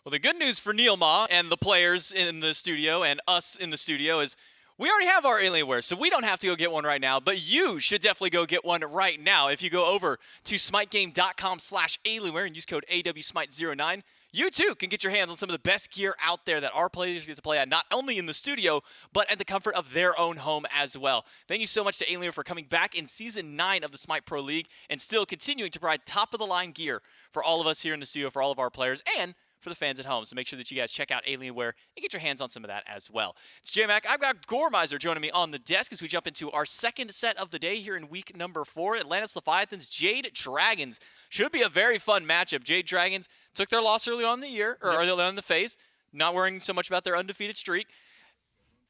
Well, the good news for Neil Ma and the players in the studio and us in the studio is we already have our Alienware, so we don't have to go get one right now, but you should definitely go get one right now. If you go over to smitegame.com/Alienware and use code AWSMITE09, you too can get your hands on some of the best gear out there that our players get to play at, not only in the studio, but at the comfort of their own home as well. Thank you so much to Alienware for coming back in Season 9 of the Smite Pro League and still continuing to provide top-of-the-line gear for all of us here in the studio, for all of our players, and for the fans at home. So make sure that you guys check out Alienware and get your hands on some of that as well. It's J-Mac. I've got Gormizer joining me on the desk as we jump into our second set of the day here in week number 4. Atlantis Leviathans, Jade Dragons. Should be a very fun matchup. Jade Dragons took their loss early on in the year, or early on in the phase, not worrying so much about their undefeated streak.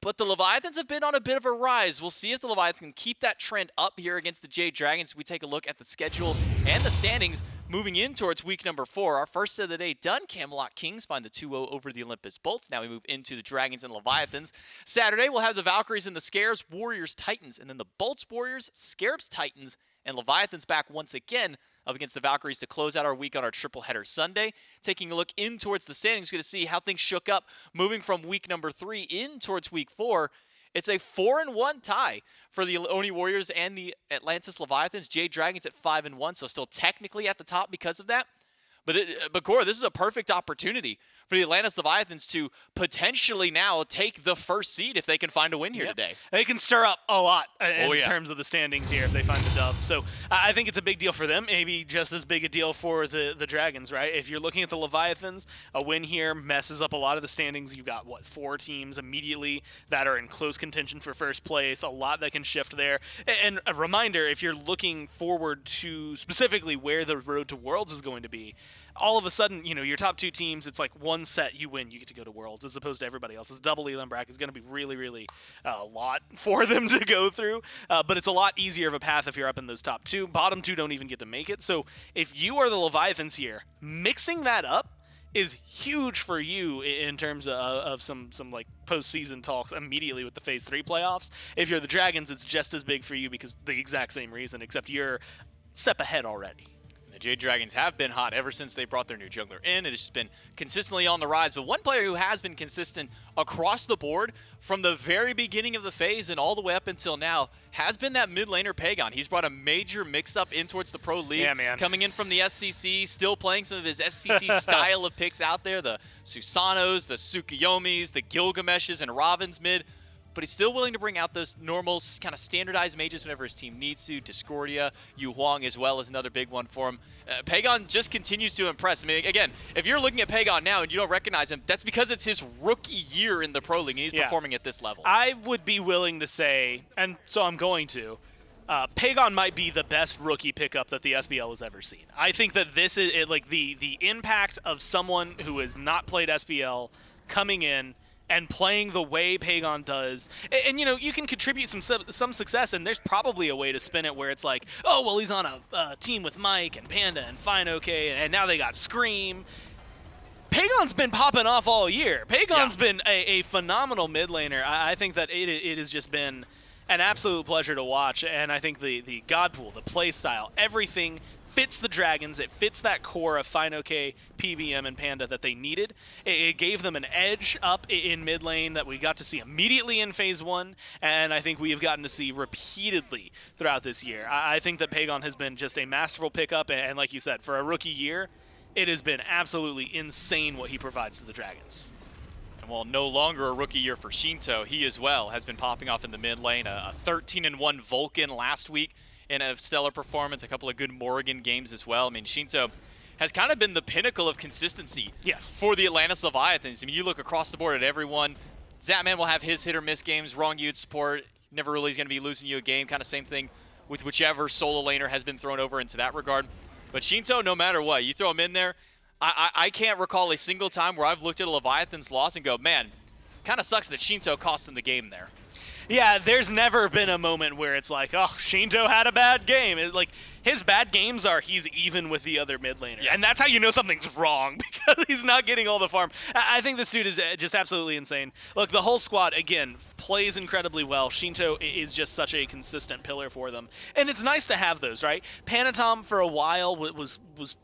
But the Leviathans have been on a bit of a rise. We'll see if the Leviathans can keep that trend up here against the Jade Dragons. We take a look at the schedule and the standings moving in towards week number 4. Our first set of the day done. Camelot Kings find the 2-0 over the Olympus Bolts. Now we move into the Dragons and Leviathans. Saturday, we'll have the Valkyries and the Scarabs, Warriors, Titans, and then the Bolts, Warriors, Scarabs, Titans, and Leviathans back once again up against the Valkyries to close out our week on our triple header Sunday. Taking a look in towards the standings, we're going to see how things shook up moving from week number 3 in towards week 4. It's a 4-1 tie for the Oni Warriors and the Atlantis Leviathans. Jade Dragons at 5-1, so still technically at the top because of that. But Cora, this is a perfect opportunity for the Atlantis Leviathans to potentially now take the first seed if they can find a win here today. They can stir up a lot in terms of the standings here if they find the dub. So I think it's a big deal for them, maybe just as big a deal for the Dragons, right? If you're looking at the Leviathans, a win here messes up a lot of the standings. You've got, 4 teams immediately that are in close contention for first place, a lot that can shift there. And a reminder, if you're looking forward to specifically where the Road to Worlds is going to be, all of a sudden, your top 2 teams, it's like one set you win, you get to go to Worlds, as opposed to everybody else's double Elam bracket is going to be really, really a lot for them to go through. But it's a lot easier of a path if you're up in those top 2. Bottom 2 don't even get to make it. So if you are the Leviathans here, mixing that up is huge for you in terms of some like postseason talks immediately with the Phase 3 playoffs. If you're the Dragons, it's just as big for you because the exact same reason, except you're a step ahead already. The Jade Dragons have been hot ever since they brought their new jungler in. It has just been consistently on the rise. But one player who has been consistent across the board from the very beginning of the phase and all the way up until now has been that mid laner Pagon. He's brought a major mix-up in towards the Pro League. Yeah, man. Coming in from the SCC, still playing some of his SCC style of picks out there. The Susanos, the Tsukuyomis, the Gilgameshes, and Ravens mid. But he's still willing to bring out those normal, kind of standardized mages whenever his team needs to. Discordia, Yu Huang as well is another big one for him. Pagon just continues to impress. I mean, again, if you're looking at Pagon now and you don't recognize him, that's because it's his rookie year in the Pro League, and he's performing at this level. I would be willing to say, and so I'm going to, Pagon might be the best rookie pickup that the SBL has ever seen. I think that this is like the impact of someone who has not played SBL coming in and playing the way Pagon does. And you can contribute some success, and there's probably a way to spin it where it's like, oh, well, he's on a team with Mike and Panda and Fine OK, and now they got Scream. Pagon's been popping off all year. Pagon's been a phenomenal mid laner. I think that it has just been an absolute pleasure to watch, and I think the God Pool, the play style, everything fits the Dragons. It fits that core of Fine OK, PVM, and Panda that they needed. It gave them an edge up in mid lane that we got to see immediately in Phase 1, and I think we have gotten to see repeatedly throughout this year. I think that Pagon has been just a masterful pickup, and like you said, for a rookie year, it has been absolutely insane what he provides to the Dragons. And while no longer a rookie year for Sheento, he as well has been popping off in the mid lane. A 13-1 Vulcan last week in a stellar performance, a couple of good Morrigan games as well. I mean, Sheento has kind of been the pinnacle of consistency for the Atlantis Leviathans. I mean, you look across the board at everyone. Zapman will have his hit-or-miss games. Wrong you'd support. Never really is going to be losing you a game. Kind of same thing with whichever solo laner has been thrown over into that regard. But Sheento, no matter what, you throw him in there, I can't recall a single time where I've looked at a Leviathan's loss and go, man, kind of sucks that Sheento cost him the game there. Yeah, there's never been a moment where it's like, oh, Sheento had a bad game. his bad games are he's even with the other mid laner. And that's how you know something's wrong, because he's not getting all the farm. I think this dude is just absolutely insane. Look, the whole squad, again, plays incredibly well. Sheento is just such a consistent pillar for them. And it's nice to have those, right? Panatom for a while was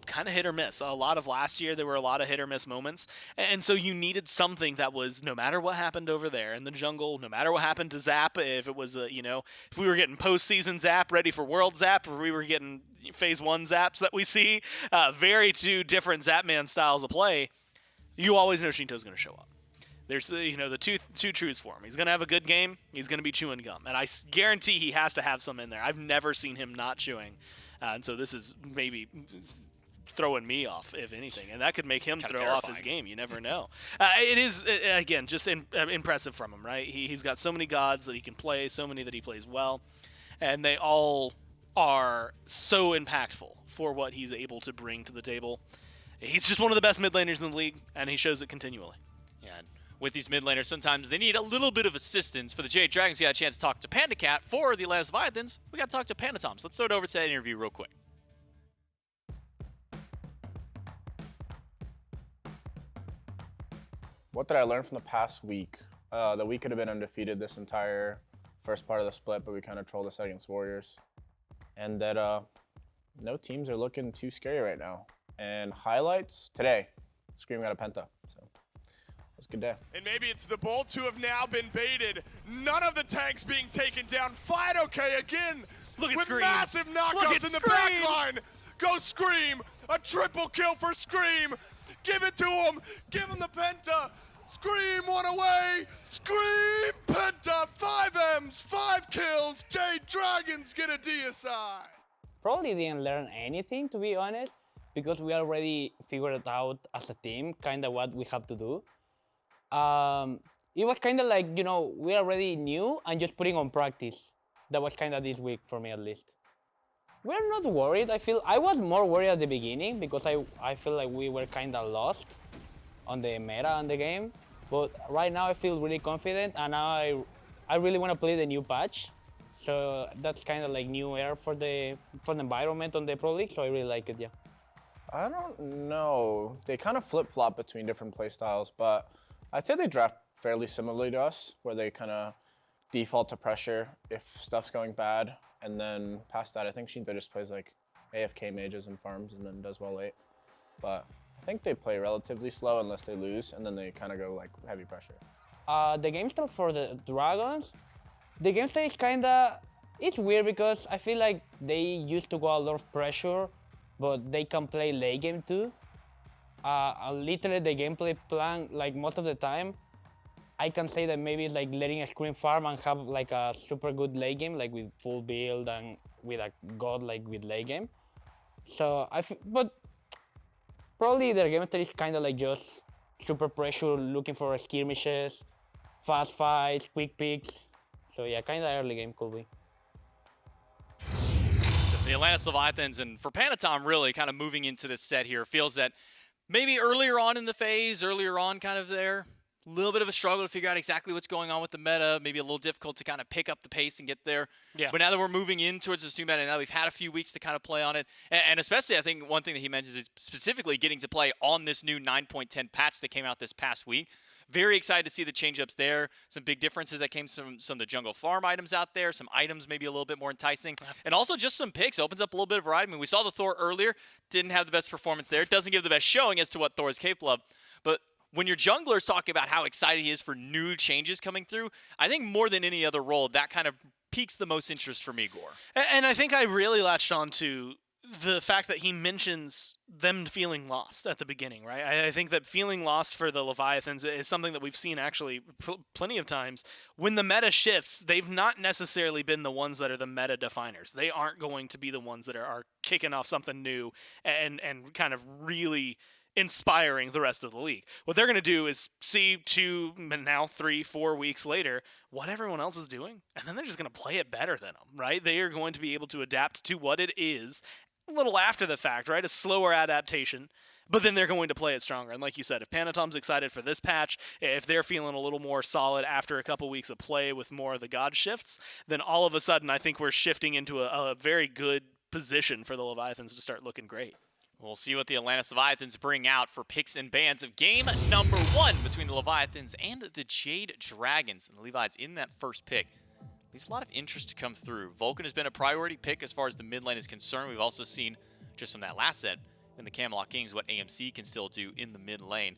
kind of hit or miss. A lot of last year, there were a lot of hit or miss moments. And so you needed something that was, no matter what happened over there in the jungle, no matter what happened to Zap, if it was, if we were getting postseason Zap ready for World Zap, or we were getting Phase 1 Zaps that we see, very two different Zapman styles of play, you always know Sheento's going to show up. There's, the two truths for him. He's going to have a good game. He's going to be chewing gum. And I guarantee he has to have some in there. I've never seen him not chewing. And so this is maybe throwing me off, if anything. And that could make him throw off his game. You never know. It is, again, just impressive from him, right? He's got so many gods that he can play, so many that he plays well. And they all are so impactful for what he's able to bring to the table. He's just one of the best mid laners in the league, and he shows it continually. Yeah, and with these mid laners, sometimes they need a little bit of assistance. For the Jade Dragons, we got a chance to talk to Panda Cat. For the Atlantis Leviathans, we got to talk to Panatom. So let's throw it over to that interview real quick. What did I learn from the past week? That we could have been undefeated this entire first part of the split, but we kind of trolled us against Warriors. And that no teams are looking too scary right now. And highlights today, screaming out a Penta. So it was a good day. And maybe it's the Bolt who have now been baited. None of the tanks being taken down. Fight okay again. Look at with Scream. Massive knockouts in the Scream. back line. Go Scream. A triple kill for Scream. Give it to him. Give him the Penta. Scream one away. Scream Penta. 5 M's, 5 kills. Jade Dragons get a DSI. Probably didn't learn anything, to be honest, because we already figured it out as a team, kind of what we have to do. It was kind of like, we already knew and just putting on practice. That was kind of this week for me, at least. We're not worried. I was more worried at the beginning because I feel like we were kind of lost on the meta and the game. But right now I feel really confident, and now I really want to play the new patch. So that's kind of like new air for the environment on the Pro League. So I really like it, yeah. I don't know. They kind of flip-flop between different playstyles, but I'd say they draft fairly similarly to us, where they kind of default to pressure if stuff's going bad. And then past that, I think Sheento just plays like AFK mages and farms and then does well late. But I think they play relatively slow unless they lose, and then they kind of go like heavy pressure. The game style for the Dragons, the game style is kind of, it's weird because I feel like they used to go a lot of pressure, but they can play late game too. Literally the gameplay plan, like most of the time, I can say that maybe it's like letting a Scream farm and have like a super good late game, like with full build and with a god like with late game. So but probably their game style is kind of like just super pressure, looking for skirmishes, fast fights, quick picks. So yeah, kind of early game could be. So for the Atlantis Leviathans and for Panatom, really kind of moving into this set here, feels that maybe earlier on in the phase, kind of there, a little bit of a struggle to figure out exactly what's going on with the meta, maybe a little difficult to kind of pick up the pace and get there. Yeah. But now that we're moving in towards this new meta, now we've had a few weeks to kind of play on it. And especially, I think one thing that he mentions is specifically getting to play on this new 9.10 patch that came out this past week. Very excited to see the change-ups there. Some big differences that came from some of the jungle farm items out there. Some items maybe a little bit more enticing. And also just some picks. Opens up a little bit of variety. I mean, we saw the Thor earlier. Didn't have the best performance there. Doesn't give the best showing as to what Thor is capable of. But when your jungler's talking about how excited he is for new changes coming through, I think more than any other role, that kind of piques the most interest for me, Gore. And I think I really latched on to the fact that he mentions them feeling lost at the beginning, right? I think that feeling lost for the Leviathans is something that we've seen actually plenty of times. When the meta shifts, they've not necessarily been the ones that are the meta definers. They aren't going to be the ones that are kicking off something new and kind of really inspiring the rest of the league. What they're going to do is see 2, now 3, 4 weeks later what everyone else is doing, and then they're just going to play it better than them, right? They are going to be able to adapt to what it is a little after the fact, right? A slower adaptation, but then they're going to play it stronger. And like you said, if Panatom's excited for this patch, if they're feeling a little more solid after a couple weeks of play with more of the god shifts, then all of a sudden I think we're shifting into a very good position for the Leviathans to start looking great. We'll see what the Atlantis Leviathans bring out for picks and bans of game number 1 between the Leviathans and the Jade Dragons. And the Levi's in that first pick. There's a lot of interest to come through. Vulcan has been a priority pick as far as the mid lane is concerned. We've also seen, just from that last set, in the Camelot Kings, what AMC can still do in the mid lane.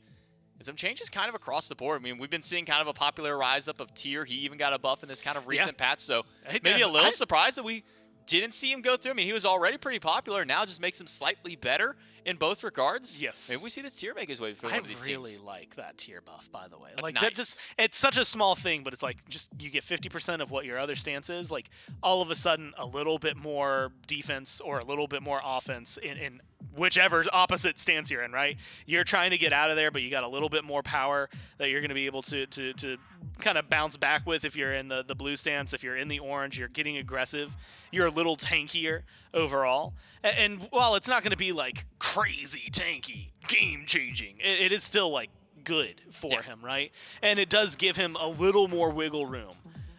And some changes kind of across the board. I mean, we've been seeing kind of a popular rise up of Tyr. He even got a buff in this kind of recent patch, so maybe a little surprised that we didn't see him go through. I mean, he was already pretty popular. Now just makes him slightly better in both regards. Yes. Maybe we see this Tyr make his way for one of these teams. I really like that Tyr buff, by the way. That's like nice. that just it's such a small thing, but it's like just you get 50% of what your other stance is. Like all of a sudden a little bit more defense or a little bit more offense in whichever opposite stance you're in, right? You're trying to get out of there, but you got a little bit more power that you're going to be able to kind of bounce back with if you're in the blue stance. If you're in the orange, you're getting aggressive. You're a little tankier overall. And while it's not going to be like crazy tanky, game-changing, it is still like good for him, right? And it does give him a little more wiggle room,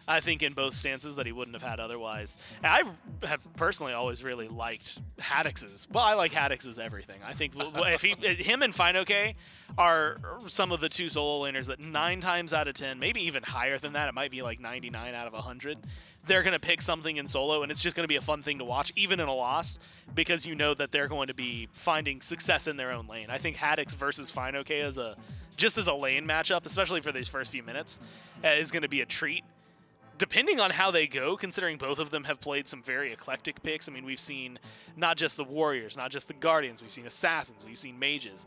I think, in both stances that he wouldn't have had otherwise. And I have personally always really liked Haddix's. Well, I like Haddix's everything. I think if him and Finoke are some of the two solo laners that 9 times out of 10, maybe even higher than that, it might be like 99 out of 100, they're going to pick something in solo, and it's just going to be a fun thing to watch, even in a loss, because you know that they're going to be finding success in their own lane. I think Haddix versus Finoke just as a lane matchup, especially for these first few minutes, is going to be a treat. Depending on how they go, considering both of them have played some very eclectic picks. I mean, we've seen not just the Warriors, not just the Guardians, we've seen Assassins, we've seen Mages.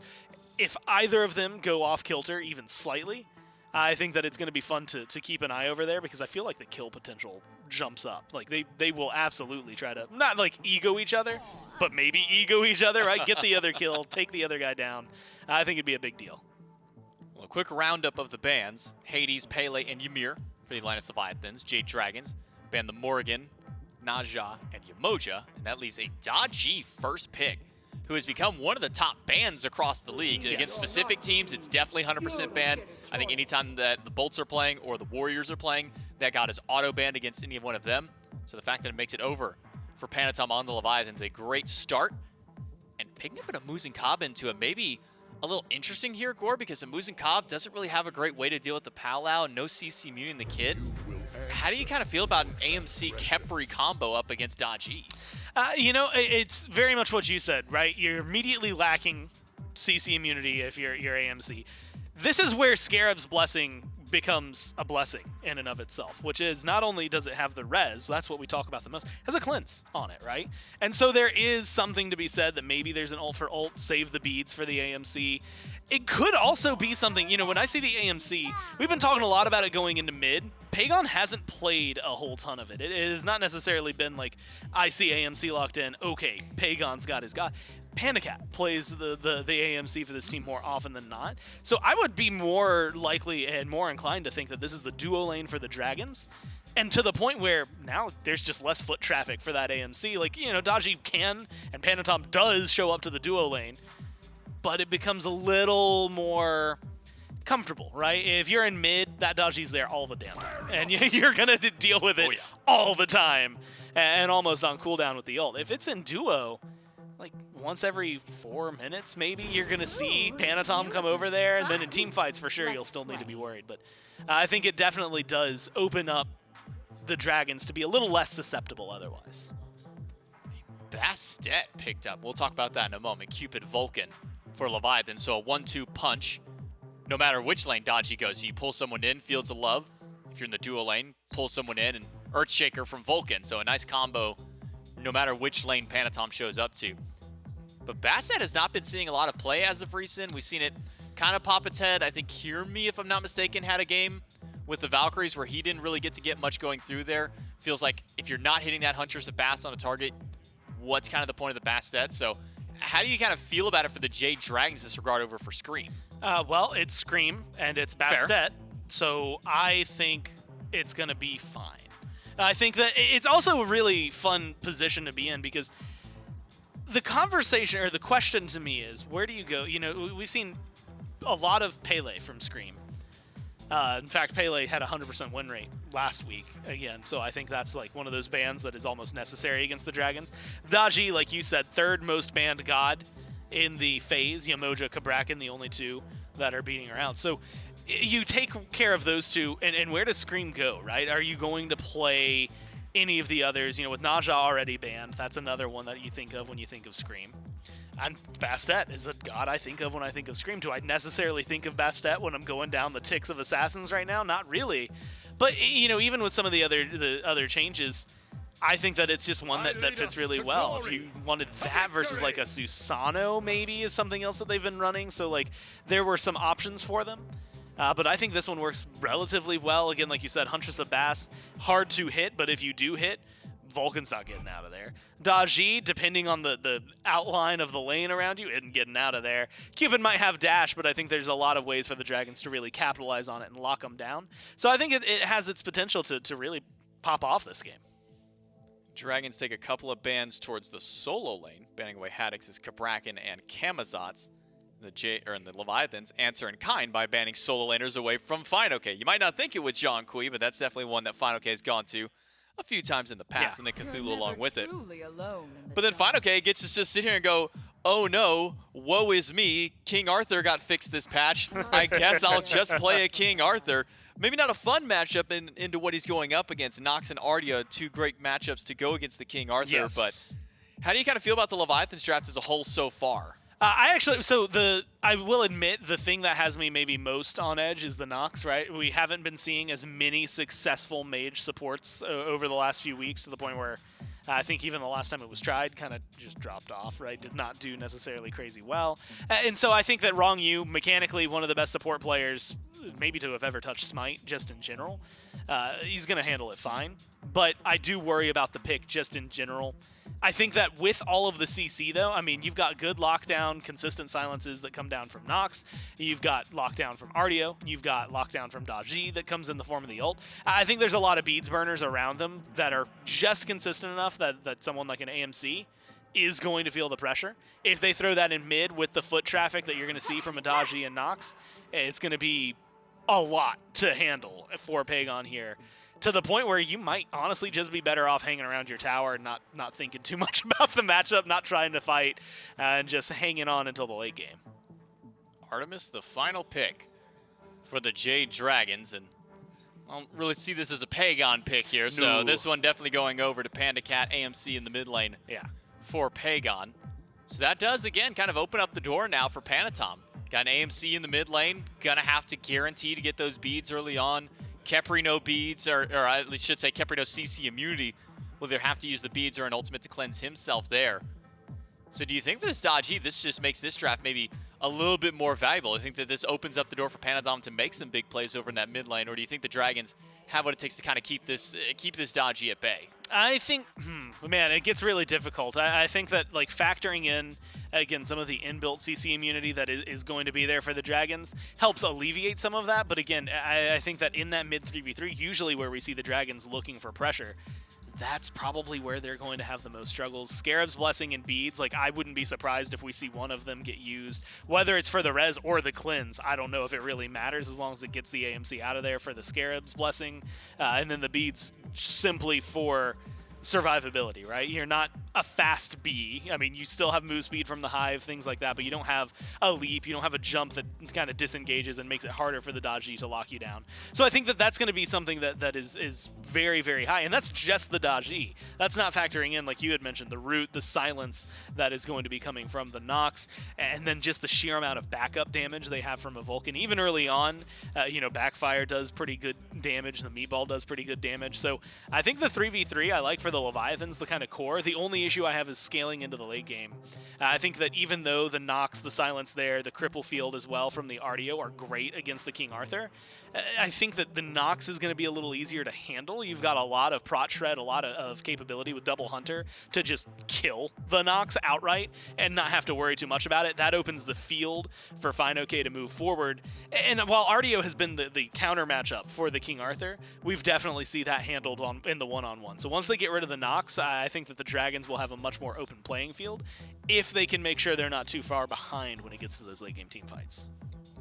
If either of them go off kilter even slightly, I think that it's going to be fun to keep an eye over there, because I feel like the kill potential jumps up. Like they will absolutely try to, not like ego each other, but maybe ego each other, right? Get the other kill, take the other guy down. I think it'd be a big deal. Well, a quick roundup of the bans. Hades, Pele, and Ymir for the Atlantis Leviathans. Jade Dragons ban the Morrigan, Naja, and Yamoja, and that leaves a dodgy first pick, who has become one of the top bans across the league. Against specific teams, it's definitely 100% banned. I think anytime that the Bolts are playing or the Warriors are playing, that god is auto-banned against any one of them. So the fact that it makes it over for Panatom on the Leviathans, a great start. And picking up an Amuzin Cobb into it, maybe a little interesting here, Gore, because Amuzin Cobb doesn't really have a great way to deal with the Powwow, no CC muting the kid. How do you kind of feel about an AMC Khepri combo up against Dodgy? You know, it's very much what you said, right? You're immediately lacking CC immunity if you're AMC. This is where Scarab's Blessing becomes a blessing in and of itself, which is not only does it have the res, that's what we talk about the most, it has a cleanse on it, right? And so there is something to be said that maybe there's an ult for ult, save the beads for the AMC. It could also be something, you know, when I see the AMC, we've been talking a lot about it going into mid. Pagon hasn't played a whole ton of it. It has not necessarily been like, I see AMC locked in, okay, Pagon's got his guy. Panicat plays the AMC for this team more often than not. So I would be more likely and more inclined to think that this is the duo lane for the Dragons. And to the point where now there's just less foot traffic for that AMC. Like, you know, Dodgy can, and Panatom does show up to the duo lane, but it becomes a little more comfortable, right? If you're in mid, that Dodgy's there all the damn time. And you're going to deal with it all the time and almost on cooldown with the ult. If it's in duo, like once every 4 minutes, maybe you're going to see Panatom come over there. And then in team fights, for sure, you'll still need to be worried. But I think it definitely does open up the Dragons to be a little less susceptible otherwise. Bastet picked up. We'll talk about that in a moment. Cupid Vulcan for Leviathan. So a 1-2 punch. No matter which lane Dodgy goes, you pull someone in, Fields of Love. If you're in the duo lane, pull someone in, and Earthshaker from Vulcan. So a nice combo no matter which lane Panatom shows up to. But Bastet has not been seeing a lot of play as of recent. We've seen it kind of pop its head. I think Hear Me, if I'm not mistaken, had a game with the Valkyries where he didn't really get to get much going through there. Feels like if you're not hitting that Huntress of Bass on a target, what's kind of the point of the Bastet? So how do you kind of feel about it for the Jade Dragons in this regard over for Scream? Well, it's Scream, and it's Bastet, so I think it's going to be fine. I think that it's also a really fun position to be in, because the conversation, or the question to me is, where do you go? You know, we've seen a lot of Pele from Scream. In fact, Pele had a 100% win rate last week again, so I think that's like one of those bans that is almost necessary against the Dragons. Daji, like you said, third most banned god in the phase. Yamoja, Kabrakan, the only two that are beating her out. So you take care of those two, and where does Scream go, right? Are you going to play any of the others? You know, with Naja already banned, that's another one that you think of when you think of Scream. And Bastet is a god I think of when I think of Scream. Do I necessarily think of Bastet when I'm going down the ticks of assassins right now? Not really. But, you know, even with some of the other changes, I think that it's just one that fits really well. If you wanted that versus like a Susano maybe is something else that they've been running. So, like, there were some options for them. But I think this one works relatively well. Again, like you said, Huntress of Bass, hard to hit, but if you do hit, Vulcan's not getting out of there. Daji, depending on the outline of the lane around you, isn't getting out of there. Cupid might have dash, but I think there's a lot of ways for the Dragons to really capitalize on it and lock them down. So I think it has its potential to really pop off this game. Dragons take a couple of bans towards the solo lane, banning away Haddix's Kabrakan and Kamazot's. The Leviathans answer in kind by banning solo laners away from FineOK. You might not think it was John Kui, but that's definitely one that FineOK has gone to a few times in the past, and then Cthulhu along with it. But then FineOK gets to just sit here and go, oh no, woe is me, King Arthur got fixed this patch. I guess I'll just play a King Arthur. Maybe not a fun matchup into what he's going up against. Nox and Ardia, two great matchups to go against the King Arthur, yes. But how do you kind of feel about the Leviathans draft as a whole so far? I will admit the thing that has me maybe most on edge is the Nox, right? We haven't been seeing as many successful mage supports over the last few weeks, to the point where I think even the last time it was tried kind of just dropped off, right? Did not do necessarily crazy well. And so I think that Wrong You, mechanically one of the best support players maybe to have ever touched Smite just in general. He's going to handle it fine. But I do worry about the pick just in general. I think that with all of the CC, though, I mean, you've got good lockdown, consistent silences that come down from Nox. You've got lockdown from Ardio. You've got lockdown from Daji that comes in the form of the ult. I think there's a lot of beads burners around them that are just consistent enough that someone like an AMC is going to feel the pressure. If they throw that in mid with the foot traffic that you're going to see from a Daji and Nox, it's going to be a lot to handle for Pagon here. To the point where you might honestly just be better off hanging around your tower and not thinking too much about the matchup, not trying to fight, and just hanging on until the late game. Artemis, the final pick for the Jade Dragons, and I don't really see this as a Pagon pick here, so this one definitely going over to Panda Cat AMC in the mid lane for Pagon. So that does, again, kind of open up the door now for Panatom. Got an AMC in the mid lane, gonna have to guarantee to get those beads early on. Khepri no beads, or I at least should say Khepri no CC immunity, will either have to use the beads or an ultimate to cleanse himself there. So do you think for this Daji, this just makes this draft maybe a little bit more valuable? Do you think that this opens up the door for Panadom to make some big plays over in that mid lane, or do you think the Dragons have what it takes to kind of keep this Daji at bay? I think, man, it gets really difficult. I think that, like, factoring in, again, some of the inbuilt CC immunity that is going to be there for the Dragons helps alleviate some of that. But again, I think that in that mid 3v3, usually where we see the Dragons looking for pressure, that's probably where they're going to have the most struggles. Scarab's Blessing and Beads, like, I wouldn't be surprised if we see one of them get used, whether it's for the res or the cleanse. I don't know if it really matters as long as it gets the AMC out of there for the Scarab's Blessing, and then the Beads simply for survivability, right? You're not a fast bee. I mean, you still have move speed from the hive, things like that, but you don't have a leap, you don't have a jump that kind of disengages and makes it harder for the Daji to lock you down. So I think that that's going to be something that is very, very high, and that's just the Daji. That's not factoring in, like you had mentioned, the root, the silence that is going to be coming from the Nox, and then just the sheer amount of backup damage they have from a Vulcan. Even early on, Backfire does pretty good damage, the Meatball does pretty good damage, so I think the 3v3 I like for the Leviathans, the kind of core. The only issue I have is scaling into the late game. I think that even though the Nox, the silence there, the cripple field as well from the Ardio are great against the King Arthur, I think that the Nox is going to be a little easier to handle. You've got a lot of prot shred, a lot of capability with Double Hunter to just kill the Nox outright and not have to worry too much about it. That opens the field for FineOK to move forward. And while Ardio has been the counter matchup for the King Arthur, we've definitely seen that handled in the one-on-one. So once they get rid of the Nox, I think that the Dragons will have a much more open playing field if they can make sure they're not too far behind when it gets to those late game team fights.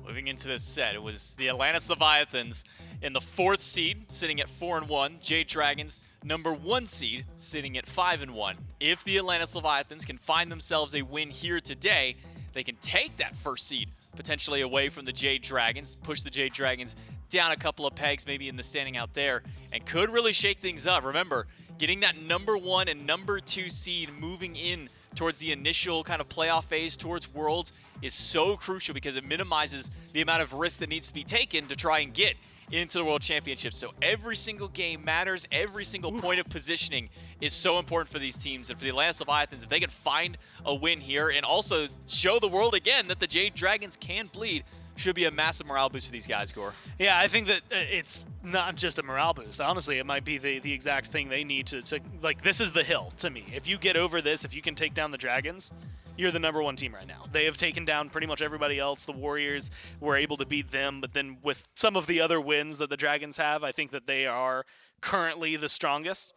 Moving into this set, it was the Atlantis Leviathans in the 4th seed, sitting at 4-1. Jade Dragons, number 1 seed, sitting at 5-1. If the Atlantis Leviathans can find themselves a win here today, they can take that 1st seed potentially away from the Jade Dragons, push the Jade Dragons down a couple of pegs maybe in the standing out there, and could really shake things up. Remember, getting that number 1 and number 2 seed moving in towards the initial kind of playoff phase towards Worlds is so crucial because it minimizes the amount of risk that needs to be taken to try and get into the World Championship. So every single game matters. Every single point of positioning is so important for these teams. And for the Atlantis Leviathans, if they can find a win here and also show the world again that the Jade Dragons can bleed, should be a massive morale boost for these guys, Gore. Yeah, I think that it's not just a morale boost. Honestly, it might be the exact thing they need to like, this is the hill to me. If you get over this, if you can take down the Dragons, you're the number 1 team right now. They have taken down pretty much everybody else. The Warriors were able to beat them, but then with some of the other wins that the Dragons have, I think that they are currently the strongest.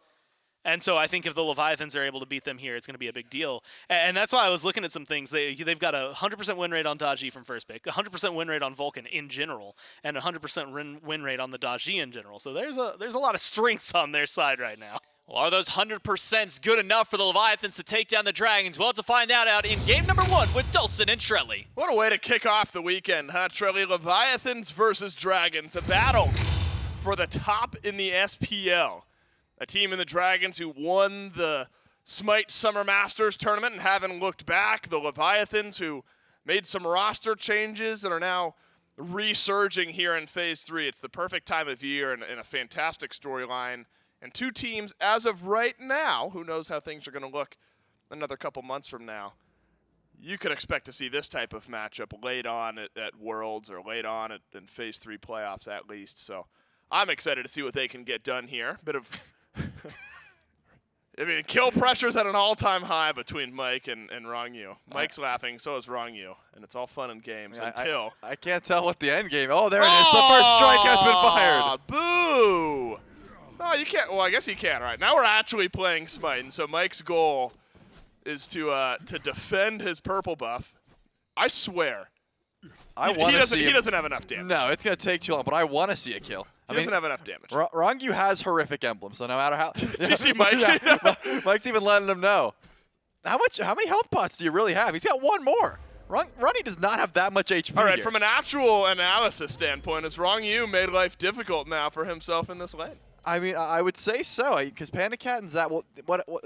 And so I think if the Leviathans are able to beat them here, it's going to be a big deal. And that's why I was looking at some things. They've got a 100% win rate on Daji from first pick, 100% win rate on Vulcan in general, and 100% win rate on the Daji in general. So there's a lot of strengths on their side right now. Well, are those 100% good enough for the Leviathans to take down the Dragons? We'll have to find out in game number 1 with Dulcin and Trelly. What a way to kick off the weekend, huh, Trelly? Leviathans versus Dragons, a battle for the top in the SPL. A team in the Dragons who won the SMITE Summer Masters tournament and haven't looked back. The Leviathans who made some roster changes and are now resurging here in Phase 3. It's the perfect time of year and a fantastic storyline. And 2 teams, as of right now, who knows how things are going to look another couple months from now, you could expect to see this type of matchup late on at Worlds or late on in Phase 3 playoffs at least. So I'm excited to see what they can get done here. Bit of... I mean, kill pressure's at an all-time high between Mike and Wrong You. Mike's laughing, so is Wrong You, and it's all fun and games until... I can't tell what the end game... Oh, there it is. The first strike has been fired. Boo! Oh, you can't... Well, I guess you can. All right, now we're actually playing Smite, and so Mike's goal is to defend his purple buff. I swear. I want to see He doesn't have enough damage. No, it's going to take too long, but I want to see a kill. He doesn't have enough damage. Rangu has horrific emblems, so no matter how... Did you see Mike? Yeah, Mike's even letting him know. How many health pots do you really have? He's got 1 more. Runny does not have that much HP. All right, here. from an actual analysis standpoint, has Wrong You made life difficult now for himself in this lane? I mean, I would say so, because Panda Cat and Zap,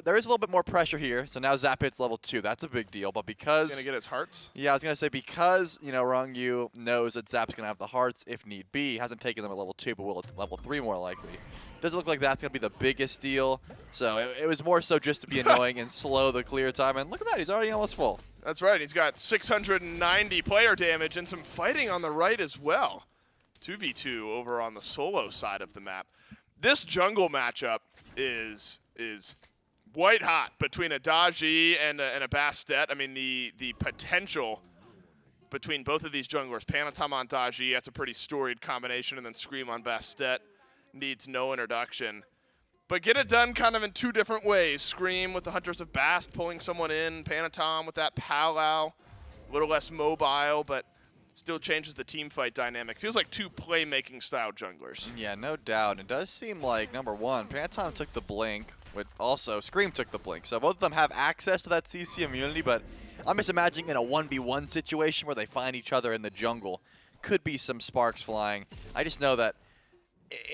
there is a little bit more pressure here, so now Zap hits level 2. That's a big deal, but because... He's going to get his hearts? Yeah, I was going to say because, Rangu knows that Zap's going to have the hearts if need be. Hasn't taken them at level 2, but will at level 3 more likely. Doesn't look like that's going to be the biggest deal, so it was more so just to be annoying and slow the clear time, and look at that, he's already almost full. That's right, he's got 690 player damage and some fighting on the right as well. 2v2 over on the solo side of the map. This jungle matchup is white hot between a Daji and a Bastet. I mean, the potential between both of these junglers, Panatom on Daji, that's a pretty storied combination, and then Scream on Bastet needs no introduction. But get it done kind of in 2 different ways. Scream with the Hunters of Bast pulling someone in, Panatom with that powwow, a little less mobile, but still changes the team fight dynamic. Feels like 2 playmaking style junglers. Yeah, no doubt. It does seem like, number 1, Panatom took the blink, but also Scream took the blink. So both of them have access to that CC immunity, but I'm just imagining in a 1v1 situation where they find each other in the jungle, could be some sparks flying. I just know that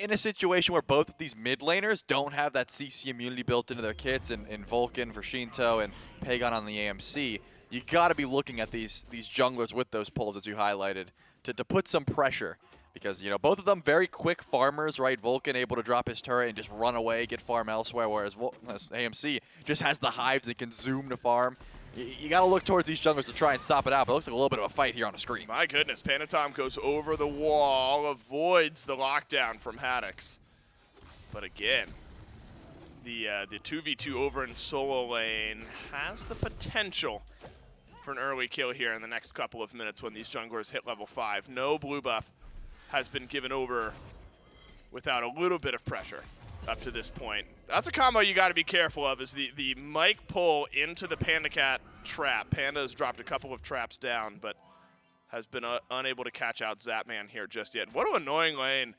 in a situation where both of these mid laners don't have that CC immunity built into their kits, in Vulcan for Sheento and Pagon on the AMC, you got to be looking at these junglers with those pulls, as you highlighted, to put some pressure. Because, both of them very quick farmers, right? Vulcan able to drop his turret and just run away, get farm elsewhere, whereas AMC just has the hives and can zoom to farm. You got to look towards these junglers to try and stop it out, but it looks like a little bit of a fight here on a screen. My goodness, Panatom goes over the wall, avoids the lockdown from Haddix. But again, the 2v2 over in solo lane has the potential for an early kill here in the next couple of minutes when these junglers hit level 5. No blue buff has been given over without a little bit of pressure up to this point. That's a combo you got to be careful of, is the Mike pull into the Panda Cat trap. Panda has dropped a couple of traps down, but has been unable to catch out Zapman here just yet. What an annoying lane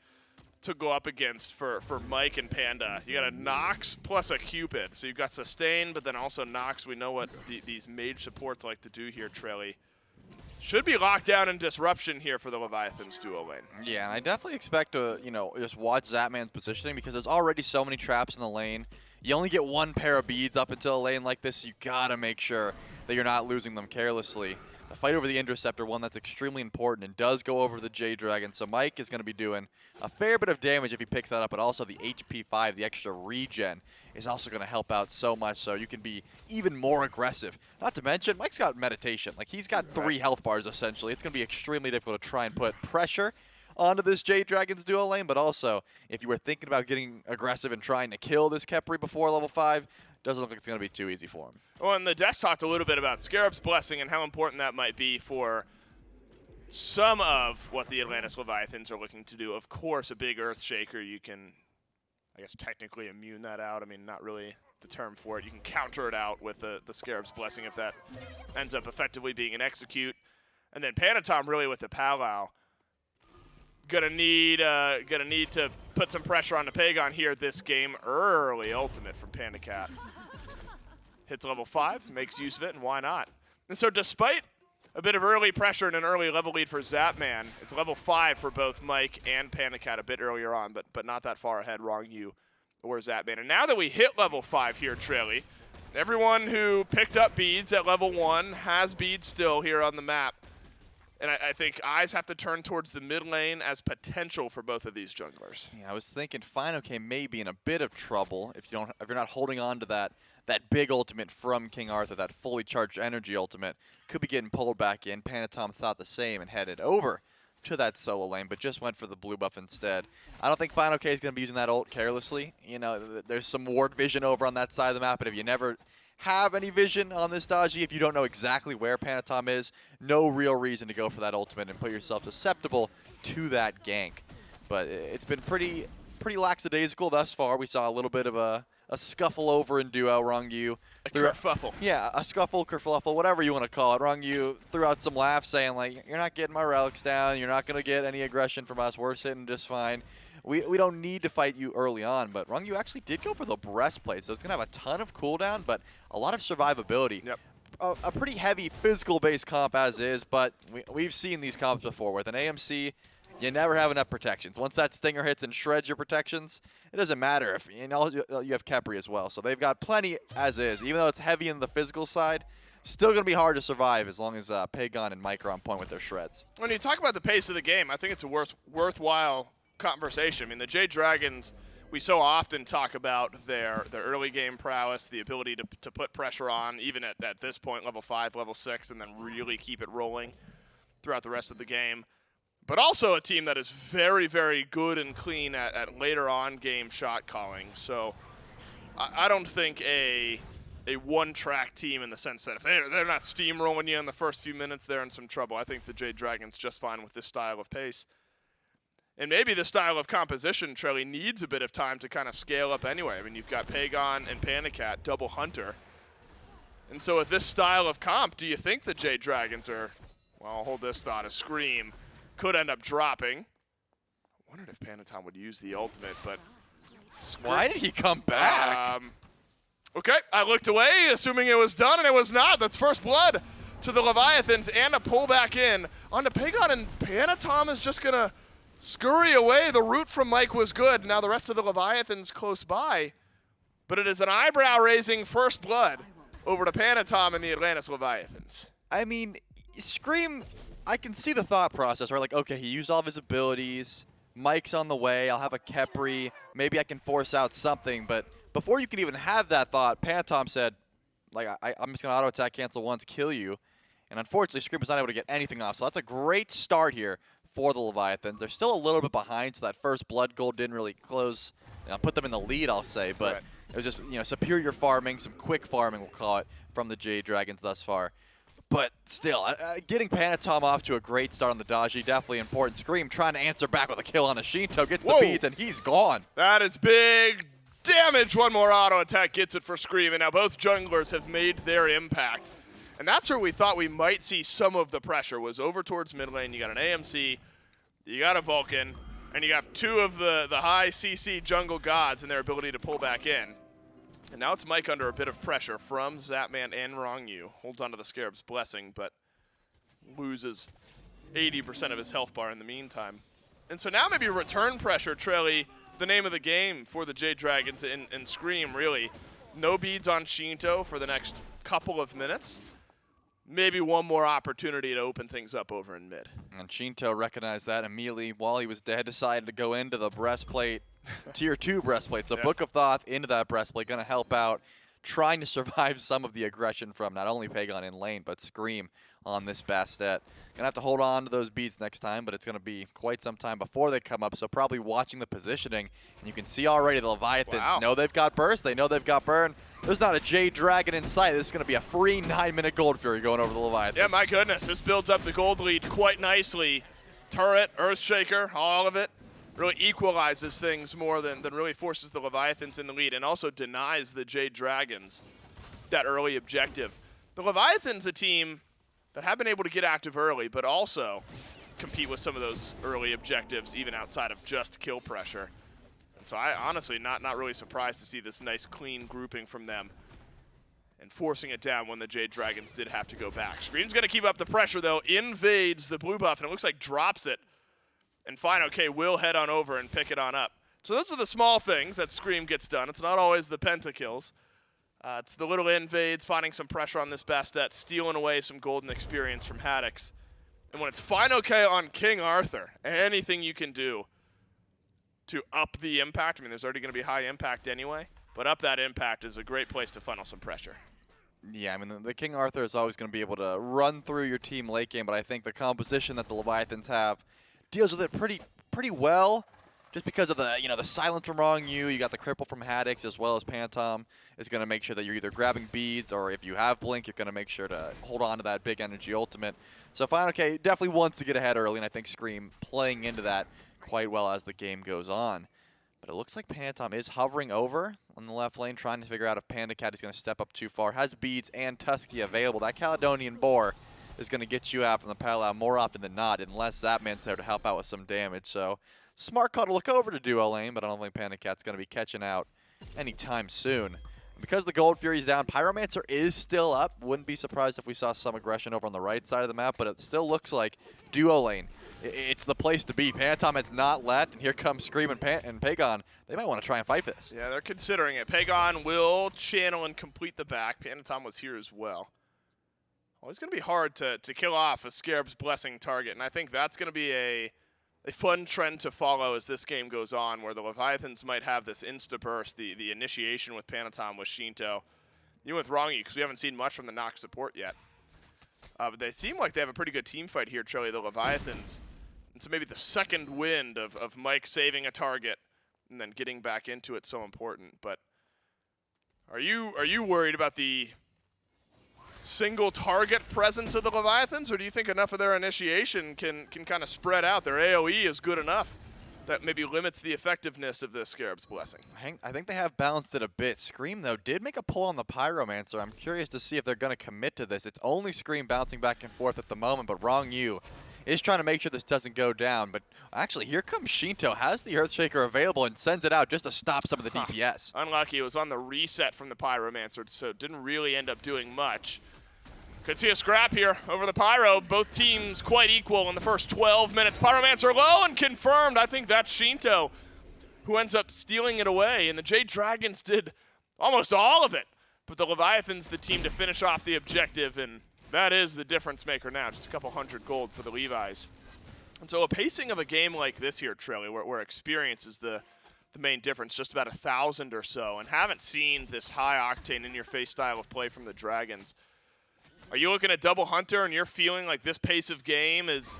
to go up against for Mike and Panda. You got a Nox plus a Cupid. So you've got Sustain, but then also Nox. We know what these mage supports like to do here, Trelly. Should be locked down in disruption here for the Leviathans duo lane. Yeah, and I definitely expect to, just watch Zapman's positioning because there's already so many traps in the lane. You only get one pair of beads up until a lane like this. You gotta make sure that you're not losing them carelessly. The fight over the Interceptor, one that's extremely important and does go over the Jade Dragon. So Mike is going to be doing a fair bit of damage if he picks that up, but also the HP 5, the extra regen, is also going to help out so much so you can be even more aggressive. Not to mention, Mike's got meditation. Like, he's got 3 health bars, essentially. It's going to be extremely difficult to try and put pressure onto this Jade Dragon's duo lane, but also, if you were thinking about getting aggressive and trying to kill this Khepri before level 5, doesn't look like it's going to be too easy for him. Well, and the desk talked a little bit about Scarab's Blessing and how important that might be for some of what the Atlantis Leviathans are looking to do. Of course, a big Earth Shaker, you can, I guess, technically immune that out. I mean, not really the term for it. You can counter it out with the Scarab's Blessing if that ends up effectively being an execute. And then Panatom really with the powwow. Gonna need to put some pressure on the Pagon here this game. Early ultimate from Panda Cat. Hits level 5, makes use of it, and why not? And so despite a bit of early pressure and an early level lead for Zapman, it's level 5 for both Mike and Panda Cat a bit earlier on, but not that far ahead, Wrong You or Zapman. And now that we hit level 5 here, Trelly, everyone who picked up beads at level 1 has beads still here on the map. And I think eyes have to turn towards the mid lane as potential for both of these junglers. Yeah, I was thinking FineOK may be in a bit of trouble if you're not holding on to that big ultimate from King Arthur, that fully charged energy ultimate. Could be getting pulled back in. Panatom thought the same and headed over to that solo lane, but just went for the blue buff instead. I don't think FineOK is going to be using that ult carelessly. There's some ward vision over on that side of the map, but if you never have any vision on this Dodgy, if you don't know exactly where Panatom is, no real reason to go for that ultimate and put yourself susceptible to that gank. But it's been pretty lackadaisical thus far. We saw a little bit of a scuffle over in duo. Wrong You. A kerfuffle. Yeah, a scuffle, kerfluffle, whatever you want to call it. Wrong You threw out some laughs saying, like, you're not getting my relics down. You're not going to get any aggression from us. We're sitting just fine. We don't need to fight you early on, but Wrong You actually did go for the breastplate, so it's going to have a ton of cooldown, but a lot of survivability. Yep. A pretty heavy physical-based comp as is, but we've seen these comps before. With an AMC, you never have enough protections. Once that stinger hits and shreds your protections, it doesn't matter if you have Khepri as well. So they've got plenty as is. Even though it's heavy in the physical side, still going to be hard to survive as long as Pagon and Mike are on point with their shreds. When you talk about the pace of the game, I think it's a worthwhile conversation. I mean, the Jade Dragons, we so often talk about their early game prowess, the ability to put pressure on, even at this point, level 5, level 6, and then really keep it rolling throughout the rest of the game. But also a team that is very, very good and clean at later on game shot calling. So I don't think a one-track team in the sense that if they're not steamrolling you in the first few minutes, they're in some trouble. I think the Jade Dragons just fine with this style of pace. And maybe the style of composition, Trelly, needs a bit of time to kind of scale up anyway. I mean, you've got Pagon and Panda Cat, double Hunter. And so with this style of comp, do you think the Jade Dragons are, well, I'll hold this thought, a Scream could end up dropping. I wondered if Panatom would use the ultimate, but... Why did he come back? Okay, I looked away, assuming it was done, and it was not. That's first blood to the Leviathans and a pullback in onto Pagon, and Panatom is just going to scurry away. The route from Mike was good. Now the rest of the Leviathans close by. But it is an eyebrow-raising first blood over to Panatom and the Atlantis Leviathans. I mean, Scream, I can see the thought process, right? Like, okay, he used all of his abilities. Mike's on the way. I'll have a Khepri. Maybe I can force out something. But before you can even have that thought, Panatom said, like, I'm just going to auto-attack, cancel once, kill you. And unfortunately, Scream was not able to get anything off. So that's a great start here for the Leviathans. They're still a little bit behind, so that first blood goal didn't really close, put them in the lead, I'll say. But right. It was just, superior farming, some quick farming, we'll call it, from the Jade Dragons thus far. But still, getting Panatom off to a great start on the Dodgy, definitely important. Scream trying to answer back with a kill on a Sheento, gets the beads, and he's gone. That is big damage. One more auto attack gets it for Scream, and now both junglers have made their impact. And that's where we thought we might see some of the pressure, was over towards mid lane. You got an AMC, you got a Vulcan, and you have two of the high CC jungle gods and their ability to pull back in. And now it's Mike under a bit of pressure from Zapman and Rongyu. Holds onto the Scarab's Blessing, but loses 80% of his health bar in the meantime. And so now maybe return pressure, Trelly, the name of the game for the Jade Dragons and Scream, really. No beads on Sheento for the next couple of minutes. Maybe one more opportunity to open things up over in mid. And Sheento recognized that immediately while he was dead, decided to go into the breastplate, tier 2 breastplate. So Book of Thoth into that breastplate, going to help out, trying to survive some of the aggression from not only Pagon in lane, but Scream on this Bastet. Gonna have to hold on to those beats next time, but it's gonna be quite some time before they come up, so probably watching the positioning. And you can see already the Leviathans know they've got burst, they know they've got burn. There's not a Jade Dragon in sight. This is gonna be a free 9-minute Gold Fury going over the Leviathans. Yeah, my goodness, this builds up the gold lead quite nicely. Turret, Earthshaker, all of it really equalizes things more than really forces the Leviathans in the lead, and also denies the Jade Dragons that early objective. The Leviathans, a team that have been able to get active early, but also compete with some of those early objectives, even outside of just kill pressure. And so I honestly not really surprised to see this nice clean grouping from them and forcing it down when the Jade Dragons did have to go back. Scream's gonna keep up the pressure though, invades the blue buff, and it looks like drops it. And fine, okay, will head on over and pick it on up. So those are the small things that Scream gets done. It's not always the pentakills. It's the little invades, finding some pressure on this Bastet, stealing away some golden experience from Haddix. And when it's fine okay on King Arthur, anything you can do to up the impact. I mean, there's already going to be high impact anyway, but up that impact is a great place to funnel some pressure. Yeah, I mean, the King Arthur is always going to be able to run through your team late game, but I think the composition that the Leviathans have deals with it pretty well. Just because of the, the silence from Rongyu, you got the cripple from Haddix, as well as Pantom is going to make sure that you're either grabbing beads, or if you have Blink, you're going to make sure to hold on to that big energy ultimate. So Fine OK definitely wants to get ahead early, and I think Scream playing into that quite well as the game goes on. But it looks like Pantom is hovering over on the left lane, trying to figure out if Panda Cat is going to step up too far. Has beads and Tusky available. That Caledonian Boar is going to get you out from the Palau more often than not, unless Zapman's there to help out with some damage. So smart call to look over to duo lane, but I don't think Panda Cat's going to be catching out anytime soon. Because the Gold Fury's down, Pyromancer is still up. Wouldn't be surprised if we saw some aggression over on the right side of the map, but it still looks like duo lane. It's the place to be. Pantom has not left, and here comes Scream and Pagon. They might want to try and fight this. Yeah, they're considering it. Pagon will channel and complete the back. Pantom was here as well. Well, it's going to be hard to kill off a Scarab's Blessing target, and I think that's going to be a fun trend to follow as this game goes on, where the Leviathans might have this insta-burst, the initiation with Pantom, with Sheento, even with Rongyu, because we haven't seen much from the Nox support yet. But they seem like they have a pretty good team fight here, Charlie, the Leviathans. And so maybe the second wind of Mike saving a target and then getting back into it so important. But are you worried about the single target presence of the Leviathans, or do you think enough of their initiation can kind of spread out? Their AoE is good enough that maybe limits the effectiveness of this Scarab's Blessing. I think they have balanced it a bit. Scream, though, did make a pull on the Pyromancer. I'm curious to see if they're going to commit to this. It's only Scream bouncing back and forth at the moment, but Rongyu is trying to make sure this doesn't go down. But actually, here comes Sheento, has the Earthshaker available and sends it out just to stop some of the DPS. Unlucky. It was on the reset from the Pyromancer, so it didn't really end up doing much. Could see a scrap here over the Pyro. Both teams quite equal in the first 12 minutes. Pyromancer low and confirmed. I think that's Sheento who ends up stealing it away. And the Jade Dragons did almost all of it. But the Leviathans, the team to finish off the objective, and that is the difference maker now. Just a couple hundred gold for the Levi's. And so a pacing of a game like this here, Trilly, where experience is the main difference, just about 1,000 or so, and haven't seen this high-octane, in-your-face style of play from the Dragons. Are you looking at Double Hunter and you're feeling like this pace of game is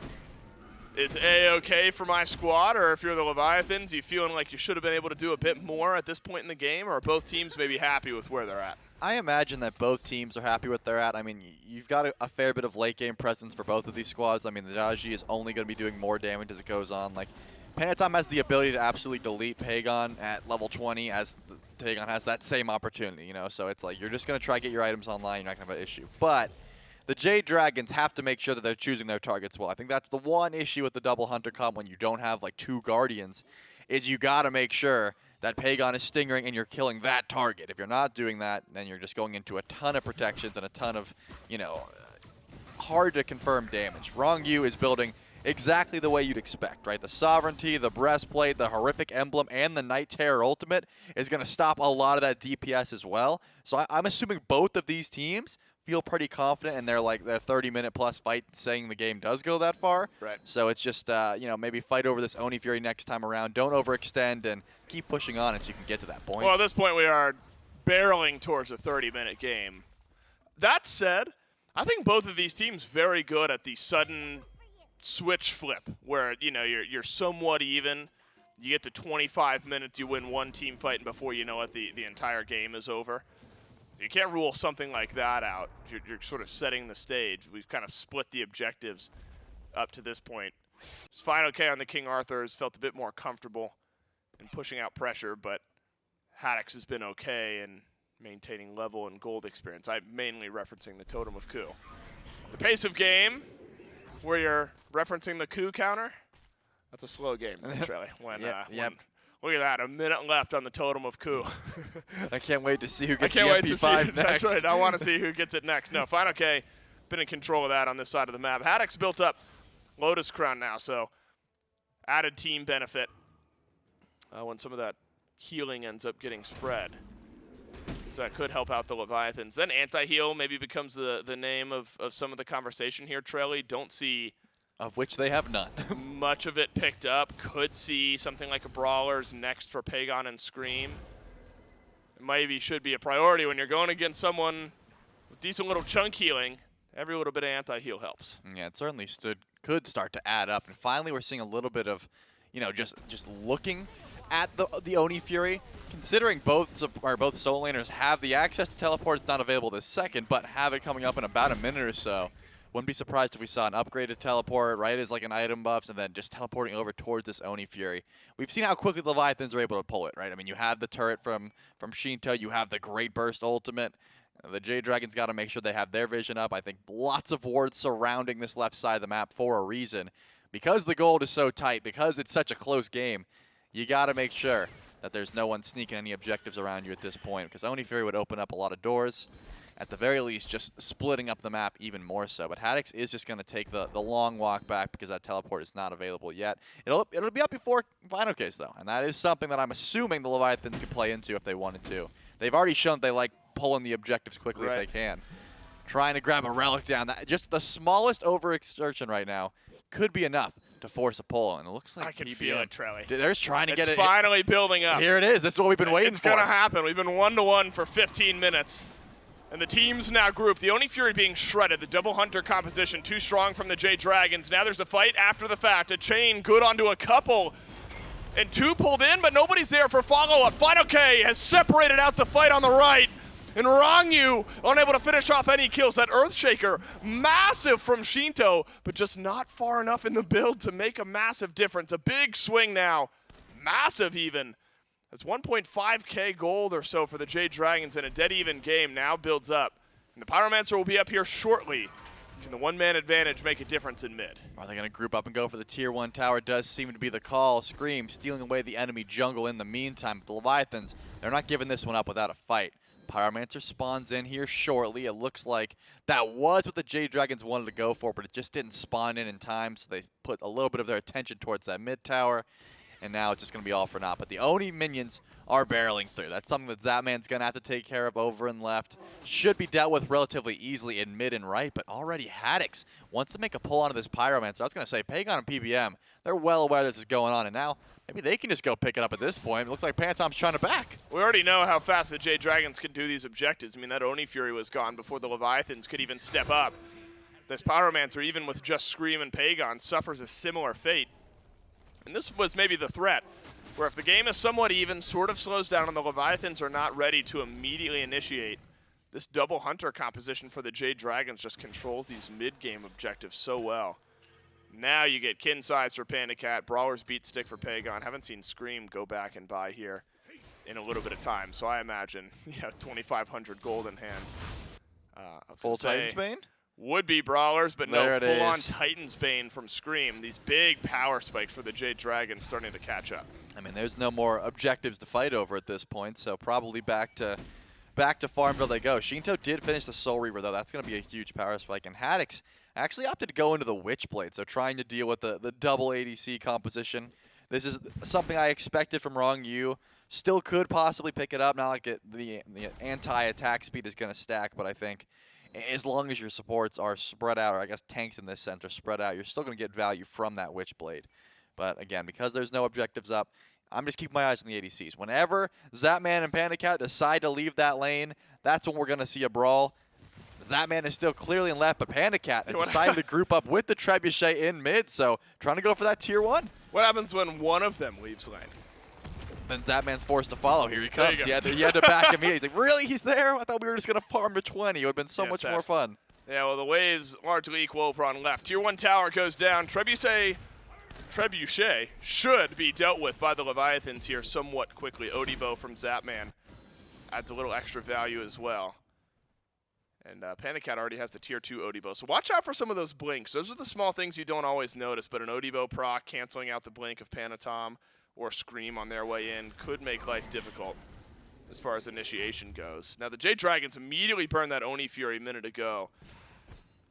A-okay for my squad? Or if you're the Leviathans, you feeling like you should have been able to do a bit more at this point in the game? Or are both teams maybe happy with where they're at? I imagine that both teams are happy with where they're at. I mean, you've got a fair bit of late game presence for both of these squads. I mean, the Daji is only going to be doing more damage as it goes on. Like, Pantom has the ability to absolutely delete Pagon at level 20, as Pagon has that same opportunity, so it's like you're just going to try to get your items online, you're not going to have an issue. But the Jade Dragons have to make sure that they're choosing their targets well. I think that's the one issue with the double Hunter comp when you don't have like 2 Guardians, is you got to make sure that Pagon is stingering and you're killing that target. If you're not doing that, then you're just going into a ton of protections and a ton of, you know, hard to confirm damage. Rongyu is building exactly the way you'd expect, right? The Sovereignty, the Breastplate, the Horrific Emblem, and the Night Terror Ultimate is going to stop a lot of that DPS as well. So I'm assuming both of these teams feel pretty confident in their 30-minute plus fight, saying the game does go that far. Right. So it's just you know, maybe fight over this Oni Fury next time around. Don't overextend and keep pushing on until you can get to that point. Well, at this point we are barreling towards a 30-minute game. That said, I think both of these teams very good at the sudden switch flip, where you know you're somewhat even. You get to 25 minutes, you win one team fight, and before you know it, the entire game is over. You can't rule something like that out. You're sort of setting the stage. We've kind of split the objectives up to this point. It's fine, okay, on the King Arthur has felt a bit more comfortable in pushing out pressure, but Haddix has been okay in maintaining level and gold experience. I'm mainly referencing the Totem of Coup. The pace of game, where you're referencing the coup counter, that's a slow game, Charlie. Yep. Look at that, a minute left on the Totem of Coup. I can't wait to see who I gets can't the wait to see. MP5 next. That's right. I want to see who gets it next. No, Final K, been in control of that on this side of the map. Haddix built up Lotus Crown now, so added team benefit when some of that healing ends up getting spread. So that could help out the Leviathans. Then anti-heal maybe becomes the name of some of the conversation here, Trelly. Don't see Of which they have none. much of it picked up. Could see something like a Brawlers next for Pagon and Scream. It maybe should be a priority when you're going against someone with decent little chunk healing. Every little bit of anti-heal helps. Yeah, it certainly could start to add up. And finally we're seeing a little bit of, you know, just looking at the Oni Fury. Considering both solo laners have the access to teleport, it's not available this second, but have it coming up in about a minute or so. Wouldn't be surprised if we saw an upgraded teleport, right, as like an item buffs, and then just teleporting over towards this Oni Fury. We've seen how quickly the Leviathans are able to pull it, right? I mean, you have the turret from Sheento, you have the Great Burst ultimate. The Jade Dragons got to make sure they have their vision up. I think lots of wards surrounding this left side of the map for a reason. Because the gold is so tight, because it's such a close game, you got to make sure that there's no one sneaking any objectives around you at this point, because Oni Fury would open up a lot of doors. At the very least, just splitting up the map even more so. But Haddix is just going to take the long walk back because that teleport is not available yet. It'll be up before Final Case, though, and that is something that I'm assuming the Leviathans could play into if they wanted to. They've already shown they like pulling the objectives quickly if they can. Trying to grab a relic down. Just the smallest overexertion right now could be enough to force a pull, and it looks like I can feel it, Trelly. They're trying to get it. It's finally building up. Here it is. That's what we've been waiting for. It's going to happen. We've been 1-1 for 15 minutes. And the teams now grouped. The Oni Fury being shredded. The double Hunter composition too strong from the Jade Dragons. Now there's a fight after the fact. A chain good onto a couple. And 2 pulled in, but nobody's there for follow-up. Final K has separated out the fight on the right. And Rongyu unable to finish off any kills. That Earthshaker, massive from Sheento, but just not far enough in the build to make a massive difference. A big swing now. Massive even. That's 1.5k gold or so for the Jade Dragons in a dead-even game now builds up. And the Pyromancer will be up here shortly. Can the one-man advantage make a difference in mid? Are they going to group up and go for the tier 1 tower? Does seem to be the call. Scream stealing away the enemy jungle in the meantime. But the Leviathans, they're not giving this one up without a fight. Pyromancer spawns in here shortly. It looks like that was what the Jade Dragons wanted to go for, but it just didn't spawn in time, so they put a little bit of their attention towards that mid tower. And now it's just going to be all for naught. But the Oni minions are barreling through. That's something that Zapman's going to have to take care of over and left. Should be dealt with relatively easily in mid and right, but already Haddix wants to make a pull onto this Pyromancer. I was going to say, Pagon and PBM, they're well aware this is going on, and now maybe they can just go pick it up at this point. It looks like Pantom's trying to back. We already know how fast the Jade Dragons can do these objectives. I mean, that Oni Fury was gone before the Leviathans could even step up. This Pyromancer, even with just Scream and Pagon, suffers a similar fate. And this was maybe the threat, where if the game is somewhat even, sort of slows down, and the Leviathans are not ready to immediately initiate, this double Hunter composition for the Jade Dragons just controls these mid-game objectives so well. Now you get Kin Size for Panda Cat, Brawler's Beat Stick for Pagon. Haven't seen Scream go back and buy here in a little bit of time, so I imagine 2,500 gold in hand. Full Titan's Bane? would-be brawlers, but no, There it full-on is. Titan's Bane from Scream. These big power spikes for the Jade Dragons starting to catch up. I mean, there's no more objectives to fight over at this point, so probably back to Farmville they go. Sheento did finish the Soul Reaver, though. That's going to be a huge power spike. And Haddix actually opted to go into the Witchblade, so trying to deal with the double ADC composition. This is something I expected from Wrong Yu. Still could possibly pick it up. Not like the anti-attack speed is going to stack, but I think as long as your supports are spread out, or I guess tanks in this sense are spread out, you're still going to get value from that Witchblade. But again, because there's no objectives up, I'm just keeping my eyes on the ADCs. Whenever Zapman and Pandacat decide to leave that lane, that's when we're going to see a brawl. Zapman is still clearly in left, but Pandacat has decided to group up with the Trebuchet in mid, so trying to go for that tier 1. What happens when one of them leaves lane? Then Zapman's forced to follow. Here he There comes. you He go. had to back him. He's like, really? He's there? I thought we were just going to farm to 20. It would have been so Yeah, much sad. more fun. Yeah, well, the waves largely equal over on left. Tier 1 tower goes down. Trebuchet should be dealt with by the Leviathans here somewhat quickly. Odibo from Zapman adds a little extra value as well. And Pandacat already has the tier 2 Odibo. So watch out for some of those blinks. Those are the small things you don't always notice, but an Odibo proc canceling out the blink of Panatom or Scream on their way in could make life difficult as far as initiation goes. Now the Jade Dragons immediately burned that Oni Fury a minute ago.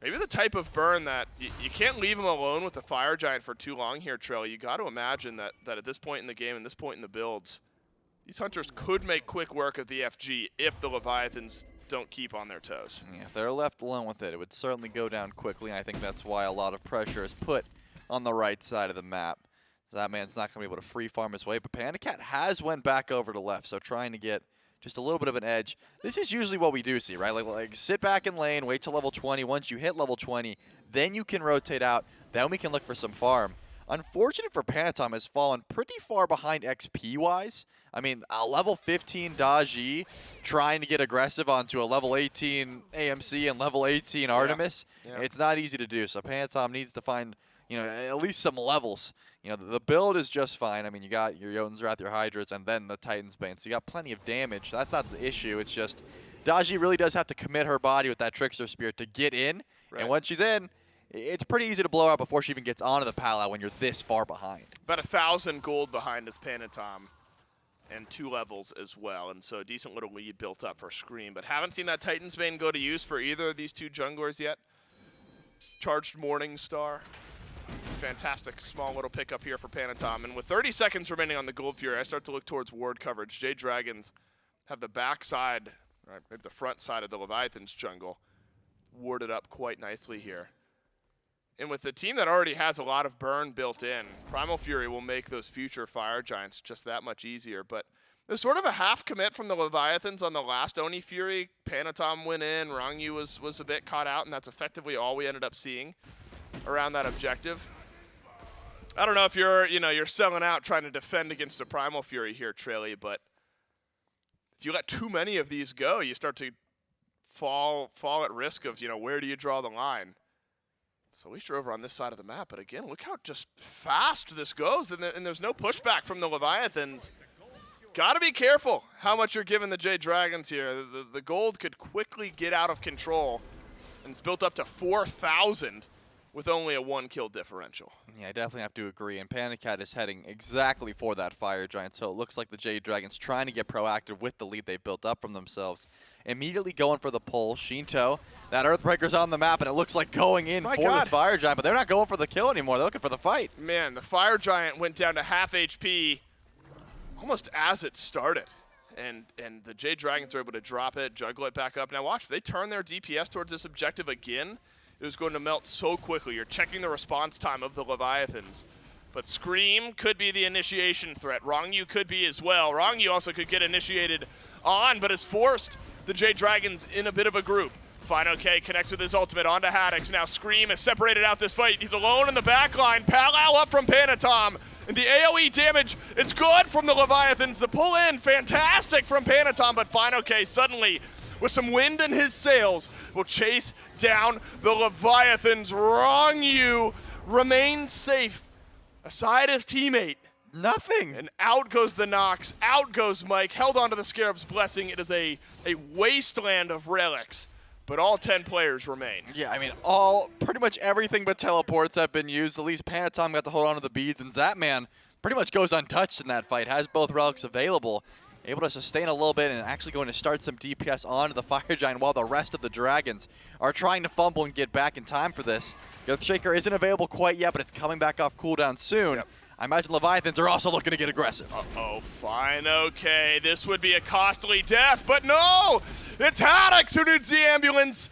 Maybe the type of burn that you can't leave him alone with the Fire Giant for too long here, Trell. You got to imagine that at this point in the game and this point in the builds, these hunters could make quick work of the FG if the Leviathans don't keep on their toes. Yeah, if they're left alone with it, it would certainly go down quickly, and I think that's why a lot of pressure is put on the right side of the map. Zapman's not going to be able to free farm his way, but Pandacat has went back over to left, so trying to get just a little bit of an edge. This is usually what we do see, right? Like sit back in lane, wait till level 20. Once you hit level 20, then you can rotate out. Then we can look for some farm. Unfortunate for Panatom has fallen pretty far behind XP-wise. I mean, a level 15 Daji trying to get aggressive onto a level 18 AMC and level 18 Artemis. Yeah. It's not easy to do, so Panatom needs to find, at least some levels. The build is just fine. I mean, you got your Jotun's Wrath, your Hydras, and then the Titan's Bane, so you got plenty of damage. That's not the issue. It's just Daji really does have to commit her body with that Trickster Spear to get in, and once she's in, it's pretty easy to blow out before she even gets onto the Pala when you're this far behind. About 1,000 gold behind is Panatom, and 2 levels as well, and so a decent little lead built up for Scream. But haven't seen that Titan's Bane go to use for either of these 2 junglers yet. Charged Morning Star. Fantastic small little pickup here for Panatom. And with 30 seconds remaining on the Gold Fury, I start to look towards ward coverage. Jade Dragons have the back side, right, maybe the front side of the Leviathan's jungle warded up quite nicely here. And with the team that already has a lot of burn built in, Primal Fury will make those future Fire Giants just that much easier. But there's sort of a half commit from the Leviathans on the last Oni Fury. Panatom went in, Rangyu was a bit caught out, and that's effectively all we ended up seeing around that objective. I don't know if you're selling out trying to defend against a Primal Fury here, Trelly, but if you let too many of these go, you start to fall at risk of, where do you draw the line? So at least you're over on this side of the map, but again, look how just fast this goes, and there's no pushback from the Leviathans. Got to be careful how much you're giving the Jade Dragons here. The gold could quickly get out of control, and it's built up to 4,000 with only a 1-kill differential. Yeah, I definitely have to agree, and Pandacat is heading exactly for that Fire Giant, so it looks like the Jade Dragons trying to get proactive with the lead they've built up from themselves. Immediately going for the pull. Sheento, that Earthbreaker's on the map, and it looks like going in for this Fire Giant, but they're not going for the kill anymore. They're looking for the fight. Man, the Fire Giant went down to half HP almost as it started. And the Jade Dragons are able to drop it, juggle it back up. Now watch, if they turn their DPS towards this objective again, it was going to melt so quickly. You're checking the response time of the Leviathans. But Scream could be the initiation threat. Rangyu could be as well. Rangyu also could get initiated on, but has forced the Jade Dragons in a bit of a group. Fine-OK connects with his ultimate onto Haddix. Now Scream has separated out this fight. He's alone in the back line. Palau up from Panatom. And the AoE damage, it's good from the Leviathans. The pull in, fantastic from Panatom, but Fine-OK suddenly, with some wind in his sails, will chase down the Leviathans. Rangyu remains safe aside his teammate. Nothing. And out goes the Nox, out goes Mike, held onto the Scarab's Blessing. It is a wasteland of relics. but all 10 players remain. Yeah, I mean, pretty much everything but teleports have been used. At least Panatom got to hold on to the beads, and Zapman pretty much goes untouched in that fight, has both relics available, able to sustain a little bit and actually going to start some DPS onto the Fire Giant while the rest of the Dragons are trying to fumble and get back in time for this. Earthshaker isn't available quite yet, but it's coming back off cooldown soon. Yep. I imagine Leviathans are also looking to get aggressive. Uh-oh, fine, okay. This would be a costly death, but no! It's Haddix who needs the ambulance!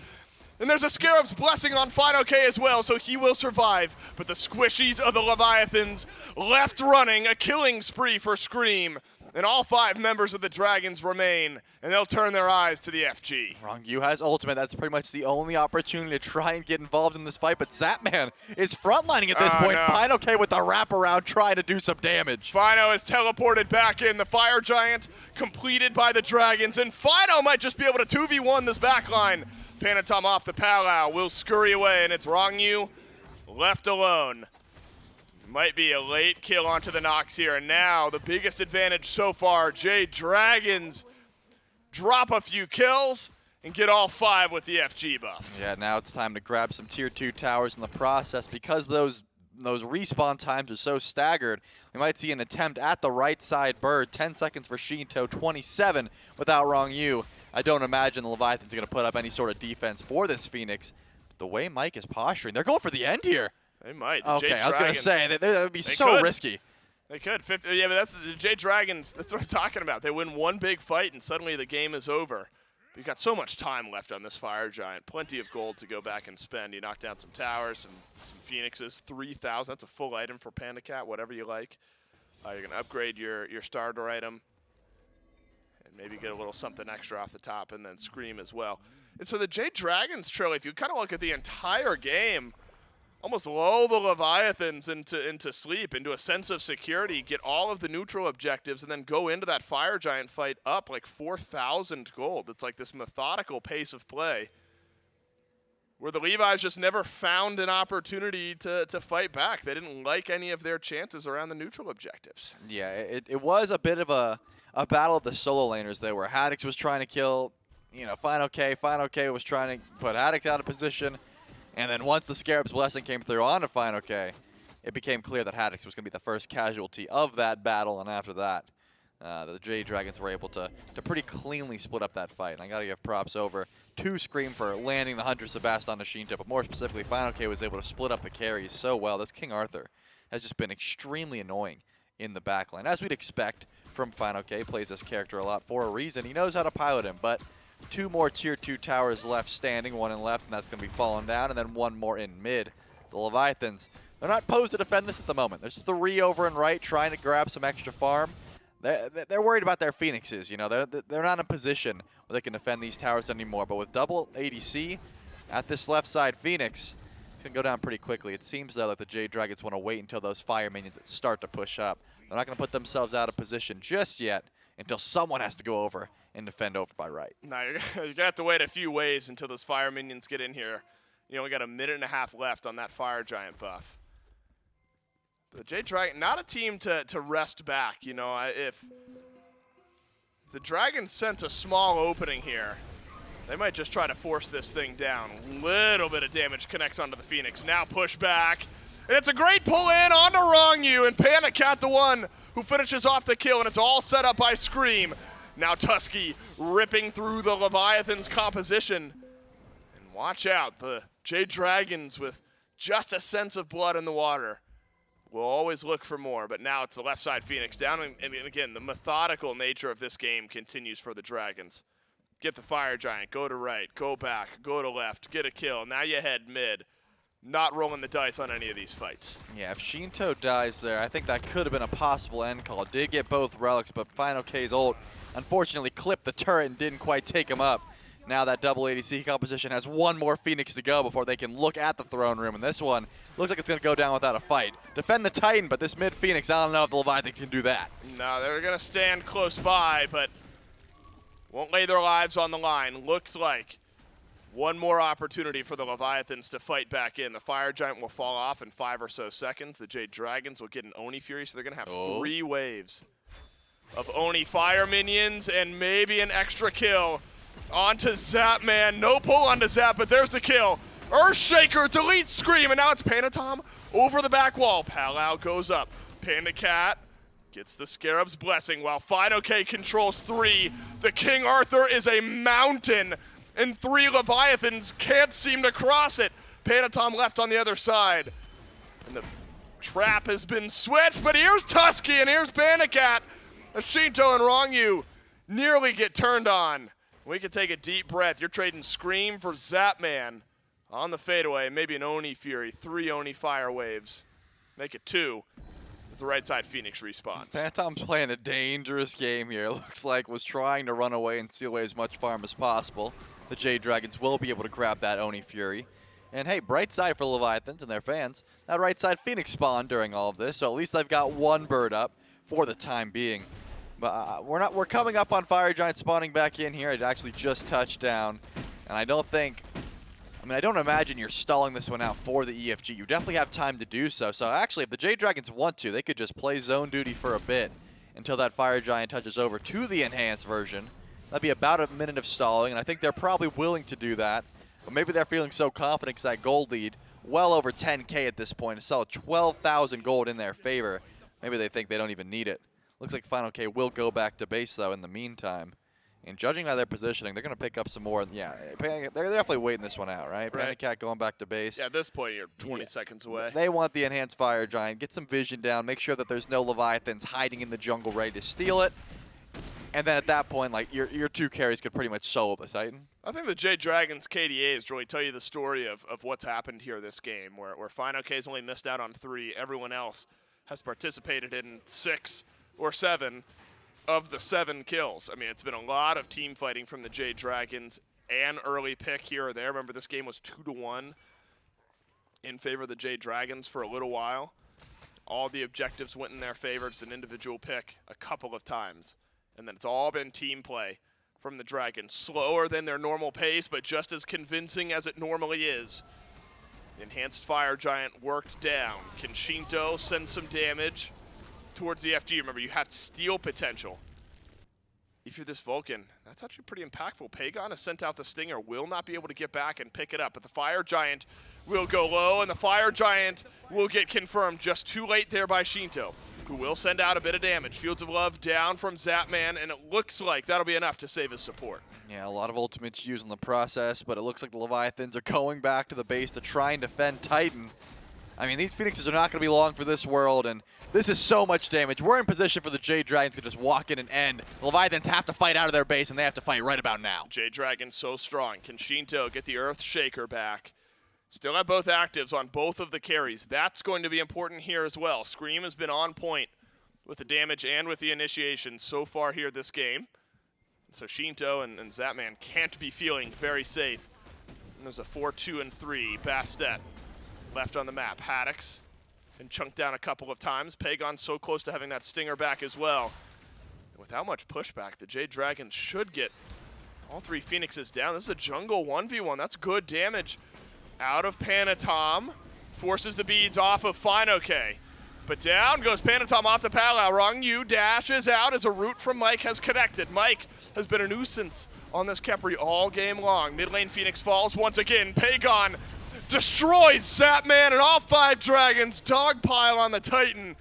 And there's a Scarab's Blessing on Fine OK as well, so he will survive. But the squishies of the Leviathans left running, a killing spree for Scream. And all 5 members of the Dragons remain, and they'll turn their eyes to the FG. Rongyu has ultimate. That's pretty much the only opportunity to try and get involved in this fight, but Zapman is frontlining at this point. No. Fine OK with the wraparound, trying to do some damage. Fino is teleported back in. The Fire Giant completed by the Dragons, and Fino might just be able to 2v1 this backline. Panatom off the Palau will scurry away, and it's Rongyu left alone. Might be a late kill onto the Nox here, and now the biggest advantage so far, Jade Dragons drop a few kills and get all 5 with the FG buff. Yeah, now it's time to grab some tier 2 towers in the process. Because those respawn times are so staggered, we might see an attempt at the right side bird. 10 seconds for Sheento, 27 without Rongyu. I don't imagine the Leviathans are going to put up any sort of defense for this Phoenix. But the way Mike is posturing, they're going for the end here. They might. Okay, I was going to say, that would be so could. risky. They could. 50, yeah, but that's the Jade Dragons. That's what I'm talking about. They win one big fight, and suddenly the game is over. But you've got so much time left on this Fire Giant. Plenty of gold to go back and spend. You knock down some towers, some Phoenixes, 3,000. That's a full item for Panda Cat, whatever you like. You're going to upgrade your starter item and maybe get a little something extra off the top, and then Scream as well. And so the Jade Dragons, Trill, if you kind of look at the entire game, almost lull the Leviathans into sleep, into a sense of security, get all of the neutral objectives, and then go into that Fire Giant fight up like 4,000 gold. It's like this methodical pace of play where the Levi's just never found an opportunity to fight back. They didn't like any of their chances around the neutral objectives. Yeah, it was a bit of a battle of the solo laners there, where Haddix was trying to kill, Fine OK. Fine OK was trying to put Haddix out of position. And then once the Scarab's Blessing came through onto Fine OK, it became clear that Haddix was going to be the first casualty of that battle. And after that, the Jade Dragons were able to pretty cleanly split up that fight. And I got to give props over to Scream for landing the Hunter Sebast onto Sheento, but more specifically, Fine OK was able to split up the carries so well. This King Arthur has just been extremely annoying in the backline, as we'd expect from Fine OK. Plays this character a lot for a reason. He knows how to pilot him, but 2 more tier 2 towers left standing, 1 in left, and that's going to be falling down, and then 1 more in mid. The Leviathans, they're not posed to defend this at the moment. There's 3 over and right trying to grab some extra farm. They're worried about their Phoenixes, They're not in a position where they can defend these towers anymore, but with double ADC at this left side Phoenix, it's going to go down pretty quickly. It seems, though, that the Jade Dragons want to wait until those fire minions start to push up. They're not going to put themselves out of position just yet until someone has to go over and defend over by right. No, you're going to have to wait a few waves until those fire minions get in here. You only got a minute and a half left on that Fire Giant buff. The Jade Dragon, not a team to rest back. If the Dragons sense a small opening here, they might just try to force this thing down. Little bit of damage connects onto the Phoenix. Now push back. And it's a great pull in onto Rongyu, and Panda Cat the one who finishes off the kill, and it's all set up by Scream. Now Tusky ripping through the Leviathan's composition. And watch out, the Jade Dragons with just a sense of blood in the water will always look for more, but now it's the left side Phoenix down, and again, the methodical nature of this game continues for the Dragons. Get the Fire Giant, go to right, go back, go to left, get a kill. Now you head mid. Not rolling the dice on any of these fights. Yeah, if Sheento dies there, I think that could have been a possible end call. Did get both relics, but Fine OK's ult unfortunately clipped the turret and didn't quite take him up. Now that double ADC composition has 1 more Phoenix to go before they can look at the throne room, and this one looks like it's going to go down without a fight. Defend the Titan, but this mid Phoenix, I don't know if the Leviathan can do that. No, they're going to stand close by, but won't lay their lives on the line. Looks like 1 more opportunity for the Leviathans to fight back in. The Fire Giant will fall off in 5 or so seconds. The Jade Dragons will get an Oni Fury, so they're going to have 3 waves of Oni Fire minions and maybe an extra kill Onto Zapman. No pull onto Zap, but there's the kill. Earthshaker deletes Scream, and now it's Panatom over the back wall. Palau goes up. Panda Cat gets the Scarab's blessing while FinoK controls 3. The King Arthur is a mountain, and 3 Leviathans can't seem to cross it. Panatom left on the other side. And the trap has been switched, but here's Tusky and here's Panda Cat. Sheento and Rongyu nearly get turned on. We can take a deep breath. You're trading Scream for Zapman on the fadeaway. Maybe an Oni Fury, 3 Oni Fire Waves. Make it 2. The right side Phoenix response. Phantom's playing a dangerous game here. Looks like was trying to run away and steal away as much farm as possible. The Jade Dragons will be able to grab that Oni Fury. And hey, bright side for Leviathans and their fans. That right side Phoenix spawned during all of this, so at least they've got one bird up for the time being. But we're coming up on Fire Giant spawning back in here. It actually just touched down, and I don't imagine you're stalling this one out for the EFG. You definitely have time to do so. So actually, if the Jade Dragons want to, they could just play zone duty for a bit until that Fire Giant touches over to the enhanced version. That'd be about a minute of stalling, and I think they're probably willing to do that. But maybe they're feeling so confident because that gold lead, well over 10K at this point. It's still 12,000 gold in their favor. Maybe they think they don't even need it. Looks like FinoK will go back to base, though, in the meantime. And judging by their positioning, they're going to pick up some more. Yeah, they're definitely waiting this one out, right? Panda Cat going back to base. Yeah, at this point, you're 20 seconds away. They want the enhanced Fire Giant. Get some vision down. Make sure that there's no Leviathans hiding in the jungle ready to steal it. And then at that point, like your 2 carries could pretty much solo the Titan. I think the Jade Dragons KDAs really tell you the story of what's happened here this game, where FinoK's only missed out on 3. Everyone else has participated in 6 or 7 of the 7 kills. I mean, it's been a lot of team fighting from the Jade Dragons, and early pick here or there. Remember, this game was 2-1 in favor of the Jade Dragons for a little while. All the objectives went in their favor. It's an individual pick a couple of times. And then it's all been team play from the Dragons. Slower than their normal pace, but just as convincing as it normally is. Enhanced Fire Giant worked down. Can Sheento send some damage towards the FG? Remember, you have steal potential. If you're this Vulcan, that's actually pretty impactful. Pagon has sent out the Stinger, will not be able to get back and pick it up, but the Fire Giant will go low, and the Fire Giant will get confirmed just too late there by Sheento, who will send out a bit of damage. Fields of Love down from Zapman, and it looks like that'll be enough to save his support. Yeah, a lot of ultimates used in the process, but it looks like the Leviathans are going back to the base to try and defend Titan. I mean, these Phoenixes are not going to be long for this world, and this is so much damage. We're in position for the Jade Dragons to just walk in and end. The Leviathans have to fight out of their base, and they have to fight right about now. Jade Dragon so strong. Can Sheento get the Earthshaker back? Still have both actives on both of the carries. That's going to be important here as well. Scream has been on point with the damage and with the initiation so far here this game. So Sheento and Zapman can't be feeling very safe. And there's a 4-2-3 Bastet left on the map. Haddix been chunked down a couple of times. Pagon so close to having that Stinger back as well. And without much pushback, the Jade Dragons should get all 3 Phoenixes down. This is a jungle 1v1. That's good damage out of Panatom. Forces the beads off of FinoK. But down goes Panatom off the Palau. Rongyu dashes out as a root from Mike has connected. Mike has been a nuisance on this Khepri all game long. Mid lane Phoenix falls once again. Pagon destroys Zapman and all 5 Dragons. Dogpile on the Titan.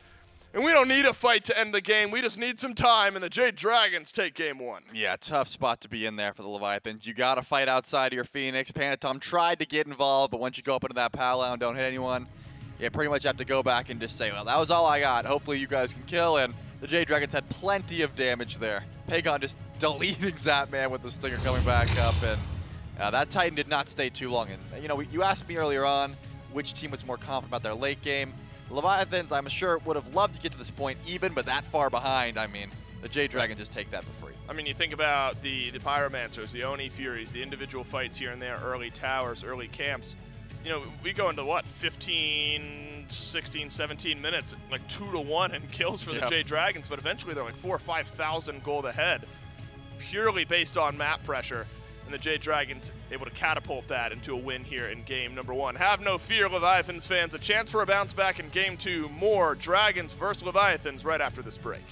And we don't need a fight to end the game. We just need some time, and the Jade Dragons take game 1. Yeah, tough spot to be in there for the Leviathans. You got to fight outside of your Phoenix. Panatom tried to get involved, but once you go up into that Palau and don't hit anyone, you pretty much have to go back and just say, well, that was all I got. Hopefully you guys can kill, and the Jade Dragons had plenty of damage there. Pagon just deleting Zapman with the Stinger coming back up, and that Titan did not stay too long. And you know, you asked me earlier on which team was more confident about their late game. Leviathans, I'm sure, would have loved to get to this point even, but that far behind, I mean, the Jade Dragons just take that for free. I mean, you think about the Pyromancers, the Oni Furies, the individual fights here and there, early towers, early camps. You know, we go into what, 15, 16, 17 minutes, like 2-1 in kills for the Jade Dragons, but eventually they're like 4,000 or 5,000 gold ahead, purely based on map pressure. And the Jade Dragons able to catapult that into a win here in game number 1. Have no fear, Leviathans fans. A chance for a bounce back in game 2. More Dragons versus Leviathans right after this break.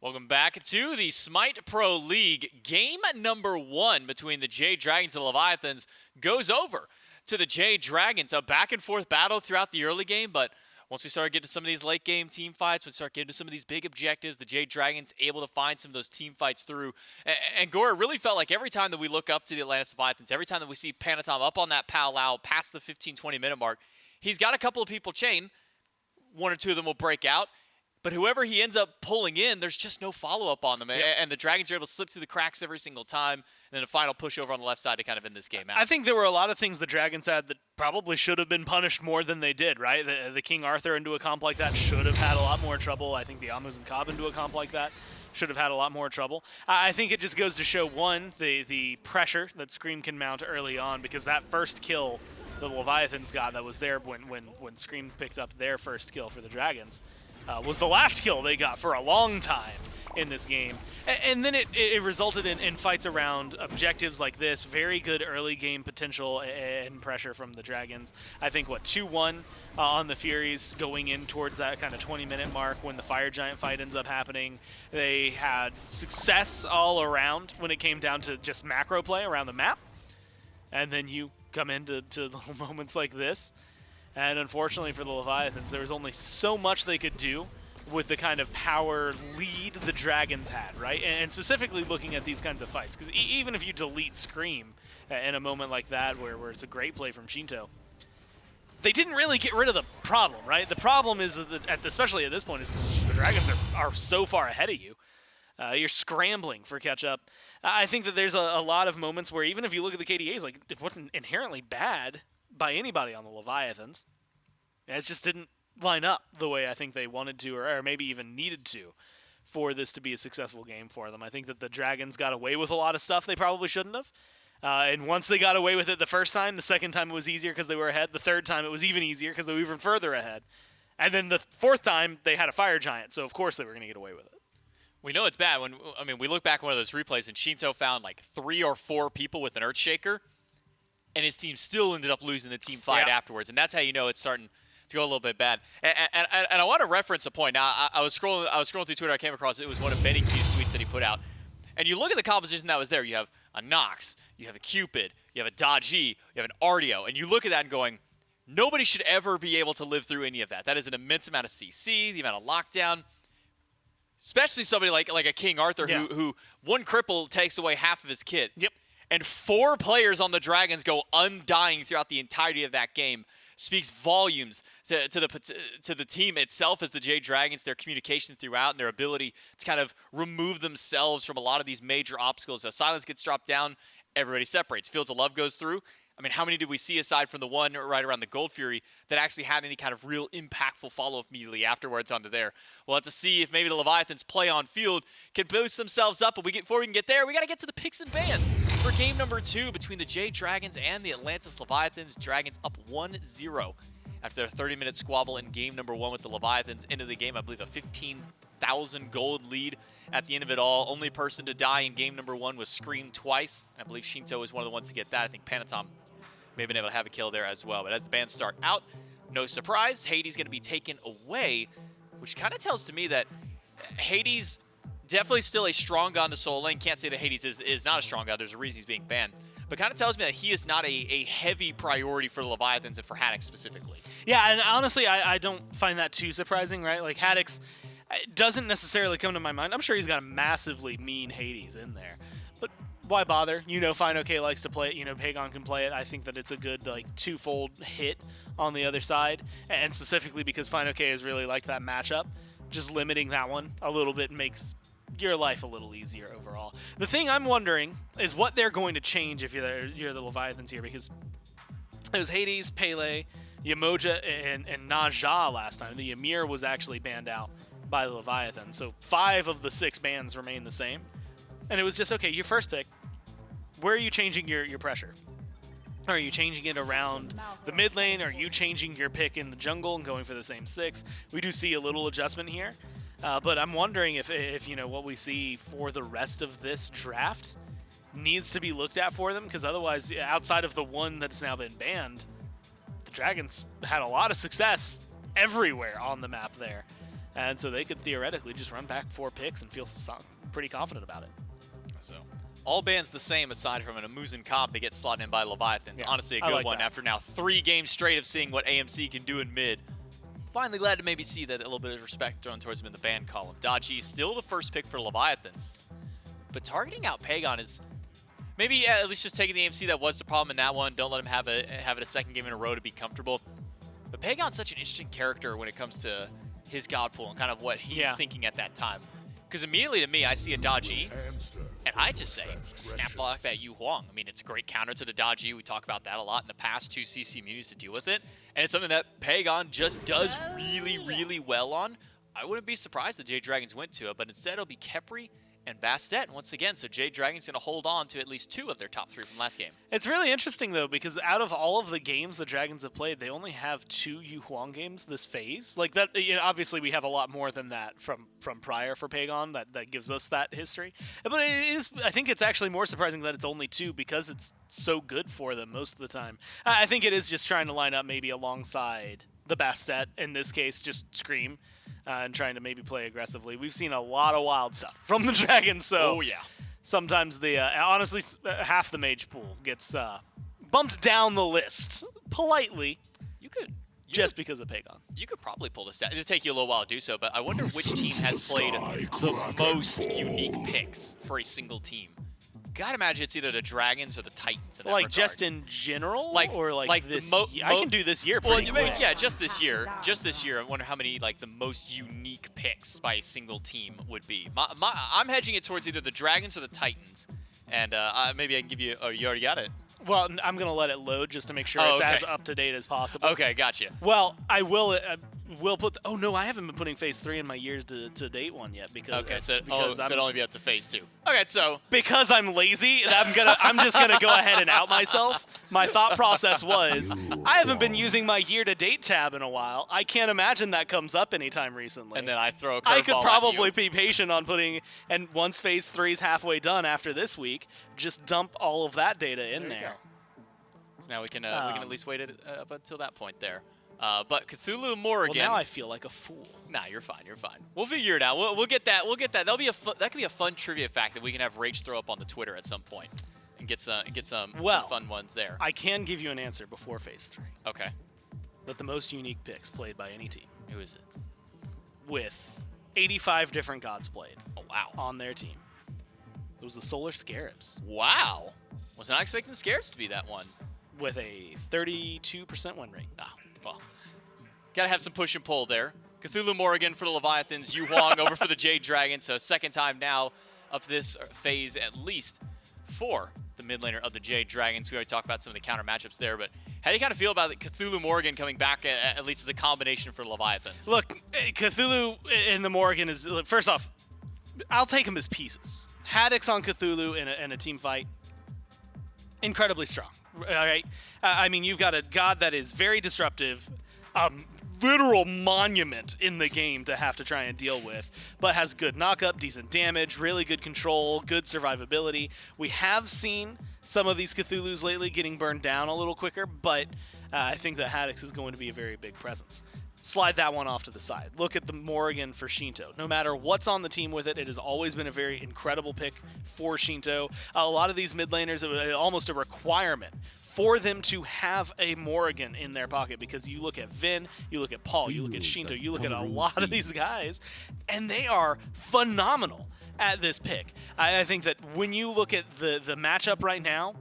Welcome back to the SMITE Pro League. Game number 1 between the Jade Dragons and the Leviathans goes over to the Jade Dragons. A back-and-forth battle throughout the early game, but once we start getting to some of these late-game team fights, we start getting to some of these big objectives, the Jade Dragons able to find some of those team fights through. And Gore, it really felt like every time that we look up to the Atlantis Leviathans, every time that we see Panatom up on that Pal-Lao past the 15-20 minute mark, he's got a couple of people chain. One or two of them will break out. But whoever he ends up pulling in, there's just no follow-up on them. Yep. And the Dragons are able to slip through the cracks every single time. And then a final push over on the left side to kind of end this game out. I think there were a lot of things the Dragons had that probably should have been punished more than they did, right? The King Arthur into a comp like that should have had a lot more trouble. I think the Amus and Cobb into a comp like that should have had a lot more trouble. I think it just goes to show, one, the pressure that Scream can mount early on, because that first kill the Leviathans got that was there when Scream picked up their first kill for the Dragons. Was the last kill they got for a long time in this game. And then it resulted in fights around objectives like this. Very good early game potential and pressure from the Dragons. I think, 2-1 on the Furies going in towards that kind of 20-minute mark when the Fire Giant fight ends up happening. They had success all around when it came down to just macro play around the map. And then you come into little moments like this. And unfortunately for the Leviathans, there was only so much they could do with the kind of power lead the Dragons had, right? And specifically looking at these kinds of fights. Because even if you delete Scream in a moment like that, where it's a great play from Sheento, they didn't really get rid of the problem, right? The problem is, that especially at this point, is the Dragons are so far ahead of you. You're scrambling for catch-up. I think that there's a lot of moments where even if you look at the KDAs, like, it wasn't inherently bad by anybody on the Leviathans. It just didn't line up the way I think they wanted to, or maybe even needed to, for this to be a successful game for them. I think that the Dragons got away with a lot of stuff they probably shouldn't have. And once they got away with it the first time, the second time it was easier because they were ahead. The third time it was even easier because they were even further ahead. And then the fourth time, they had a Fire Giant, so of course they were going to get away with it. We know it's bad. We look back at one of those replays, and Sheento found like 3 or 4 people with an Earthshaker, and his team still ended up losing the team fight afterwards. And that's how you know it's starting to go a little bit bad. And I want to reference a point. Now, I was scrolling through Twitter. I came across it. It was one of Benny Q's tweets that he put out. And you look at the composition that was there. You have a Nox, you have a Cupid, you have a Dodgy, you have an Artio. And you look at that and going, nobody should ever be able to live through any of that. That is an immense amount of CC, the amount of lockdown. Especially somebody like a King Arthur who one cripple takes away half of his kit. Yep. And 4 players on the Dragons go undying throughout the entirety of that game. Speaks volumes to the team itself as the Jade Dragons, their communication throughout, and their ability to kind of remove themselves from a lot of these major obstacles. As Silence gets dropped down, everybody separates. Fields of Love goes through. I mean, how many did we see aside from the one right around the Gold Fury that actually had any kind of real impactful follow-up immediately afterwards onto there? We'll have to see if maybe the Leviathans play on field can boost themselves up. But before we can get there, we got to get to the picks and bans for game number 2 between the Jade Dragons and the Atlantis Leviathans. Dragons up 1-0 after a 30-minute squabble in game number 1 with the Leviathans. Into the game, I believe a 15,000 gold lead at the end of it all. Only person to die in game number 1 was Scream twice. I believe Sheento was one of the ones to get that. I think Panatom may have been able to have a kill there as well. But as the bans start out, no surprise, Hades going to be taken away, which kind of tells to me that Hades definitely still a strong god to solo lane. Can't say that Hades is not a strong god. There's a reason he's being banned. But kind of tells me that he is not a heavy priority for the Leviathans and for Haddox specifically. Yeah, and honestly, I don't find that too surprising, right? Like, Haddox doesn't necessarily come to my mind. I'm sure he's got a massively mean Hades in there. But why bother? You know, Fine OK likes to play it. You know, Pagon can play it. I think that it's a good, like, twofold hit on the other side. And specifically because Fine OK has really liked that matchup. Just limiting that one a little bit makes your life a little easier overall. The thing I'm wondering is what they're going to change if you're the Leviathans here, because it was Hades, Pele, Yamoja, and Naja last time. The Ymir was actually banned out by the Leviathan. So 5 of the 6 bans remain the same. And it was just, okay, your first pick, where are you changing your pressure? Are you changing it around the mid lane? Are you changing your pick in the jungle and going for the same 6? We do see a little adjustment here. But I'm wondering if you know, what we see for the rest of this draft needs to be looked at for them, because otherwise, outside of the one that's now been banned, the Dragons had a lot of success everywhere on the map there. And so they could theoretically just run back 4 picks and feel pretty confident about it. So all bands the same aside from an Amusin Cobb that gets slotted in by Leviathans. Yeah, Honestly, a I good like one that. after now 3 games straight of seeing what AMC can do in mid. Finally glad to maybe see that a little bit of respect thrown towards him in the ban column. Dodgy still the first pick for Leviathans. But targeting out Pagon is maybe at least just taking the AMC that was the problem in that one. Don't let him have it a second game in a row to be comfortable. But Pagon's such an interesting character when it comes to his god pool and kind of what he's thinking at that time. Because immediately to me, I see a Dodgy, and I just say, snap block that Yu Huang. I mean, it's a great counter to the Dodgy. We talk about that a lot in the past, 2 CC immunities to deal with it. And it's something that Pagon just does really, really well on. I wouldn't be surprised if Jade Dragons went to it, but instead it'll be Khepri and Bastet once again. So Jade Dragon's going to hold on to at least 2 of their top 3 from last game. It's really interesting, though, because out of all of the games the Dragons have played, they only have 2 Yu Huang games this phase. Like that, you know, obviously we have a lot more than that from prior for Pagon that gives us that history. But it is, I think it's actually more surprising that it's only 2 because it's so good for them most of the time. I think it is just trying to line up maybe alongside the Bastet, in this case, just Scream. And trying to maybe play aggressively. We've seen a lot of wild stuff from the Dragons, so sometimes the honestly half the mage pool gets bumped down the list politely. Just because of Pagon. You could probably pull this out. It'll take you a little while to do so, but I wonder which team has played the most unique picks for a single team. Gotta imagine it's either the Dragons or the Titans. In that regard. Just in general, or this? I can do this year. Well, Pretty quick. yeah, just this year. Just this year. I wonder how many the most unique picks by a single team would be. I'm hedging it towards either the Dragons or the Titans, and maybe I can give you. Oh, you already got it. Well, I'm gonna let it load just to make sure it's as up to date as possible. Okay, gotcha. Well, I will put. Oh no, I haven't been putting phase 3 in my years to date one yet because. Okay, so it'll only be up to phase 2. Okay, so because I'm lazy, I'm just gonna go ahead and out myself. My thought process was I haven't been using my year to date tab in a while. I can't imagine that comes up anytime recently. And then I throw a curveball I could probably at you. be patient on putting, and once phase 3 is halfway done after this week, just dump all of that data in there. So now we can at least wait up until that point there. But Cthulhu Morrigan. Well, now I feel like a fool. Nah, you're fine. You're fine. We'll figure it out. We'll get that. That'll be that could be a fun trivia fact that we can have Rage throw up on the Twitter at some point and get some fun ones there. I can give you an answer before phase 3. Okay. But the most unique picks played by any team. Who is it? With 85 different gods played. Oh wow. On their team. It was the Solar Scarabs. Wow. Was not expecting Scarabs to be that one. With a 32% win rate. Ah, well. Gotta have some push and pull there. Cthulhu Morrigan for the Leviathans, Yu Huang over for the Jade Dragon. So second time now up this phase at least for the mid laner of the Jade Dragons. We already talked about some of the counter matchups there, but how do you kind of feel about Cthulhu Morrigan coming back at least as a combination for the Leviathans? Look, Cthulhu in the Morrigan is, first off, I'll take him as pieces. Haddox on Cthulhu in a team fight, incredibly strong. All right, I mean, you've got a god that is very disruptive, literal monument in the game to have to try and deal with, but has good knockup, decent damage, really good control, good survivability. We have seen some of these Cthulhus lately getting burned down a little quicker, but I think that Haddox is going to be a very big presence. Slide that one off to the side. Look at the Morrigan for Sheento. No matter what's on the team with it, it has always been a very incredible pick for Sheento. A lot of these mid laners, almost a requirement for them to have a Morrigan in their pocket, because you look at Vin, you look at Paul, you look at Sheento, you look at a lot of these guys, and they are phenomenal at this pick. I think that when you look at the matchup right now,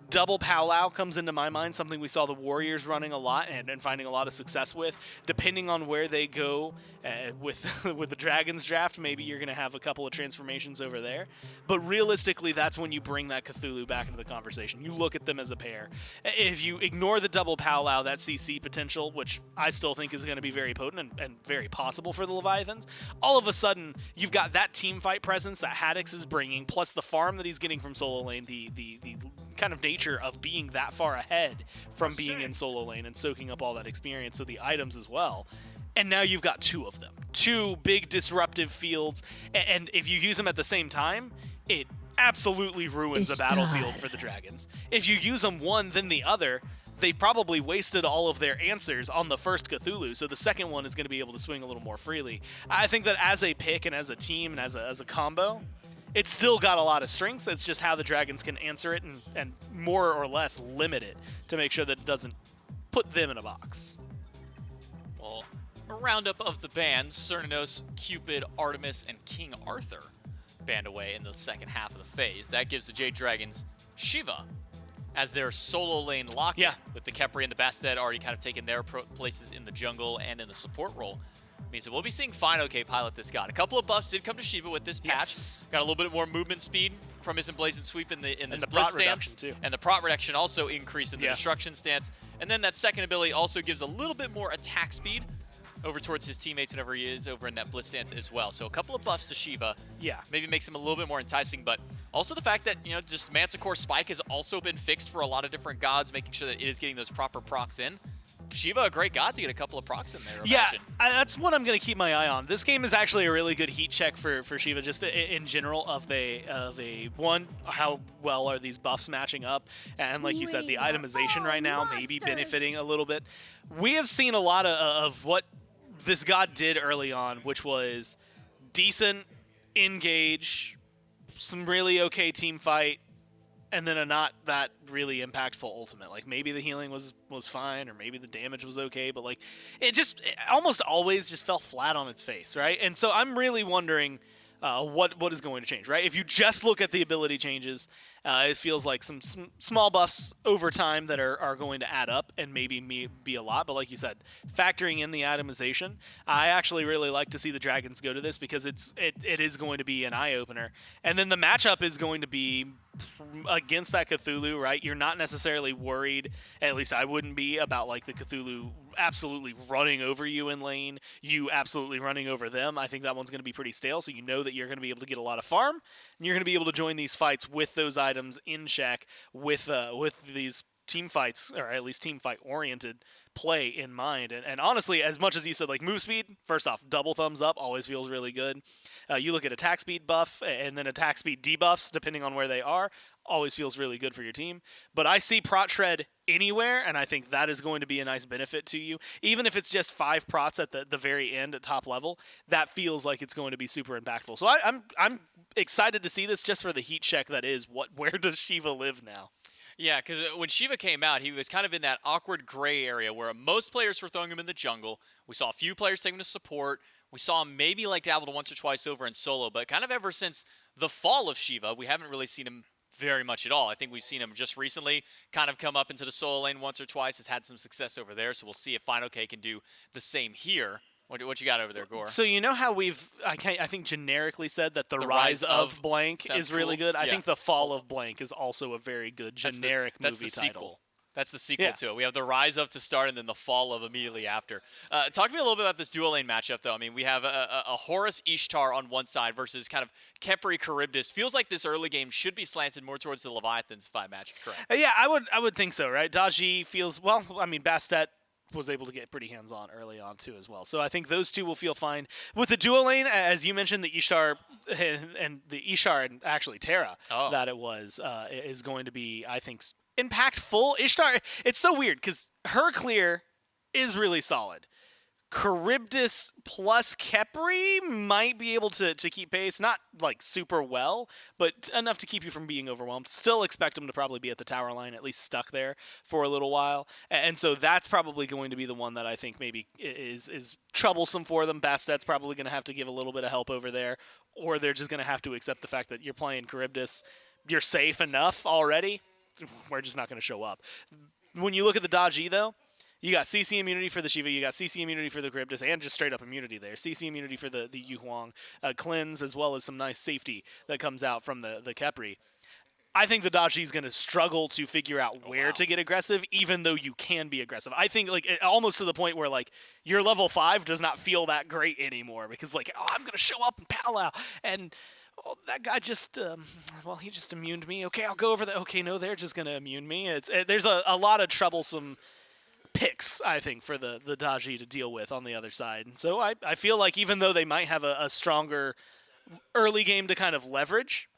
double Powwow comes into my mind, something we saw the Warriors running a lot and finding a lot of success with. Depending on where they go with the Dragons draft, maybe you're going to have a couple of transformations over there. But realistically, that's when you bring that Cthulhu back into the conversation. You look at them as a pair. If you ignore the double Powwow, that CC potential, which I still think is going to be very potent and very possible for the Leviathans, all of a sudden, you've got that team fight presence that Haddox is bringing, plus the farm that he's getting from solo lane, the kind of nature of being that far ahead from being in solo lane and soaking up all that experience, so the items as well. And now you've got 2 of them. 2 big disruptive fields, and if you use them at the same time, it absolutely ruins a battlefield for the Dragons. If you use them one, then the other, they probably wasted all of their answers on the first Cthulhu, so the second one is going to be able to swing a little more freely. I think that as a pick and as a team and as a combo, it's still got a lot of strengths. It's just how the Dragons can answer it and more or less limit it to make sure that it doesn't put them in a box. Well, a roundup of the bands: Cernunnos, Cupid, Artemis, and King Arthur banned away in the second half of the phase. That gives the Jade Dragons Shiva as their solo lane lock-in, Yeah. with the Khepri and the Bastet already kind of taking their places in the jungle and in the support role. Means that we'll be seeing FineOK pilot this god. A couple of buffs did come to Shiva with this patch. Yes. Got a little bit more movement speed from his Emblazoned Sweep in this the Blitz prot reduction, stance. too. And the prot reduction also increased in the Yeah. Destruction stance. And then that second ability also gives a little bit more attack speed over towards his teammates whenever he is over in that Blitz stance as well. So a couple of buffs to Shiva. Yeah. Maybe makes him a little bit more enticing, but also the fact that, just Manticore Spike has also been fixed for a lot of different gods, making sure that it is getting those proper procs in. Shiva, a great god to get a couple of procs in there. Yeah, imagine. that's what I'm going to keep my eye on. This game is actually a really good heat check for Shiva, just in general of one, how well are these buffs matching up, and like you said, the itemization right now may be benefiting a little bit. We have seen a lot of what this god did early on, which was decent engage, some really okay team fight, and then a not that really impactful ultimate. Like maybe the healing was fine, or maybe the damage was okay, but like it almost always just fell flat on its face, right? And so I'm really wondering what is going to change, right? If you just look at the ability changes, it feels like some small buffs over time that are going to add up and maybe be a lot. But like you said, factoring in the itemization, I actually really like to see the Dragons go to this because it is going to be an eye-opener. And then the matchup is going to be against that Cthulhu, right? You're not necessarily worried, at least I wouldn't be, about like the Cthulhu absolutely running over you in lane, you absolutely running over them. I think that one's going to be pretty stale, so you know that you're going to be able to get a lot of farm, and you're going to be able to join these fights with those items in check, with these team fights, or at least team fight oriented play in mind. And honestly, as much as you said, like move speed, first off, double thumbs up, always feels really good. You look at attack speed buff and then attack speed debuffs, depending on where they are, always feels really good for your team. But I see prot shred anywhere, and I think that is going to be a nice benefit to you. Even if it's just 5 prots at the very end at top level, that feels like it's going to be super impactful. So I'm excited to see this just for the heat check that is, where does Shiva live now? Yeah, because when Shiva came out, he was kind of in that awkward gray area where most players were throwing him in the jungle. We saw a few players taking him to support. We saw him maybe like dabbled once or twice over in solo, but kind of ever since the fall of Shiva, we haven't really seen him very much at all. I think we've seen him just recently kind of come up into the solo lane once or twice, has had some success over there, so we'll see if FineOK can do the same here. What you got over there, Gore? So you know how I think generically said that the rise of blank is really cool. good? I Yeah. think the fall of blank is also a very good generic that's movie the title. sequel. That's the sequel Yeah. to it. We have the rise of to start and then the fall of immediately after. Talk to me a little bit about this dual lane matchup, though. I mean, we have a Horus Ishtar on one side versus kind of Khepri Charybdis. Feels like this early game should be slanted more towards the Leviathans, if I imagine correct. Yeah, I would think so, right? Daji feels, well, I mean, Bastet was able to get pretty hands-on early on, too, as well. So I think those two will feel fine. With the dual lane, as you mentioned, the Ishtar and the Ishtar and actually Terra that it was is going to be, I think, impactful. Ishtar, it's so weird because her clear is really solid. Charybdis plus Khepri might be able to keep pace, not like super well, but enough to keep you from being overwhelmed. Still expect them to probably be at the tower line, at least stuck there for a little while. And so that's probably going to be the one that I think maybe is troublesome for them. Bastet's probably going to have to give a little bit of help over there, or they're just going to have to accept the fact that you're playing Charybdis. You're safe enough already. We're just not going to show up. When you look at the Daji, though, you got CC immunity for the Shiva, you got CC immunity for the Charybdis, and just straight up immunity there. CC immunity for the Yu Huang, cleanse, as well as some nice safety that comes out from the Khepri. I think the Daji is going to struggle to figure out where to get aggressive, even though you can be aggressive. I think like almost to the point where like your level 5 does not feel that great anymore because like, oh, I'm going to show up and pal out and that guy just, he just immuned me. Okay, I'll go over there. Okay, no, they're just going to immune me. There's a lot of troublesome picks, I think, for the Daji to deal with on the other side. And so I feel like even though they might have a stronger early game to kind of leverage,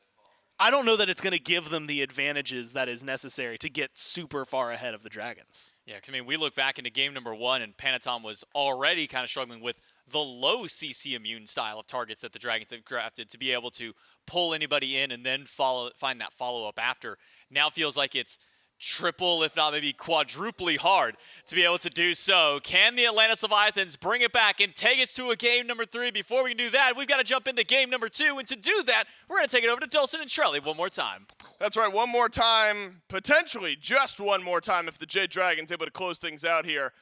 I don't know that it's going to give them the advantages that is necessary to get super far ahead of the Dragons. Yeah, 'cause, I mean, we look back into game number 1, and Panatom was already kind of struggling with the low CC immune style of targets that the Dragons have crafted to be able to pull anybody in and then find that follow-up after. Now feels like it's triple, if not maybe quadruply hard to be able to do so. Can the Atlantis Leviathans bring it back and take us to a game number 3? Before we can do that, we've got to jump into game number 2, and to do that, we're going to take it over to Dulcin and Trelly one more time. That's right, one more time, potentially just one more time if the Jade Dragon's able to close things out here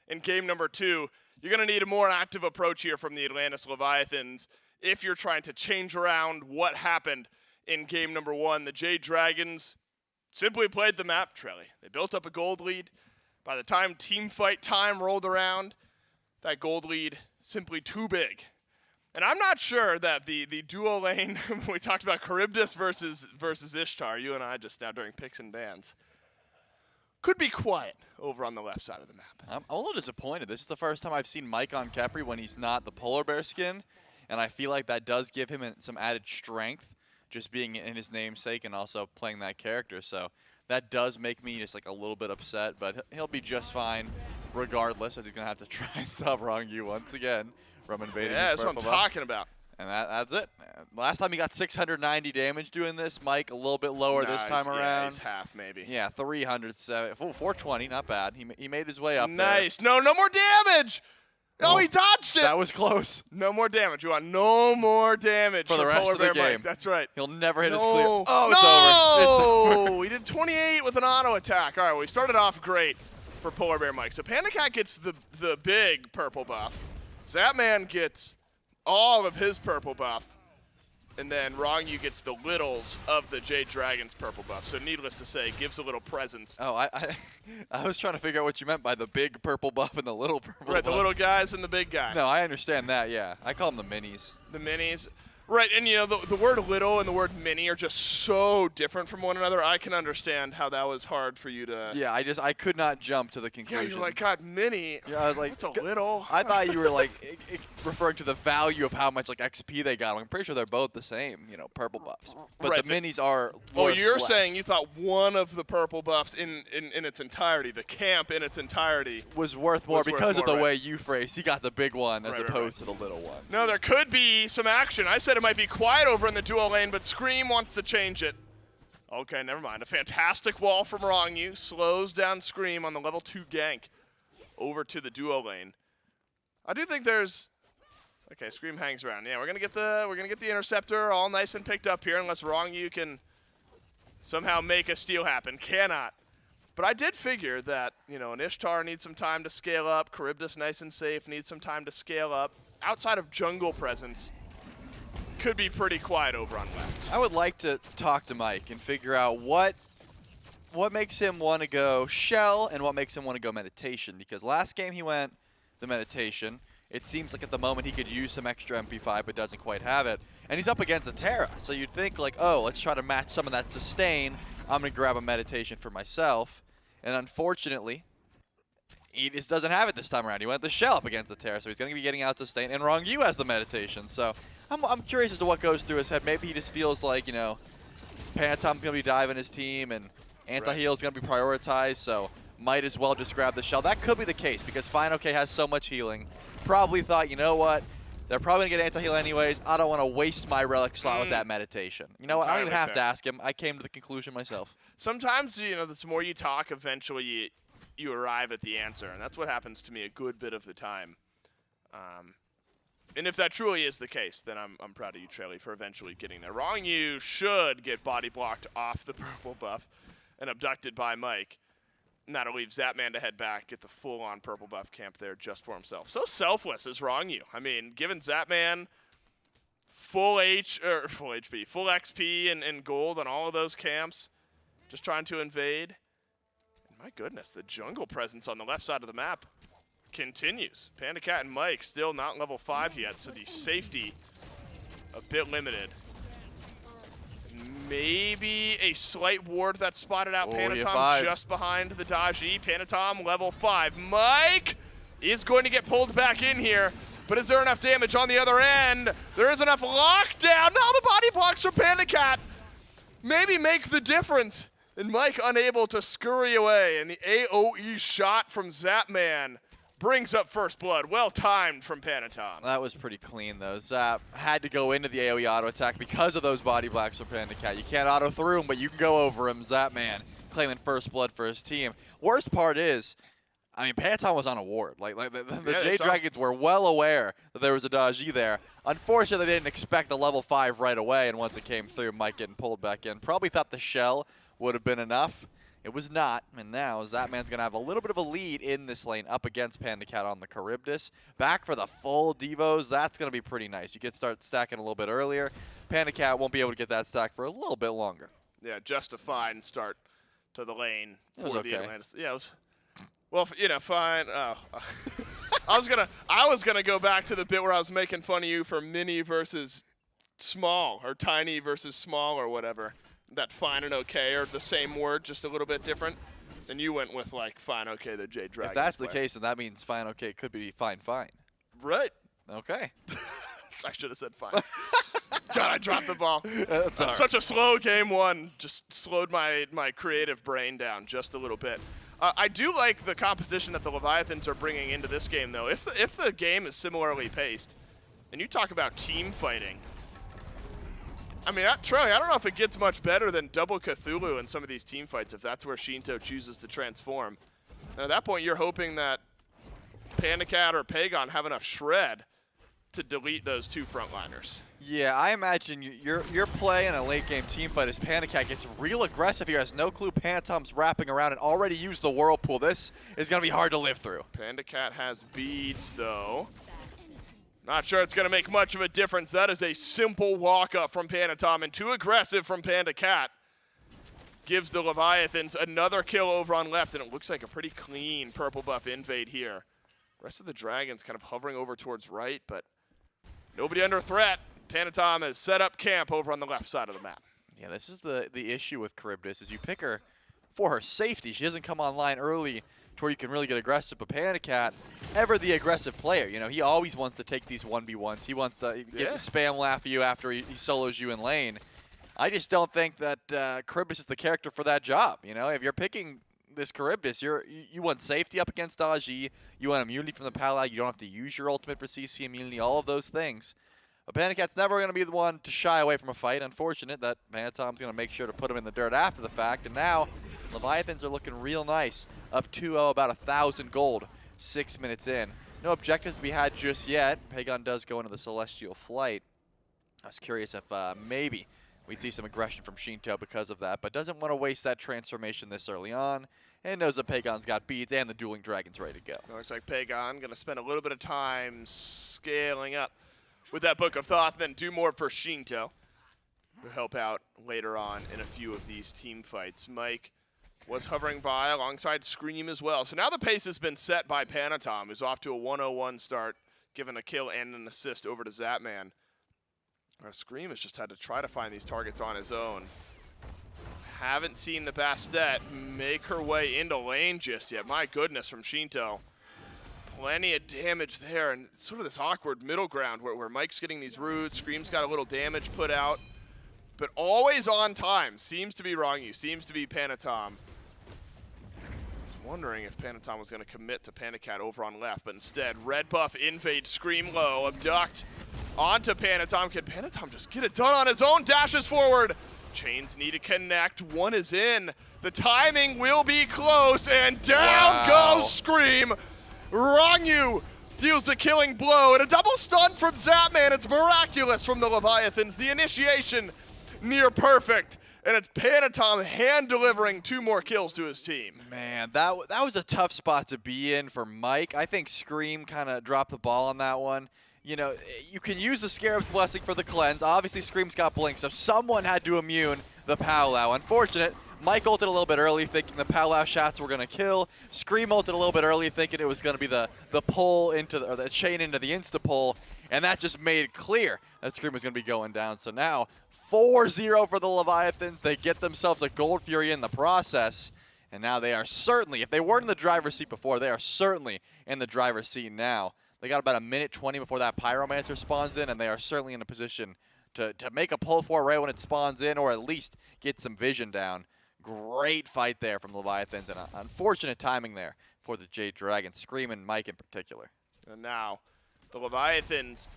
in game number 2. You're going to need a more active approach here from the Atlantis Leviathans if you're trying to change around what happened in game number 1. The Jade Dragons simply played the map, Trelly. They built up a gold lead. By the time team fight time rolled around, that gold lead simply too big. And I'm not sure that the duo lane, we talked about Charybdis versus Ishtar, you and I just now during picks and bans, could be quiet over on the left side of the map. I'm a little disappointed. This is the first time I've seen Mike on Khepri when he's not the polar bear skin, and I feel like that does give him some added strength, just being in his namesake and also playing that character. So that does make me just like a little bit upset, but he'll be just fine regardless, as he's going to have to try and stop Rongyu once again from invading his That's what I'm purple buff. talking about. And that's it. Last time he got 690 damage doing this. Mike a little bit lower this time Yeah, around. he's half maybe. Yeah, 307. 420, not bad. He made his way up Nice. No more damage. Oh, he dodged it. there. That was close. No more damage. You want no more damage For the rest Polar of the Bear Mike. game. That's right. He'll never hit No. his clear. Oh, it's over. We did 28 with an auto attack. All right, well, we started off great for Polar Bear Mike. So Panda Cat gets the big purple buff. Zapman gets all of his purple buff. And then Rongyu gets the littles of the Jade Dragon's purple buff. So needless to say, gives a little presence. Oh, I was trying to figure out what you meant by the big purple buff and the little purple Right, buff. the little guys and the big guy. No, I understand that, yeah. I call them the minis. The minis. Right, and you know, the word little and the word mini are just so different from one another. I can understand how that was hard for you to... Yeah, I could not jump to the Yeah, conclusion. you're like, God, mini. Yeah, I was like, It's a little. I thought you were like referring to the value of how much like XP they got. I'm pretty sure they're both the same, you know, purple buffs. But Right, the minis are Oh, worth you're less. saying you thought one of the purple buffs in its entirety, the camp in its entirety. was worth more was worth because of more, the right. way you phrased. He got the big one as Right, right, opposed to the little one. No, there could be some action. I said it might be quiet over in the duo lane, but Scream wants to change it. Okay, never mind. A fantastic wall from Rongyu slows down Scream on the level 2 gank over to the duo lane. I do think there's... Okay, Scream hangs around. Yeah, we're gonna get the interceptor all nice and picked up here, unless Rongyu can somehow make a steal happen. Cannot. But I did figure that, you know, an Ishtar needs some time to scale up. Charybdis, nice and safe, needs some time to scale up. Outside of jungle presence, could be pretty quiet over on left. I would like to talk to Mike and figure out what makes him want to go shell and what makes him want to go meditation. Because last game he went the meditation. It seems like at the moment he could use some extra MP5 but doesn't quite have it. And he's up against a Terra. So you'd think like, oh, let's try to match some of that sustain. I'm going to grab a meditation for myself. And unfortunately, he just doesn't have it this time around. He went the shell up against the Terra, so he's going to be getting out sustain. And Rongyu has the meditation. So I'm curious as to what goes through his head. Maybe he just feels like, you know, Panatom's going to be diving his team and anti-heal is going to be prioritized, so might as well just grab the shell. That could be the case because Fine OK has so much healing. Probably thought, you know what, they're probably going to get anti-heal anyways. I don't want to waste my relic slot with that meditation. You know what, I don't even have to ask him. I came to the conclusion myself. Sometimes, you know, the more you talk, eventually you arrive at the answer, and that's what happens to me a good bit of the time. And if that truly is the case, then I'm proud of you, Trelly, for eventually getting there. Rongyu should get body blocked off the purple buff and abducted by Mike. And that'll leave Zapman to head back, get the full-on purple buff camp there just for himself. So selfless is Rongyu. I mean, giving Zapman full XP and gold on all of those camps, just trying to invade. And my goodness, the jungle presence on the left side of the map continues. Panda Cat and Mike still not level 5 yet, so the safety a bit limited. Maybe a slight ward that spotted out Panatom just behind the Daji. Panatom level 5. Mike is going to get pulled back in here, but is there enough damage on the other end? There is enough lockdown. Now the body blocks from Panda Cat. maybe make the difference. And Mike unable to scurry away, and the AoE shot from Zapman brings up first blood. Well timed from Panatom. That was pretty clean, though. Zap had to go into the AoE auto attack because of those body blacks from Panda Cat. You can't auto through him, but you can go over him. Zapman claiming first blood for his team. Worst part is, I mean, Panatom was on a ward. Like the Jade Dragons were well aware that there was a Daji there. Unfortunately, they didn't expect the level 5 right away, and once it came through, Mike getting pulled back in. Probably thought the shell would have been enough. It was not, and now Zapman's going to have a little bit of a lead in this lane up against Panda Cat on the Charybdis. Back for the full Devos, that's going to be pretty nice. You can start stacking a little bit earlier. Panda Cat won't be able to get that stack for a little bit longer. Yeah, just a fine start to the lane It was for okay. the Atlantis. Yeah, it was, well, you know, fine. Oh. I was gonna go back to the bit where I was making fun of you for mini versus small, or tiny versus small, or whatever. That fine and okay are the same word, just a little bit different. And you went with like fine, okay, the Jade Dragons. If that's the play. case, then that means fine, okay, could be fine, fine. Right. Okay. I should have said fine. God, I dropped the ball. That's all right. Such a slow game one. Just slowed my creative brain down just a little bit. I do like the composition that the Leviathans are bringing into this game, though. If the game is similarly paced, and you talk about team fighting, I mean, Troy, I don't know if it gets much better than double Cthulhu in some of these team fights, if that's where Sheento chooses to transform. And at that point, you're hoping that Panda Cat or Pagon have enough shred to delete those two frontliners. Yeah, I imagine your play in a late game team fight as Panda Cat gets real aggressive here, has no clue Panatom's wrapping around and already used the Whirlpool. This is going to be hard to live through. Panda Cat has beads, though. Not sure it's going to make much of a difference. That is a simple walk-up from Panatom, and too aggressive from Panda Cat. Gives the Leviathans another kill over on left, and it looks like a pretty clean purple buff invade here. Rest of the Dragons kind of hovering over towards right, but nobody under threat. Panatom has set up camp over on the left side of the map. Yeah, this is the issue with Charybdis, is you pick her for her safety. She doesn't come online early to where you can really get aggressive, but Panda Cat, ever the aggressive player. You know, he always wants to take these 1v1s. He wants to get spam laugh you after he solos you in lane. I just don't think that Charybdis is the character for that job. You know, if you're picking this Charybdis, you want safety up against Daji, you want immunity from the Pal, you don't have to use your ultimate for CC immunity, all of those things. But Panda Cat's never going to be the one to shy away from a fight. Unfortunate that Panatom's going to make sure to put him in the dirt after the fact. And now, Leviathans are looking real nice. Up 2-0, about 1,000 gold, 6 minutes in. No objectives to be had just yet. Pagon does go into the Celestial Flight. I was curious if maybe we'd see some aggression from Sheento because of that, but doesn't want to waste that transformation this early on, and knows that Pagon's got beads and the Dueling Dragons ready to go. Looks like Pagon going to spend a little bit of time scaling up with that Book of Thoth, then do more for Sheento, who help out later on in a few of these team fights. Mike was hovering by alongside Scream as well. So now the pace has been set by Panatom, who's off to a 101 start, given a kill and an assist over to Zapman. Scream has just had to try to find these targets on his own. Haven't seen the Bastet make her way into lane just yet. My goodness, from Sheento. Plenty of damage there, and it's sort of this awkward middle ground where Mike's getting these roots, Scream's got a little damage put out, but always on time. Seems to be Rangyou, seems to be Panatom. I was wondering if Panatom was going to commit to Panda Cat over on left, but instead, red buff, invade, Scream low, abduct onto Panatom. Can Panatom just get it done on his own? Dashes forward. Chains need to connect. One is in. The timing will be close, and down goes Scream. Rangyou deals a killing blow, and a double stun from Zapman. It's miraculous from the Leviathans. The initiation near perfect, and it's Panatom hand-delivering 2 more kills to his team. Man, that was a tough spot to be in for Mike. I think Scream kind of dropped the ball on that one. You know, you can use the Scarab's Blessing for the cleanse. Obviously, Scream's got Blink, so someone had to immune the Powwow. Unfortunate. Mike ulted a little bit early, thinking the Powwow shots were going to kill. Scream ulted a little bit early, thinking it was going to be the pull into the, or the chain into the insta-pull, and that just made it clear that Scream was going to be going down. So now, 4-0 for the Leviathans. They get themselves a Gold Fury in the process, and now they are certainly, if they weren't in the driver's seat before, they are certainly in the driver's seat now. They got about 1:20 before that Pyromancer spawns in, and they are certainly in a position to make a pull for it right when it spawns in, or at least get some vision down. Great fight there from Leviathans, and unfortunate timing there for the Jade Dragon, Scream and Mike in particular. And now, the Leviathans,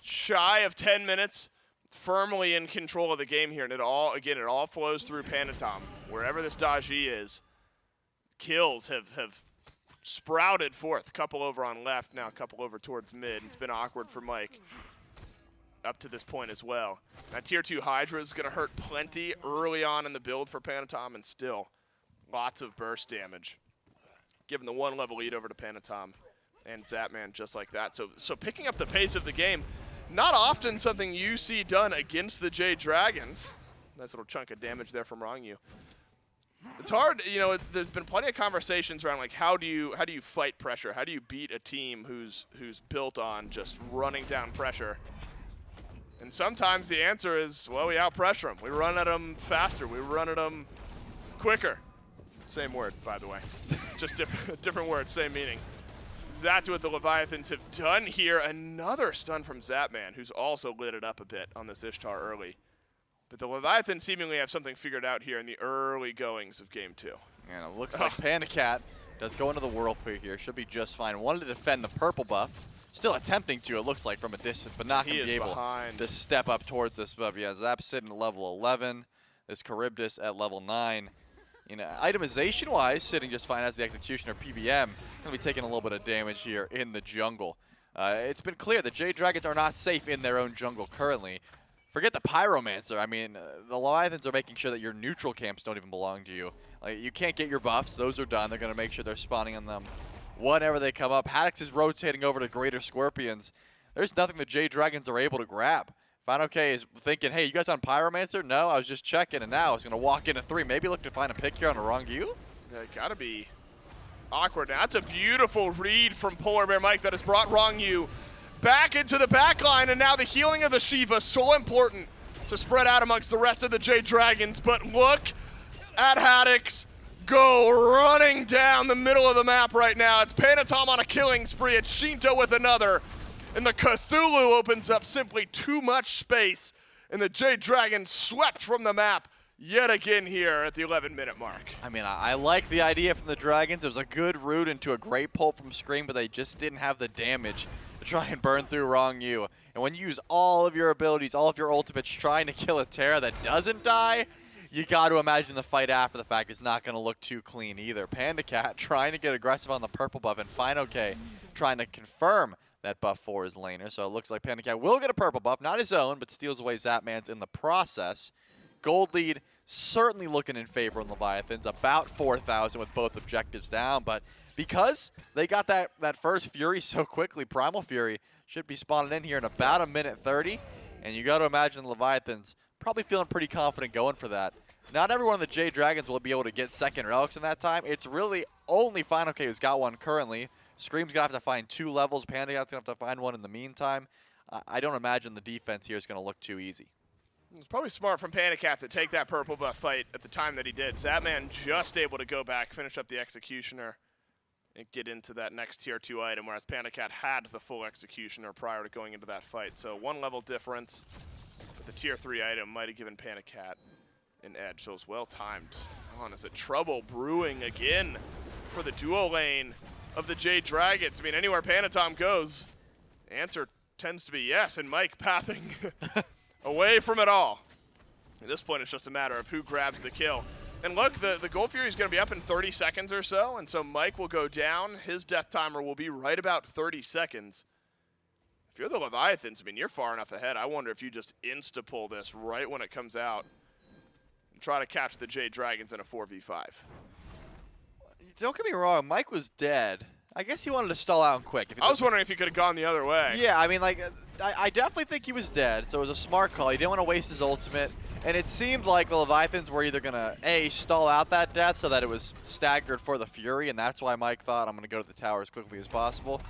shy of 10 minutes, firmly in control of the game here. And it all flows through Panatom. Wherever this Daji is, kills have sprouted forth. A couple over on left, now a couple over towards mid. It's been awkward for Mike up to this point as well. That tier 2 Hydra is going to hurt plenty early on in the build for Panatom, and still lots of burst damage. Giving the 1 level lead over to Panatom and Zapman just like that. So picking up the pace of the game, not often something you see done against the Jade Dragons. Nice little chunk of damage there from Rongyu. It's hard, you know, there's been plenty of conversations around like how do you fight pressure? How do you beat a team who's built on just running down pressure? And sometimes the answer is, well, we out-pressure them. We run at them faster. We run at them quicker. Same word, by the way. Just different word, same meaning. Exactly what the Leviathans have done here. Another stun from Zapman, who's also lit it up a bit on this Ishtar early. But the Leviathans seemingly have something figured out here in the early goings of Game 2. And it looks like Panda Cat does go into the Whirlpool here. Should be just fine. Wanted to defend the purple buff. Still attempting to, it looks like, from a distance, but not going to be able to step up towards this buff. Yeah, Zap's sitting at level 11. This Charybdis at level 9. You know, itemization-wise, sitting just fine as the Executioner PBM. Going to be taking a little bit of damage here in the jungle. It's been clear that Jade Dragons are not safe in their own jungle currently. Forget the Pyromancer. I mean, the Leviathans are making sure that your neutral camps don't even belong to you. Like, you can't get your buffs. Those are done. They're going to make sure they're spawning on them whenever they come up. Haddix is rotating over to Greater Scorpions. There's nothing the Jade Dragons are able to grab. FineOK is thinking, hey, you guys on Pyromancer? No, I was just checking, and now I was going to walk into 3. Maybe look to find a pick here on a Rongyu? Got to be awkward. Now, that's a beautiful read from Polar Bear Mike that has brought Rongyu back into the back line, and now the healing of the Shiva, so important to spread out amongst the rest of the Jade Dragons. But look at Haddix go running down the middle of the map right now. It's Panatom on a killing spree. It's Sheento with another. And the Cthulhu opens up simply too much space. And the Jade Dragon swept from the map yet again here at the 11-minute mark. I mean, I like the idea from the Dragons. It was a good route into a great pull from Scream, but they just didn't have the damage to try and burn through Rongyu. And when you use all of your abilities, all of your ultimates trying to kill a Terra that doesn't die, you got to imagine the fight after the fact is not going to look too clean either. Panda Cat trying to get aggressive on the purple buff, and FineOK trying to confirm that buff for his laner. So it looks like Panda Cat will get a purple buff, not his own, but steals away Zapman's in the process. Gold lead certainly looking in favor of Leviathans, about 4,000 with both objectives down, but because they got that first Fury so quickly, Primal Fury should be spawning in here in about 1:30, and you got to imagine Leviathans probably feeling pretty confident going for that. Not everyone of the Jade Dragons will be able to get second relics in that time. It's really only FineOK who's got one currently. Scream's going to have to find 2 levels. Panda Cat's going to have to find one in the meantime. I don't imagine the defense here is going to look too easy. It's probably smart from Panda Cat to take that purple buff fight at the time that he did. Zapman just able to go back, finish up the Executioner, and get into that next tier 2 item, whereas Panda Cat had the full Executioner prior to going into that fight. So 1 level difference, but the tier 3 item might have given Panda Cat an edge. So it's well timed. On is it trouble brewing again for the duo lane of the Jade Dragons. I mean, anywhere Panatom goes, the answer tends to be yes, and Mike pathing away from it all. At this point, it's just a matter of who grabs the kill. And look, the Gold Fury is going to be up in 30 seconds or so, and so Mike will go down. His death timer will be right about 30 seconds. If you're the Leviathans, I mean, you're far enough ahead. I wonder if you just insta-pull this right when it comes out and try to catch the Jade Dragons in a 4v5. Don't get me wrong, Mike was dead. I guess he wanted to stall out and quick. I was wondering if he could have gone the other way. Yeah, I mean, like, I definitely think he was dead, so it was a smart call. He didn't want to waste his ultimate, and it seemed like the Leviathans were either going to, A, stall out that death so that it was staggered for the Fury, and that's why Mike thought, I'm going to go to the tower as quickly as possible.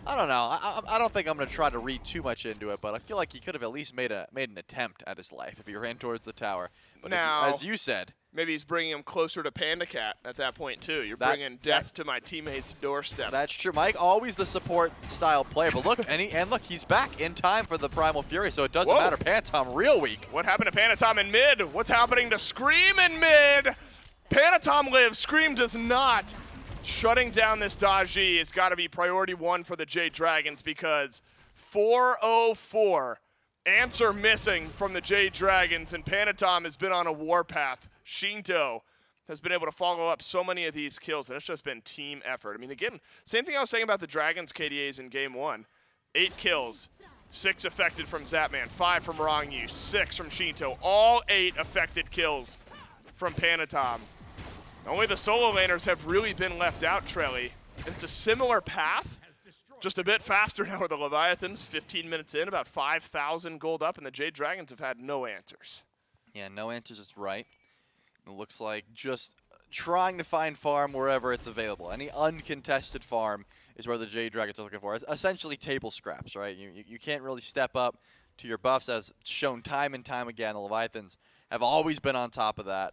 I don't know. I don't think I'm going to try to read too much into it, but I feel like he could have at least made an attempt at his life if he ran towards the tower. But now, as you said, maybe he's bringing him closer to Panda Cat at that point too. You're bringing death to my teammate's doorstep. That's true. Mike, always the support style player, but look, and look, he's back in time for the Primal Fury, so it doesn't matter. Panatom real weak. What happened to Panatom in mid? What's happening to Scream in mid? Panatom lives, Scream does not. Shutting down this Daji has got to be priority 1 for the Jade Dragons because 404 answer missing from the Jade Dragons, and Panatom has been on a warpath. Sheento has been able to follow up so many of these kills, and it's just been team effort. I mean, again, same thing I was saying about the Dragons KDAs in game 1. 8 kills, 6 affected from Zapman, 5 from Rongyu, 6 from Sheento, all 8 affected kills from Panatom. Only the solo laners have really been left out, Trelly. It's a similar path, just a bit faster now with the Leviathans. 15 minutes in, about 5,000 gold up, and the Jade Dragons have had no answers. Yeah, no answers is right. It looks like just trying to find farm wherever it's available. Any uncontested farm is where the Jade Dragons are looking for. It's essentially table scraps, right? You can't really step up to your buffs, as shown time and time again. The Leviathans have always been on top of that.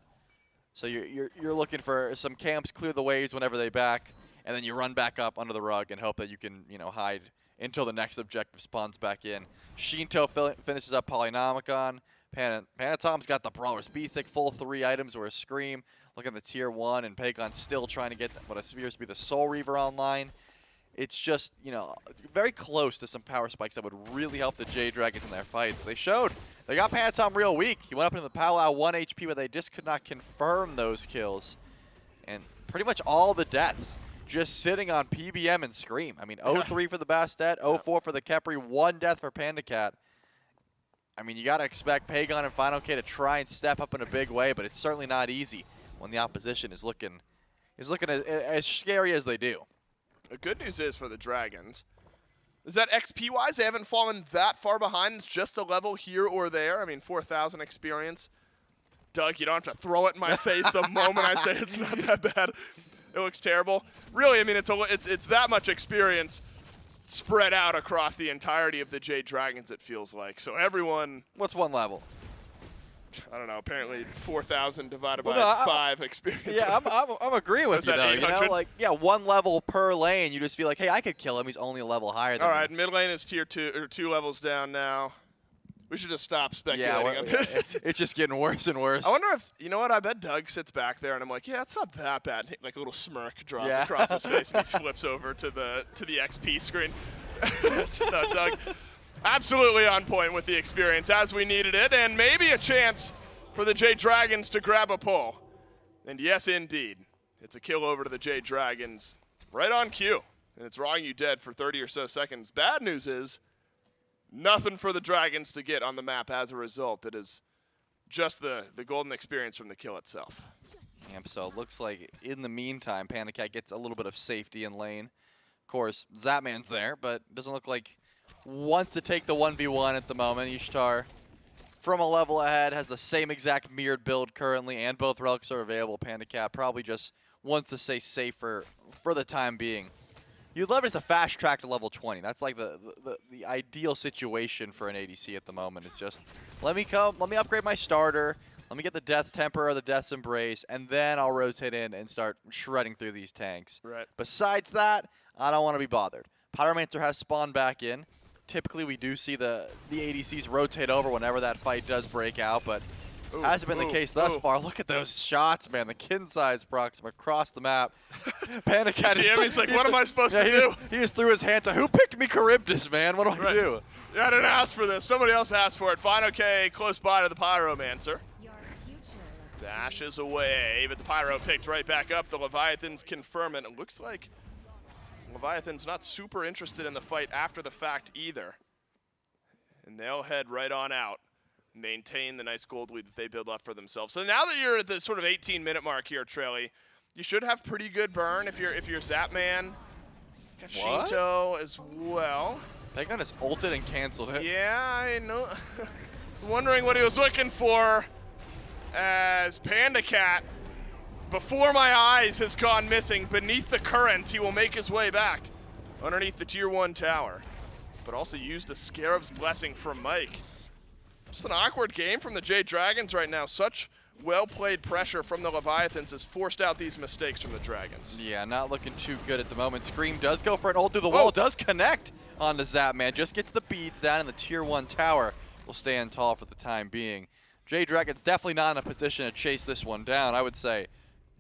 So you're looking for some camps, clear the waves whenever they back, and then you run back up under the rug and hope that you can, hide until the next objective spawns back in. Sheento finishes up Polynomicon. Panatom's got the Brawler's Beatstick, full 3 items or a Scream. Look at the tier 1, and Pagon still trying to get what appears to be the Soul Reaver online. It's just, very close to some power spikes that would really help the Jade Dragons in their fights. They showed. They got Panatom real weak. He went up into the Powwow 1 HP, but they just could not confirm those kills. And pretty much all the deaths just sitting on PBM and Scream. I mean, 0-3 for the Bastet, 0-4 for the Khepri, 1 death for Panda Cat. I mean, you got to expect Pagon and Final K to try and step up in a big way, but it's certainly not easy when the opposition is looking as scary as they do. The good news is for the Dragons is that XP-wise, they haven't fallen that far behind. It's just a level here or there. I mean, 4,000 experience. Doug, you don't have to throw it in my face the moment I say it's not that bad. It looks terrible. Really, I mean, it's that much experience spread out across the entirety of the Jade Dragons, it feels like. So everyone... What's 1 level? I don't know, apparently 4,000 divided by 5 experience. Yeah, I'm agreeing with you, though. 1 level per lane, you just feel like, hey, I could kill him. He's only a level higher than me. All right, mid lane is tier 2, or 2 levels down now. We should just stop speculating on this. It's just getting worse and worse. I wonder if, you know what, I bet Doug sits back there and I'm like, yeah, it's not that bad. Like a little smirk draws across his face and he flips over to the XP screen. No, Doug, absolutely on point with the experience as we needed it, and maybe a chance for the Jade Dragons to grab a pull. And yes, indeed, it's a kill over to the Jade Dragons right on cue. And it's Rongyu dead for 30 or so seconds. Bad news is, nothing for the Dragons to get on the map as a result. It is just the golden experience from the kill itself. Yep, so it looks like in the meantime, Panda Cat gets a little bit of safety in lane. Of course, Zapman's there, but doesn't look like wants to take the 1v1 at the moment. Ishtar, from a level ahead, has the same exact mirrored build currently, and both relics are available. Panda Cat probably just wants to stay safer for the time being. You'd leverage the fast track to level 20. That's like the ideal situation for an ADC at the moment. It's just, let me upgrade my starter, let me get the Death's Temper or the Death's Embrace, and then I'll rotate in and start shredding through these tanks. Right. Besides that, I don't want to be bothered. Pyromancer has spawned back in. Typically, we do see the ADCs rotate over whenever that fight does break out, but hasn't been the case thus far. Look at those shots, man. The kin size procs from across the map. Panda Cat is he's like, what am I supposed to do? He just threw his hands up. Who picked me Charybdis, man? What do I do? Yeah, I didn't ask for this. Somebody else asked for it. Final K close by to the Pyromancer. Dashes away, but the Pyro picked right back up. The Leviathans confirm it. It looks like Leviathan's not super interested in the fight after the fact either. And they'll head right on out. Maintain the nice gold lead that they build up for themselves. So now that you're at the sort of 18-minute mark here, Trelly, you should have pretty good burn if you're Zapman. Got Sheento as well. Pagon has ulted and canceled it. Yeah, I know. Wondering what he was looking for as Panda Cat, before my eyes, has gone missing. Beneath the current, he will make his way back underneath the tier 1 tower, but also use the Scarab's Blessing from Mike. Just an awkward game from the Jade Dragons right now. Such well-played pressure from the Leviathans has forced out these mistakes from the Dragons. Yeah, not looking too good at the moment. Scream does go for an ult through the wall, does connect onto Zapman, just gets the beads down, and the tier 1 tower will stand tall for the time being. Jade Dragon's definitely not in a position to chase this one down. I would say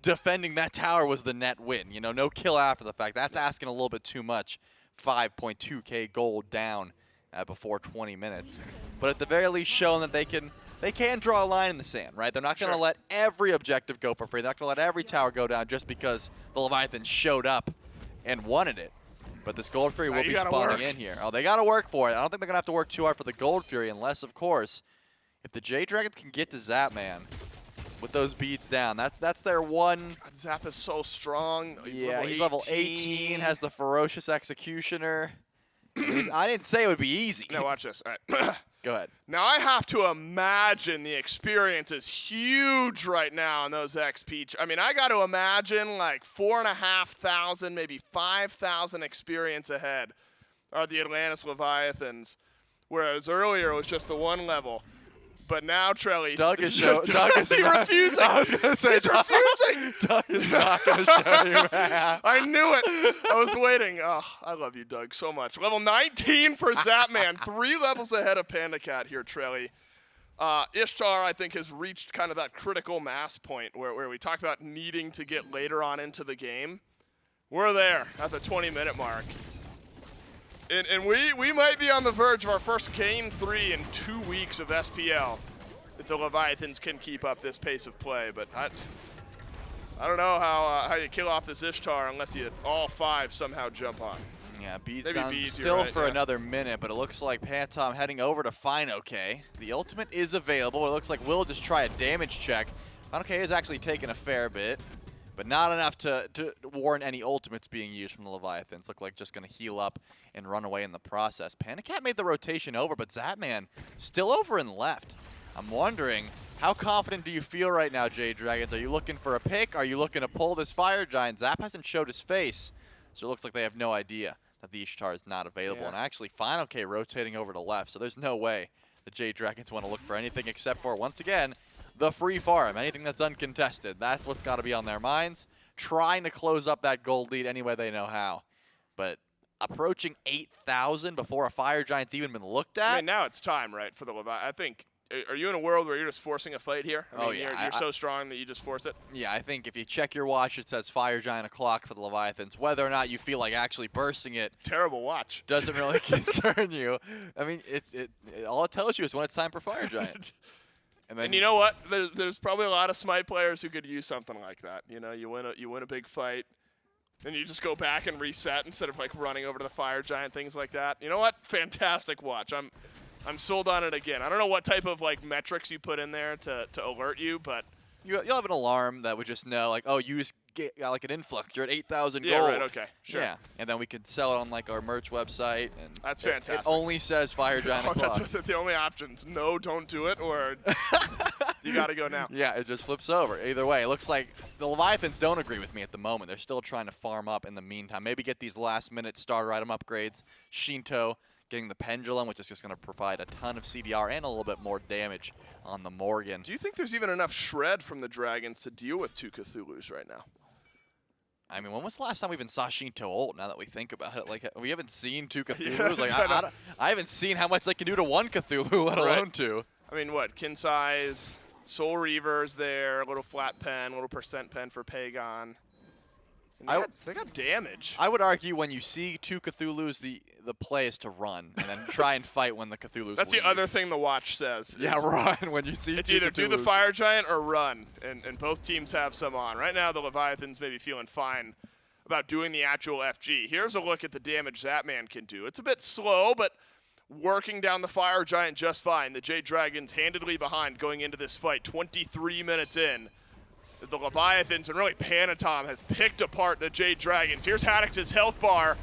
defending that tower was the net win. You know, no kill after the fact. That's asking a little bit too much. 5.2k gold down before 20 minutes. But at the very least showing that they can draw a line in the sand, right? They're not going to let every objective go for free. They're not going to let every tower go down just because the Leviathans showed up and wanted it. But this Gold Fury will be spawning in here. Oh, they got to work for it. I don't think they're going to have to work too hard for the Gold Fury unless, of course, if the Jade Dragons can get to Zapman with those beads down, that's their one. God, Zap is so strong. He's level 18, has the Ferocious Executioner. I didn't say it would be easy. Now watch this. All right. Go ahead. Now I have to imagine the experience is huge right now on those XP. I mean, I got to imagine like 4,500, maybe 5,000 experience ahead are the Atlantis Leviathans, whereas earlier it was just the 1 level. But now Trelly, Doug is refusing. I was gonna say he's refusing. Doug is not gonna show you. I knew it. I was waiting. Oh, I love you, Doug, so much. Level 19 for Zapman, 3 levels ahead of Panda Cat here, Trelly. Ishtar, I think, has reached kind of that critical mass point where we talked about needing to get later on into the game. We're there at the 20-minute mark. And we might be on the verge of our first Game 3 in 2 weeks of SPL if the Leviathans can keep up this pace of play. But I don't know how you kill off this Ishtar unless you all 5 somehow jump on. Yeah, beats Maybe down beats, still right, for another minute, but it looks like Pantom heading over to Fine-OK. The ultimate is available. It looks like we'll just try a damage check. Fine-OK is actually taking a fair bit, but not enough to warrant any ultimates being used from the Leviathans. Look like just going to heal up and run away in the process. Panda Cat made the rotation over, but Zapman still over and left. I'm wondering, how confident do you feel right now, Jade Dragons? Are you looking for a pick? Are you looking to pull this Fire Giant? Zap hasn't showed his face, so it looks like they have no idea that the Ishtar is not available. And actually, Fine-OK rotating over to left, so there's no way the Jade Dragons want to look for anything except for, once again, the free farm, anything that's uncontested. That's what's got to be on their minds. Trying to close up that gold lead any way they know how. But approaching 8,000 before a Fire Giant's even been looked at? I mean, now it's time, right, for the Leviathan. I think, are you in a world where you're just forcing a fight here? I mean, you're so strong that you just force it? Yeah, I think if you check your watch, it says Fire Giant o'clock for the Leviathans. Whether or not you feel like actually bursting it. Terrible watch. Doesn't really concern you. I mean, all it tells you is when it's time for Fire Giant. And you know what? There's probably a lot of Smite players who could use something like that. You know, you win a big fight, and you just go back and reset instead of like running over to the Fire Giant, things like that. You know what? Fantastic watch. I'm sold on it again. I don't know what type of like metrics you put in there to alert you, but you'll have an alarm that would just know like, oh, you just got like an influx. You're at 8,000 gold. Yeah, right. Okay, sure. Yeah, and then we could sell it on like our merch website. And that's fantastic. It only says Fire Giant o'clock. That's the only options. No, don't do it, or you got to go now. Yeah, it just flips over. Either way, it looks like the Leviathans don't agree with me at the moment. They're still trying to farm up in the meantime. Maybe get these last-minute starter item upgrades. Sheento getting the Pendulum, which is just going to provide a ton of CDR and a little bit more damage on the Morgan. Do you think there's even enough shred from the Dragons to deal with 2 Cthulhus right now? I mean, when was the last time we even saw Sheento ult, now that we think about it? Like, we haven't seen 2 Cthulhus. Like, I haven't seen how much they can do to 1 Cthulhu, let alone 2. I mean, what? Kin size, Soul Reaver's there, a little flat pen, a little percent pen for Pagon. They got damage. I would argue when you see 2 Cthulhus, the play is to run and then try and fight when the Cthulhus That's leave. the other thing the watch says. Yeah, run when you see 2 Cthulhus. It's either do the Fire Giant or run, and both teams have some on. Right now, the Leviathans may be feeling fine about doing the actual FG. Here's a look at the damage Zapman can do. It's a bit slow, but working down the Fire Giant just fine. The Jade Dragons handedly behind going into this fight, 23 minutes in. The Leviathans and really Panatom have picked apart the Jade Dragons. Here's Haddix's health bar.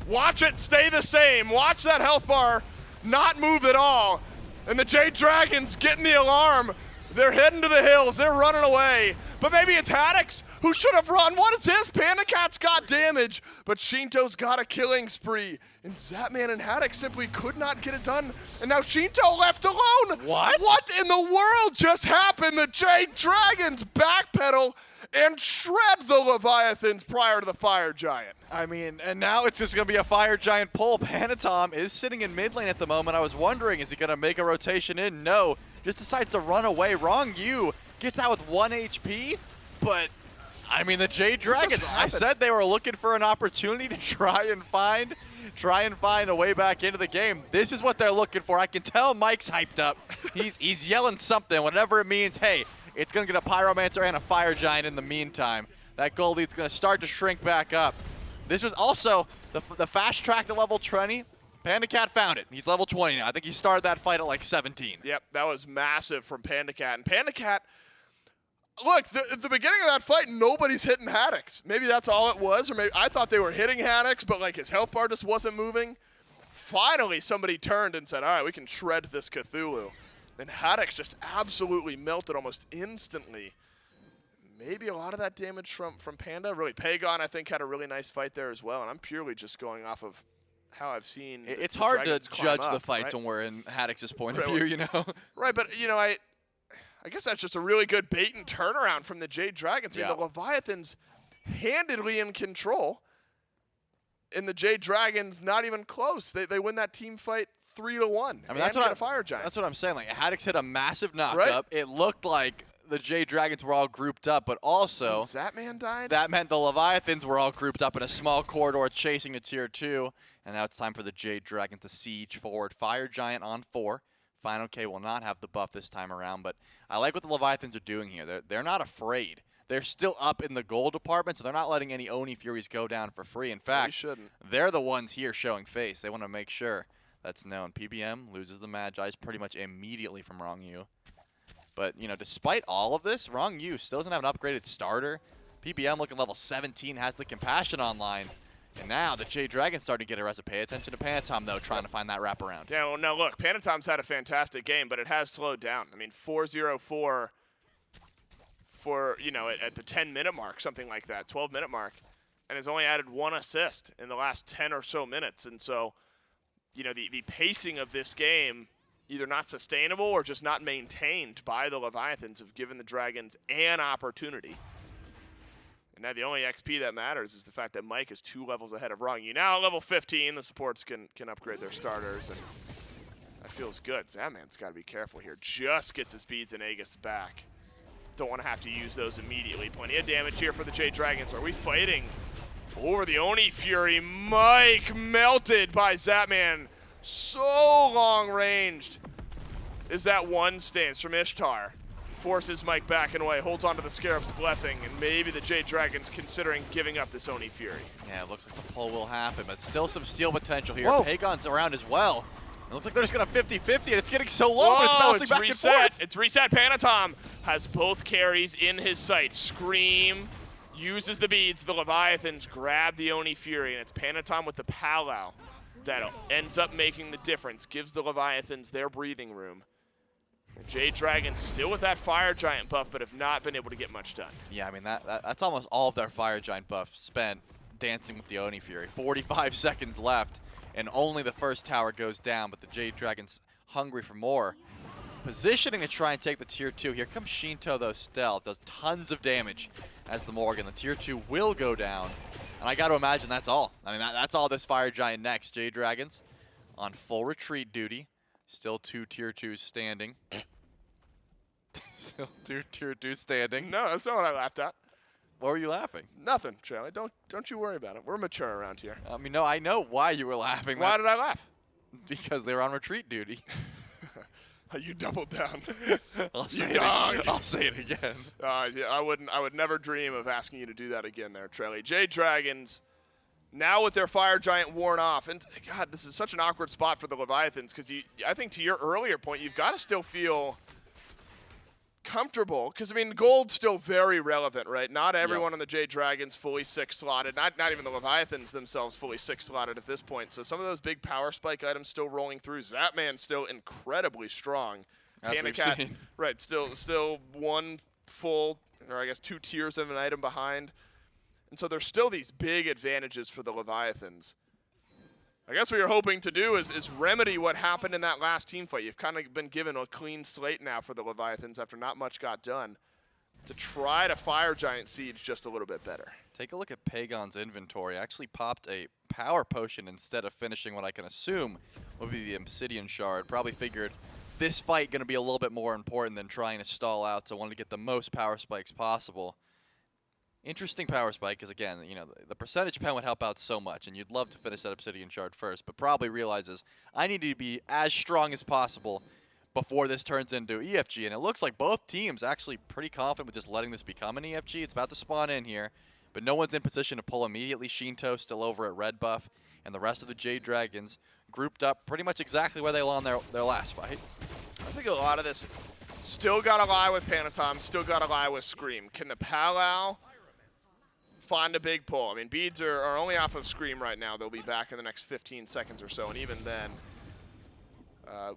Watch it stay the same. Watch that health bar not move at all. And the Jade Dragons getting the alarm. They're heading to the hills. They're running away. But maybe it's Haddix who should have run. What is this? Panda Cat's got damage, but Sheento's got a killing spree. And Zapman and Haddix simply could not get it done. And now Sheento left alone. What? What in the world just happened? The Jade Dragons backpedal and shred the Leviathans prior to the Fire Giant. I mean, and now it's just going to be a Fire Giant pull. Panatom is sitting in mid lane at the moment. I was wondering, is he going to make a rotation in? No. Just decides to run away. Wrong you. Gets out with 1 HP. But, I mean, the Jade Dragons, I said they were looking for an opportunity to try and find a way back into the game. This is what they're looking for. I can tell Mike's hyped up. He's yelling something, whatever it means. Hey, it's going to get a Pyromancer and a Fire Giant in the meantime. That gold lead's going to start to shrink back up. This was also the fast track to level 20. Panda Cat found it. He's level 20 now. I think he started that fight at like 17. Yep, that was massive from Panda Cat. And Panda Cat, look, at the beginning of that fight, nobody's hitting Haddix. Maybe that's all it was, or maybe I thought they were hitting Haddix, but like his health bar just wasn't moving. Finally, somebody turned and said, all right, we can shred this Cthulhu. And Haddix just absolutely melted almost instantly. Maybe a lot of that damage from Panda. Really, Pagon, I think, had a really nice fight there as well. And I'm purely just going off of how I've seen. It's the hard to Dragons climb judge up, the fights right? when we're in Haddix's point Right, of view, you know? Right, but, you know, I guess that's just a really good bait and turnaround from the Jade Dragons. I mean, Yeah. the Leviathans handedly in control. And the Jade Dragons not even close. They win that team fight 3-1. I mean, that's what a Fire Giant. That's what I'm saying. Like, Haddix hit a massive knockup. Right. It looked like the Jade Dragons were all grouped up, but also Zapman died. that meant the Leviathans were all grouped up in a small corridor chasing the tier 2. And now it's time for the Jade Dragon to siege forward. Fire Giant on 4. Final K will not have the buff this time around, but I like what the Leviathans are doing here. They're not afraid. They're still up in the gold department, so they're not letting any Oni Furies go down for free. In fact, shouldn't. they're the ones here showing face. They want to make sure that's known. PBM loses the Magi's pretty much immediately from Wrong You. But, you know, despite all of this, Wrong You still doesn't have an upgraded starter. PBM looking level 17, has the Compassion online. And now the Jade Dragon's starting to get a recipe. Pay attention to Panatom, though, trying to find that wraparound. Yeah, well, now look, Panatom's had a fantastic game, but it has slowed down. I mean, 4-0-4 for, you know, at the 10-minute mark, something like that, 12-minute mark, and has only added 1 assist in the last 10 or so minutes. And so, you know, the pacing of this game, either not sustainable or just not maintained by the Leviathans, have given the Dragons an opportunity. And now the only XP that matters is the fact that Mike is 2 levels ahead of Wrong You. Now at level 15, the supports can upgrade their starters, and that feels good. Zapman's got to be careful here. Just gets his beads and Aegis back. Don't want to have to use those immediately. Plenty of damage here for the Jade Dragons. Are we fighting over the Oni Fury? Mike melted by Zapman. So long ranged is that one stance from Ishtar. Forces Mike back and away, holds onto the Scarab's Blessing, and maybe the Jade Dragons considering giving up this Oni Fury. Yeah, it looks like the pull will happen, but still some steal potential here. Whoa. Pagon's around as well. It looks like they're just going to 50-50, and it's getting so low, but it's Whoa, bouncing back reset. and forth. It's reset. Panatom has both carries in his sights. Scream uses the beads. The Leviathans grab the Oni Fury, and it's Panatom with the Powwow that ends up making the difference, gives the Leviathans their breathing room. The Jade Dragons still with that Fire Giant buff, but have not been able to get much done. Yeah, I mean, that's almost all of their Fire Giant buff spent dancing with the Oni Fury. 45 seconds left, and only the first tower goes down, but the Jade Dragons hungry for more. Positioning to try and take the tier 2. Here comes Sheento, though, stealth. Does tons of damage as the Morgan. The tier 2 will go down, and I got to imagine that's all. I mean, that's all this Fire Giant next. Jade Dragons on full retreat duty. Still 2 tier 2s standing. Still 2 tier 2 standing. No, that's not what I laughed at. What were you laughing? Nothing, Charlie. Don't you worry about it. We're mature around here. I mean, no, I know why you were laughing. Why did I laugh? Because they were on retreat duty. You doubled down. I'll say dog. it. I'll say it again. Yeah, I would never dream of asking you to do that again there, Trelly. Jade Dragons, now with their Fire Giant worn off, and God, this is such an awkward spot for the Leviathans, because I think to your earlier point, you've got to still feel comfortable, because I mean, gold's still very relevant, right? Not everyone on the Jade Dragons fully 6-slotted, not even the Leviathans themselves fully 6-slotted at this point. So some of those big power spike items still rolling through. Zapman still incredibly strong. As we've Panicat, seen. right? Still one full or I guess 2 tiers of an item behind. And so there's still these big advantages for the Leviathans. I guess what you're hoping to do is remedy what happened in that last team fight. You've kind of been given a clean slate now for the Leviathans after not much got done, to try to fire Giant Siege just a little bit better. Take a look at Pagon's inventory. Actually popped a power potion instead of finishing what I can assume would be the Obsidian Shard. Probably figured this fight going to be a little bit more important than trying to stall out, so wanted to get the most power spikes possible. Interesting power spike, because again, you know, the percentage pen would help out so much, and you'd love to finish that Obsidian Shard first, but probably realizes I need to be as strong as possible before this turns into EFG, and it looks like both teams actually pretty confident with just letting this become an EFG. It's about to spawn in here, but no one's in position to pull immediately. Sheento still over at red buff, and the rest of the Jade Dragons grouped up pretty much exactly where they were on their last fight. I think a lot of this still got to lie with Panatom, still got to lie with Scream. Can the Palau find a big pull? I mean, beads are only off of Scream right now. They'll be back in the next 15 seconds or so, and even then,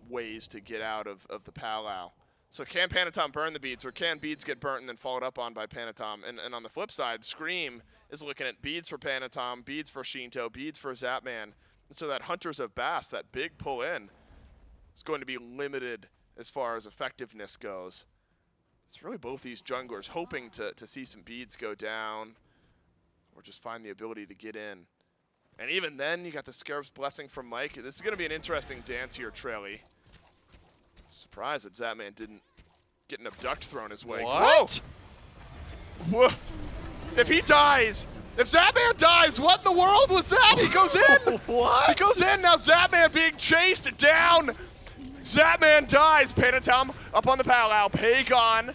ways to get out of the Palau. So can Panatom burn the beads, or can beads get burnt and then followed up on by Panatom? And on the flip side, Scream is looking at beads for Panatom, beads for Sheento, beads for Zapman. And so that Hunters of Bass, that big pull in, is going to be limited as far as effectiveness goes. It's really both these junglers hoping to see some beads go down, or just find the ability to get in. And even then, you got the Scarab's Blessing from Mike. This is going to be an interesting dance here, Trelly. Surprised that Zapman didn't get an abduct thrown his way. What? Whoa! Whoa. If he dies, if Zapman dies, what in the world was that? He goes in! What? He goes in, now Zapman being chased down. Zapman dies. Panatom up on the Palau. Pagon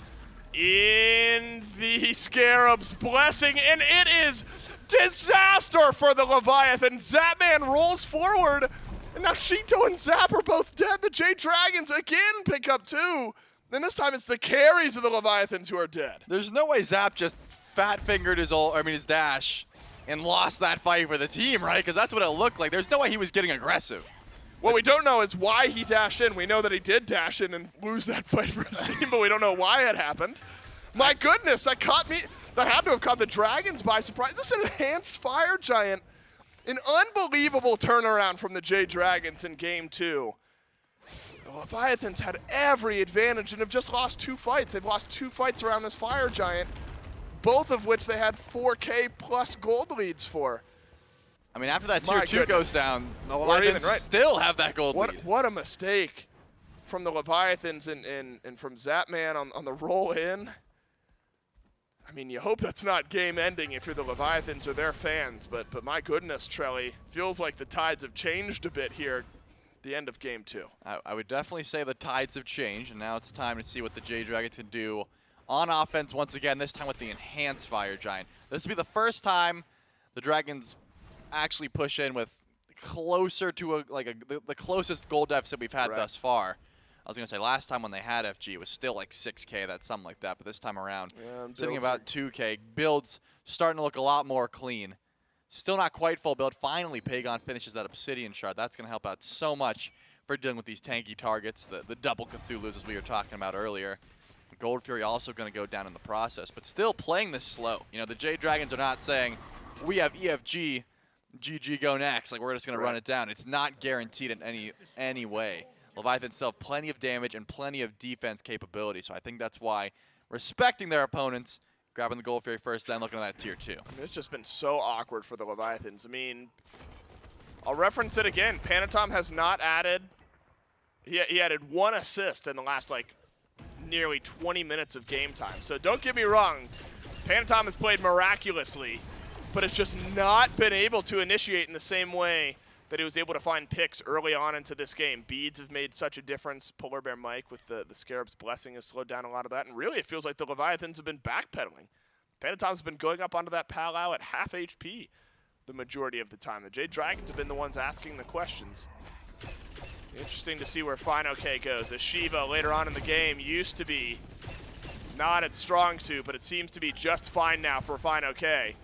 in the Scarab's Blessing, and it is disaster for the Leviathan. Zapman rolls forward, and now Sheento and Zap are both dead. The Jade Dragons again pick up 2. And this time it's the carries of the Leviathans who are dead. There's no way Zap just fat-fingered his dash and lost that fight for the team, right? Because that's what it looked like. There's no way he was getting aggressive. What we don't know is why he dashed in. We know that he did dash in and lose that fight for his team, but we don't know why it happened. My goodness, that caught me. That had to have caught the Dragons by surprise. This is an enhanced Fire Giant. An unbelievable turnaround from the Jade Dragons in Game 2. The Leviathans had every advantage and have just lost 2 fights. They've lost 2 fights around this Fire Giant, both of which they had 4K plus gold leads for. I mean, after that tier 2 goes down, the Leviathans still have that gold lead. What a mistake from the Leviathans and from Zapman on the roll in. I mean, you hope that's not game ending if you're the Leviathans or their fans, but my goodness, Trelly, feels like the tides have changed a bit here at the end of Game 2. I would definitely say the tides have changed, and now it's time to see what the Jade Dragons can do on offense once again, this time with the Enhanced Fire Giant. This will be the first time the Dragons actually push in with closer to the closest gold deficit we've had thus far. I was going to say last time when they had FG, it was still like 6K, that's something like that. But this time around, sitting about 2K. Builds starting to look a lot more clean. Still not quite full build. Finally, Pagon finishes that Obsidian Shard. That's going to help out so much for dealing with these tanky targets, the double Cthulhu's as we were talking about earlier. Gold Fury also going to go down in the process, but still playing this slow. You know, the Jade Dragons are not saying, we have EFG, GG go next, like we're just going to run it down. It's not guaranteed in any way. Leviathans still have plenty of damage and plenty of defense capability, so I think that's why respecting their opponents, grabbing the Gold Fury first, then looking at that tier 2. I mean, it's just been so awkward for the Leviathans. I mean, I'll reference it again. Panatom has not added, he added 1 assist in the last, like, nearly 20 minutes of game time. So don't get me wrong, Panatom has played miraculously, but it's just not been able to initiate in the same way that he was able to find picks early on into this game. Beads have made such a difference. Polar Bear Mike with the Scarab's Blessing has slowed down a lot of that. And really, it feels like the Leviathans have been backpedaling. Panatom's been going up onto that Palau at half HP the majority of the time. The Jade Dragons have been the ones asking the questions. Interesting to see where Fine OK goes. As Shiva later on in the game used to be not at strong suit, but it seems to be just fine now for Fine OK.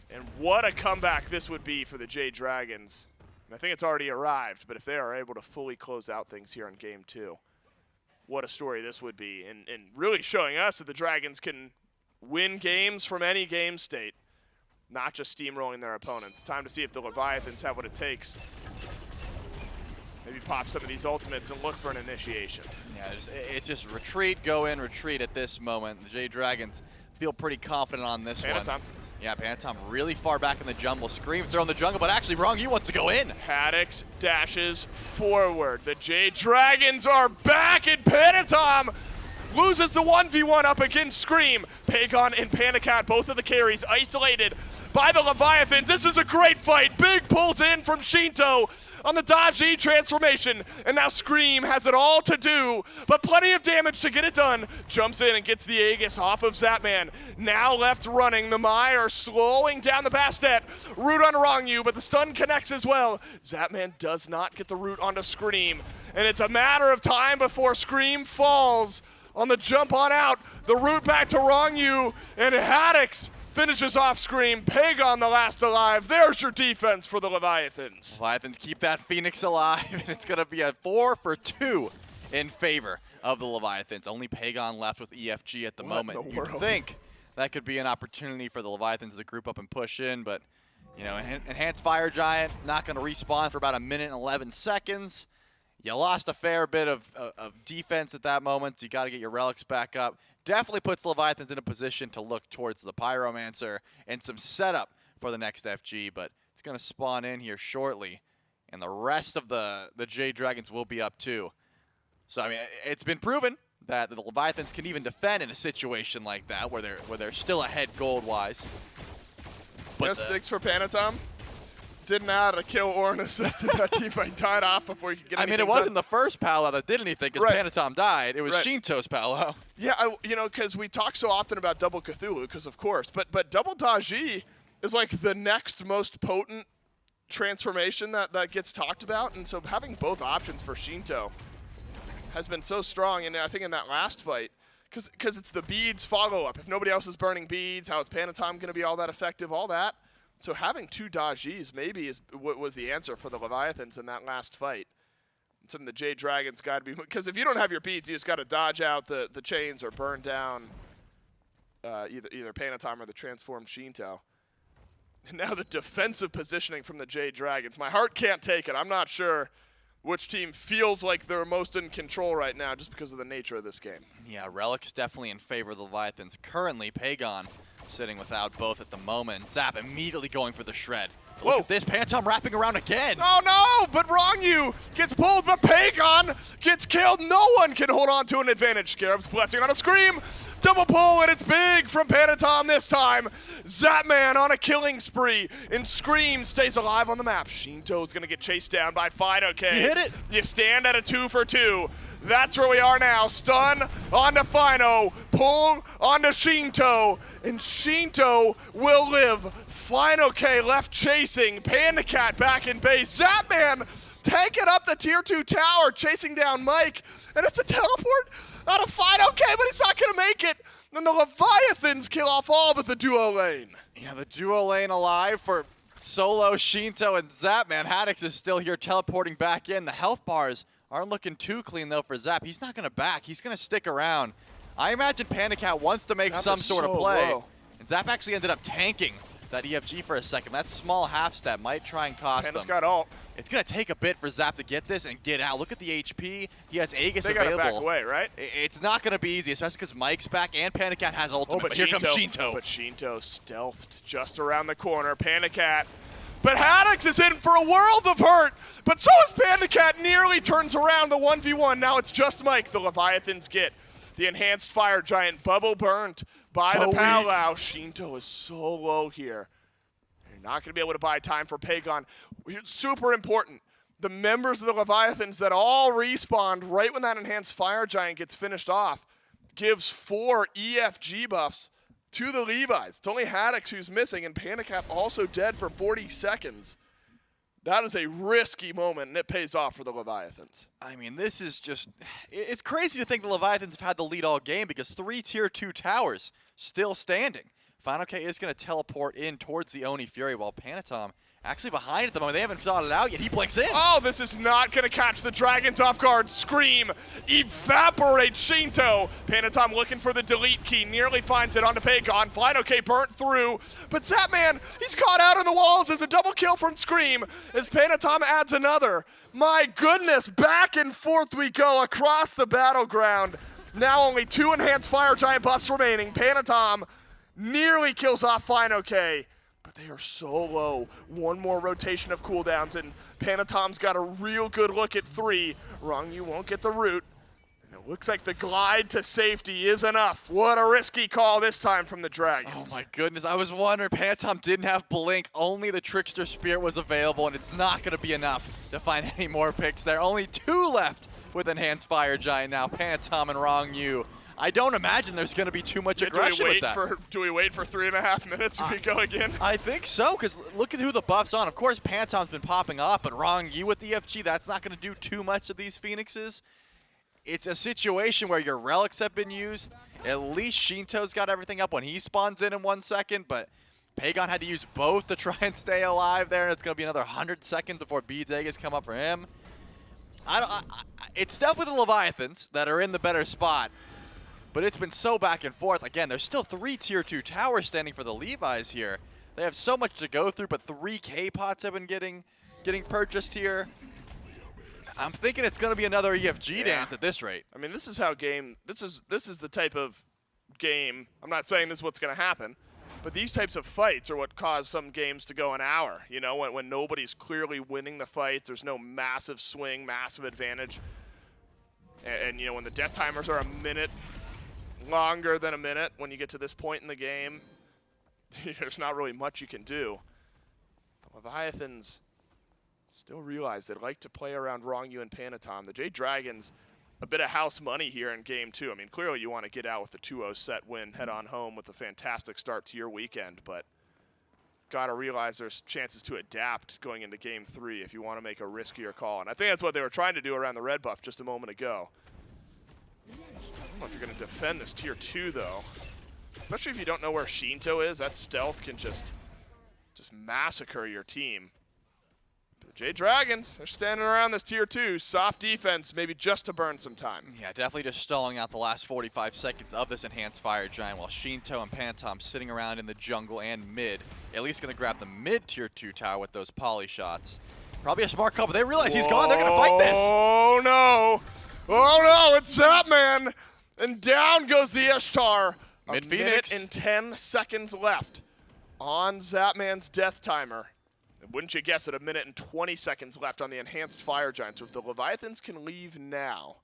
And what a comeback this would be for the Jade Dragons. I think it's already arrived, but if they are able to fully close out things here in Game 2, what a story this would be. And really showing us that the Dragons can win games from any game state, not just steamrolling their opponents. Time to see if the Leviathans have what it takes. Maybe pop some of these ultimates and look for an initiation. Yeah, it's just retreat, go in, retreat at this moment. The Jade Dragons feel pretty confident on this one. Panatom. Yeah, Panatom really far back in the jungle. Scream throw in the jungle, but actually wrong. He wants to go in. Haddix dashes forward. The Jade Dragons are back, and Panatom loses the 1v1 up against Scream. Pagon and Panicat, both of the carries, isolated by the Leviathans. This is a great fight. Big pulls in from Sheento on the dodge E transformation, and now Scream has it all to do, but plenty of damage to get it done. Jumps in and gets the Aegis off of Zapman. Now left running, the Mai are slowing down the Bastet. Root on Rongyu, but the stun connects as well. Zapman does not get the root onto Scream, and it's a matter of time before Scream falls on the jump on out. The root back to Rongyu, and Haddix finishes off Scream. Pagon the last alive. There's your defense for the Leviathans. Leviathans keep that Phoenix alive, and it's going to be a 4 for 2 in favor of the Leviathans. Only Pagon left with EFG at the moment. You'd think that could be an opportunity for the Leviathans to group up and push in, but, you know, Enhanced Fire Giant not going to respawn for about 1 minute and 11 seconds. You lost a fair bit of defense at that moment, so you got to get your relics back up. Definitely puts the Leviathans in a position to look towards the Pyromancer and some setup for the next FG, but it's going to spawn in here shortly, and the rest of the Jade Dragons will be up too. So, I mean, it's been proven that the Leviathans can even defend in a situation like that, where they're still ahead gold-wise. But sticks for Panatom. Didn't add a kill or an assist to that teammate. Died off before you could get anything it wasn't done. the first powwow that did anything because Panatom died. It was Sheento's powwow. Yeah, you know, because we talk so often about double Cthulhu, because of course, but double Daji is like the next most potent transformation that gets talked about, and so having both options for Sheento has been so strong, and I think in that last fight, because it's the beads follow-up. If nobody else is burning beads, how is Panatom going to be all that effective, all that? So having two Dajis maybe is what was the answer for the Leviathans in that last fight. Some of the Jade Dragons got to be, because if you don't have your beads, you just got to dodge out the chains or burn down either Panatom or the transformed Sheento. And now the defensive positioning from the Jade Dragons. My heart can't take it. I'm not sure which team feels like they're most in control right now just because of the nature of this game. Yeah, Relic's definitely in favor of the Leviathans. Currently, Pagon sitting without both at the moment. Zap immediately going for the shred. Look at this, Panatom wrapping around again. Oh no, but Rongyu gets pulled, but Pagon gets killed. No one can hold on to an advantage. Scarab's blessing on a Scream. Double pull, and it's big from Panatom this time. Zapman on a killing spree, and Scream stays alive on the map. Sheento's gonna get chased down by Fido K. You hit it. You stand at a 2 for 2. That's where we are now. Stun onto Fino, pull onto Sheento, and Sheento will live. Fino K left chasing, Pandacat back in base. Zapman taking up the tier 2 tower, chasing down Mike, and it's a teleport out of Fino K, but he's not gonna make it. Then the Leviathans kill off all but the duo lane. Yeah, the duo lane alive for solo Sheento and Zapman. Haddix is still here teleporting back in. The health bars aren't looking too clean, though, for Zap. He's not going to back. He's going to stick around. I imagine Pandacat wants to make some sort of play. Low. And Zap actually ended up tanking that EFG for a second. That small half step might try and cost Panda's them. got ult. It's going to take a bit for Zap to get this and get out. Look at the HP. He has Aegis They available. gotta back away, right? It's not going to be easy, especially because Mike's back and Pandacat has ultimate. But here comes Sheento. But Sheento stealthed just around the corner. Pandacat. But Haddix is in for a world of hurt. But so is Pandacat. Nearly turns around the 1v1. Now it's just Mike. The Leviathans get the enhanced fire giant bubble burnt by the powwow. Sheento is so low here. You're not going to be able to buy time for Pagon. Super important. The members of the Leviathans that all respawned right when that enhanced fire giant gets finished off gives 4 EFG buffs to the Levi's. It's only Haddix who's missing, and Pandacat also dead for 40 seconds. That is a risky moment, and it pays off for the Leviathans. I mean, this is just... It's crazy to think the Leviathans have had the lead all game because 3 tier 2 towers still standing. Final K is going to teleport in towards the Oni Fury while Panatom actually behind at the moment. They haven't thought it out yet. He blinks in. Oh, this is not going to catch the Dragons off guard. Scream evaporates Sheento. Panatom looking for the delete key. Nearly finds it onto Pagon. FlyOK burnt through. But Zapman, he's caught out on the walls as a double kill from Scream as Panatom adds another. My goodness, back and forth we go across the battleground. Now only 2 enhanced Fire Giant buffs remaining. Panatom nearly kills off FlyOK. But they are so low. One more rotation of cooldowns, and Panatom's got a real good look at 3. Wrong, you won't get the root. And it looks like the glide to safety is enough. What a risky call this time from the Dragons. Oh my goodness, I was wondering, Panatom didn't have Blink, only the Trickster Spirit was available, and it's not going to be enough to find any more picks there. Only 2 left with Enhanced Fire Giant now, Panatom and Wrong You. I don't imagine there's going to be too much aggression with that. Do we wait for 3.5 minutes and we go again? I think so, because look at who the buff's on. Of course, Panatom's been popping up, but Wrong You with the EFG, that's not going to do too much to these Phoenixes. It's a situation where your relics have been used. At least Sheento's got everything up when he spawns in 1 second, but Pagon had to use both to try and stay alive there, and it's going to be another 100 seconds before Bedegas come up for him. It's definitely the Leviathans that are in the better spot. But it's been so back and forth. Again, there's still 3 tier 2 towers standing for the Levi's here. They have so much to go through, but 3 K-pots have been getting purchased here. I'm thinking it's going to be another EFG dance at this rate. I mean, this is how this is the type of game. I'm not saying this is what's going to happen, but these types of fights are what cause some games to go an hour. You know, when nobody's clearly winning the fights, there's no massive swing, massive advantage. And you know, when the death timers are a minute longer than a minute when you get to this point in the game, there's not really much you can do. The Leviathans still realize they'd like to play around Wrong You and Panatom. The Jade Dragons, a bit of house money here in game 2. I mean, clearly you want to get out with the 2-0 set win, head on home with a fantastic start to your weekend, but got to realize there's chances to adapt going into game 3 if you want to make a riskier call. And I think that's what they were trying to do around the red buff just a moment ago. I don't know if you're going to defend this tier 2 though, especially if you don't know where Sheento is. That stealth can just massacre your team. But the Jade Dragons, they're standing around this tier 2, soft defense, maybe just to burn some time. Yeah, definitely just stalling out the last 45 seconds of this Enhanced Fire Giant while Sheento and Panatom sitting around in the jungle and mid. At least going to grab the mid tier 2 tower with those poly shots. Probably a smart call, but they realize he's gone. They're going to fight this. Oh no! Oh no, it's Zapman! And down goes the Ishtar. Mid Phoenix. Phoenix. And 10 seconds left on Zapman's death timer. And wouldn't you guess it, 1 minute and 20 seconds left on the Enhanced Fire Giant. So if the Leviathans can leave now,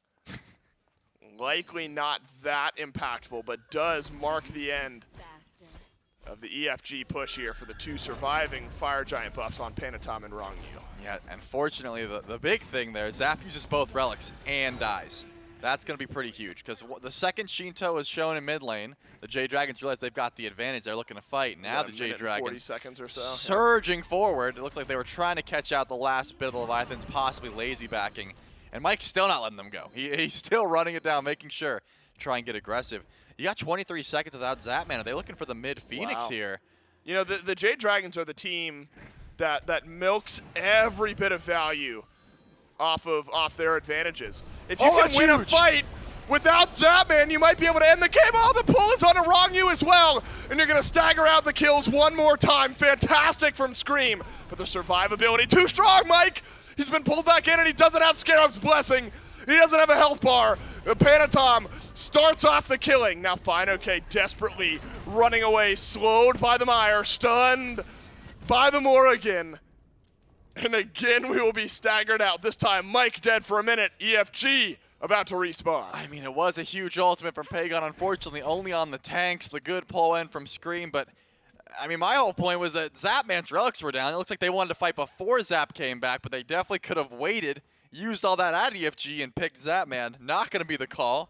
likely not that impactful, but does mark the end of the EFG push here for the 2 surviving Fire Giant buffs on Panatom and Wrong You. Yeah, and fortunately, the big thing there, Zap uses both relics and dies. That's going to be pretty huge, because the second Sheento is shown in mid lane, the Jade Dragons realize they've got the advantage. They're looking to fight. Now the Jade Dragons 40 seconds or so. Surging forward. It looks like they were trying to catch out the last bit of the Leviathans, possibly lazy backing. And Mike's still not letting them go. He's still running it down, making sure to try and get aggressive. You got 23 seconds without Zapman. Are they looking for the mid Phoenix here? You know, the Jade Dragons are the team that milks every bit of value off their advantages. If you can win a fight without Zapman, you might be able to end the game. Oh, the pull is on a Wrong You as well. And you're going to stagger out the kills one more time. Fantastic from Scream. But the survivability, too strong, Mike. He's been pulled back in, and he doesn't have Scarab's Blessing. He doesn't have a health bar. Panatom starts off the killing. Now FlyOK desperately running away, slowed by the mire, stunned by the Morrigan. And again, we will be staggered out. This time, Mike dead for a minute. EFG about to respawn. I mean, it was a huge ultimate from Pagon, unfortunately, only on the tanks. The good pull in from Scream, but I mean, my whole point was that Zapman's relics were down. It looks like they wanted to fight before Zap came back, but they definitely could have waited, used all that at EFG, and picked Zapman. Not going to be the call.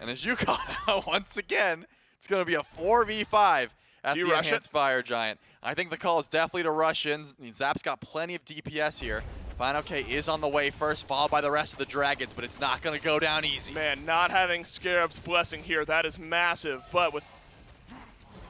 And as you called out once again, it's going to be a 4v5 at the Enhanced Fire Giant. I think the call is definitely to rush in. I mean, Zap's got plenty of DPS here. FlyOK is on the way first, followed by the rest of the Dragons, but it's not going to go down easy. Man, not having Scarab's Blessing here, that is massive. But with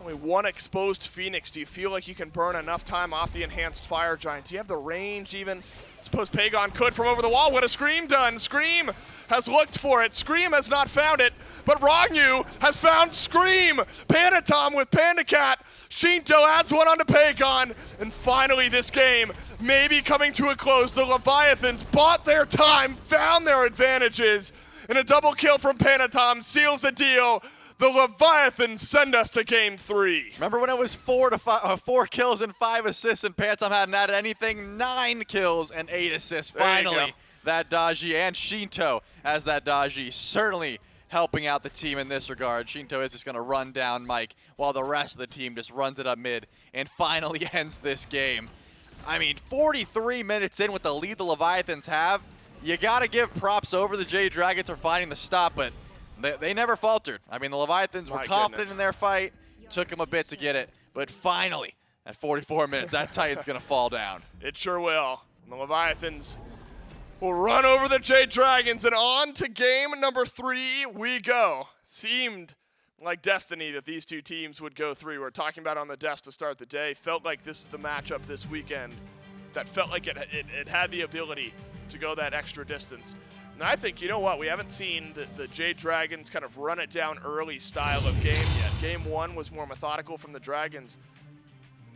Only one exposed Phoenix. Do you feel like you can burn enough time off the enhanced Fire Giant? Do you have the range even? Suppose Pagon could from over the wall. What has Scream done? Scream has looked for it. Scream has not found it, but Rongyu has found Scream. Panatom with Panda Cat. Sheento adds one onto Pagon. And finally this game maybe coming to a close. The Leviathans bought their time, found their advantages, and a double kill from Panatom seals the deal. The Leviathans send us to game 3. Remember when it was 4 kills and 5 assists and Phantom hadn't added anything? 9 kills and 8 assists. Finally, that Daji and Sheento as that Daji certainly helping out the team in this regard. Sheento is just going to run down Mike while the rest of the team just runs it up mid and finally ends this game. I mean, 43 minutes in with the lead the Leviathans have. You got to give props over the Jade Dragons for finding the stop, but they never faltered. I mean, the Leviathans were confident in their fight. Took them a bit to get it. But finally, at 44 minutes, that Titan's going to fall down. It sure will. And the Leviathans will run over the Jade Dragons. And on to game number 3 we go. Seemed like destiny that these two teams would go through. We're talking about on the desk to start the day. Felt like this is the matchup this weekend that felt like it had the ability to go that extra distance. And I think, you know what, we haven't seen the Jade Dragons kind of run it down early style of game yet. Game 1 was more methodical from the Dragons.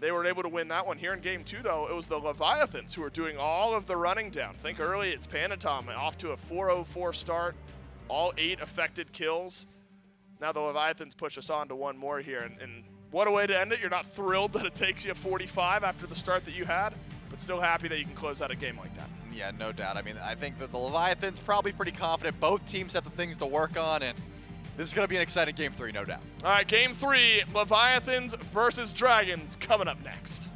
They were able to win that one. Here in game 2, though, it was the Leviathans who were doing all of the running down. Think early, it's Panatom off to a 4-0-4 start, all 8 affected kills. Now the Leviathans push us on to one more here. And what a way to end it. You're not thrilled that it takes you 45 after the start that you had, but still happy that you can close out a game like that. Yeah, no doubt. I mean, I think that the Leviathans probably pretty confident. Both teams have the things to work on, and this is going to be an exciting game 3, no doubt. All right, game 3, Leviathans versus Dragons, coming up next.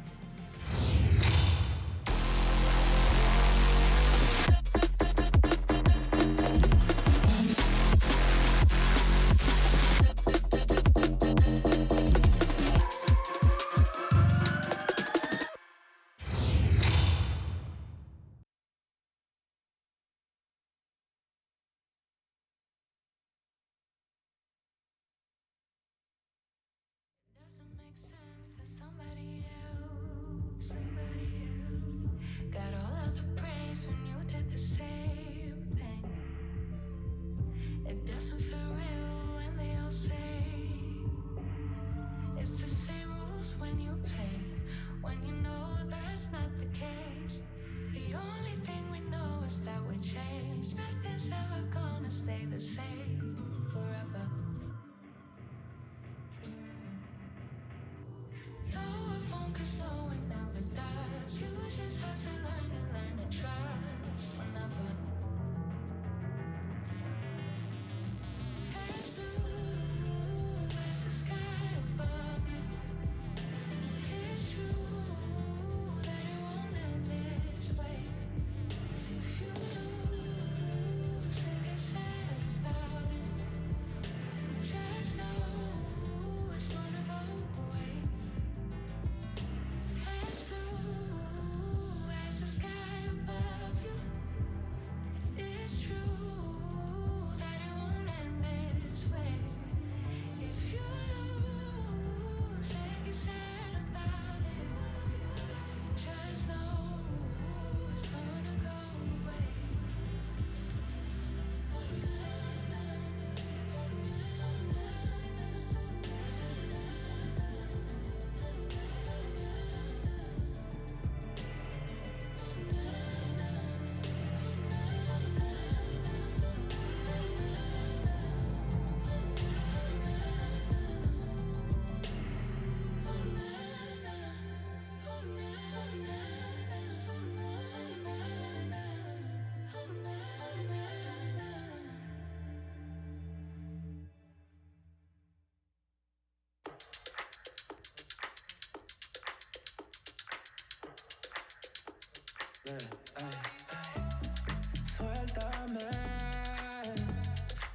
Suéltame,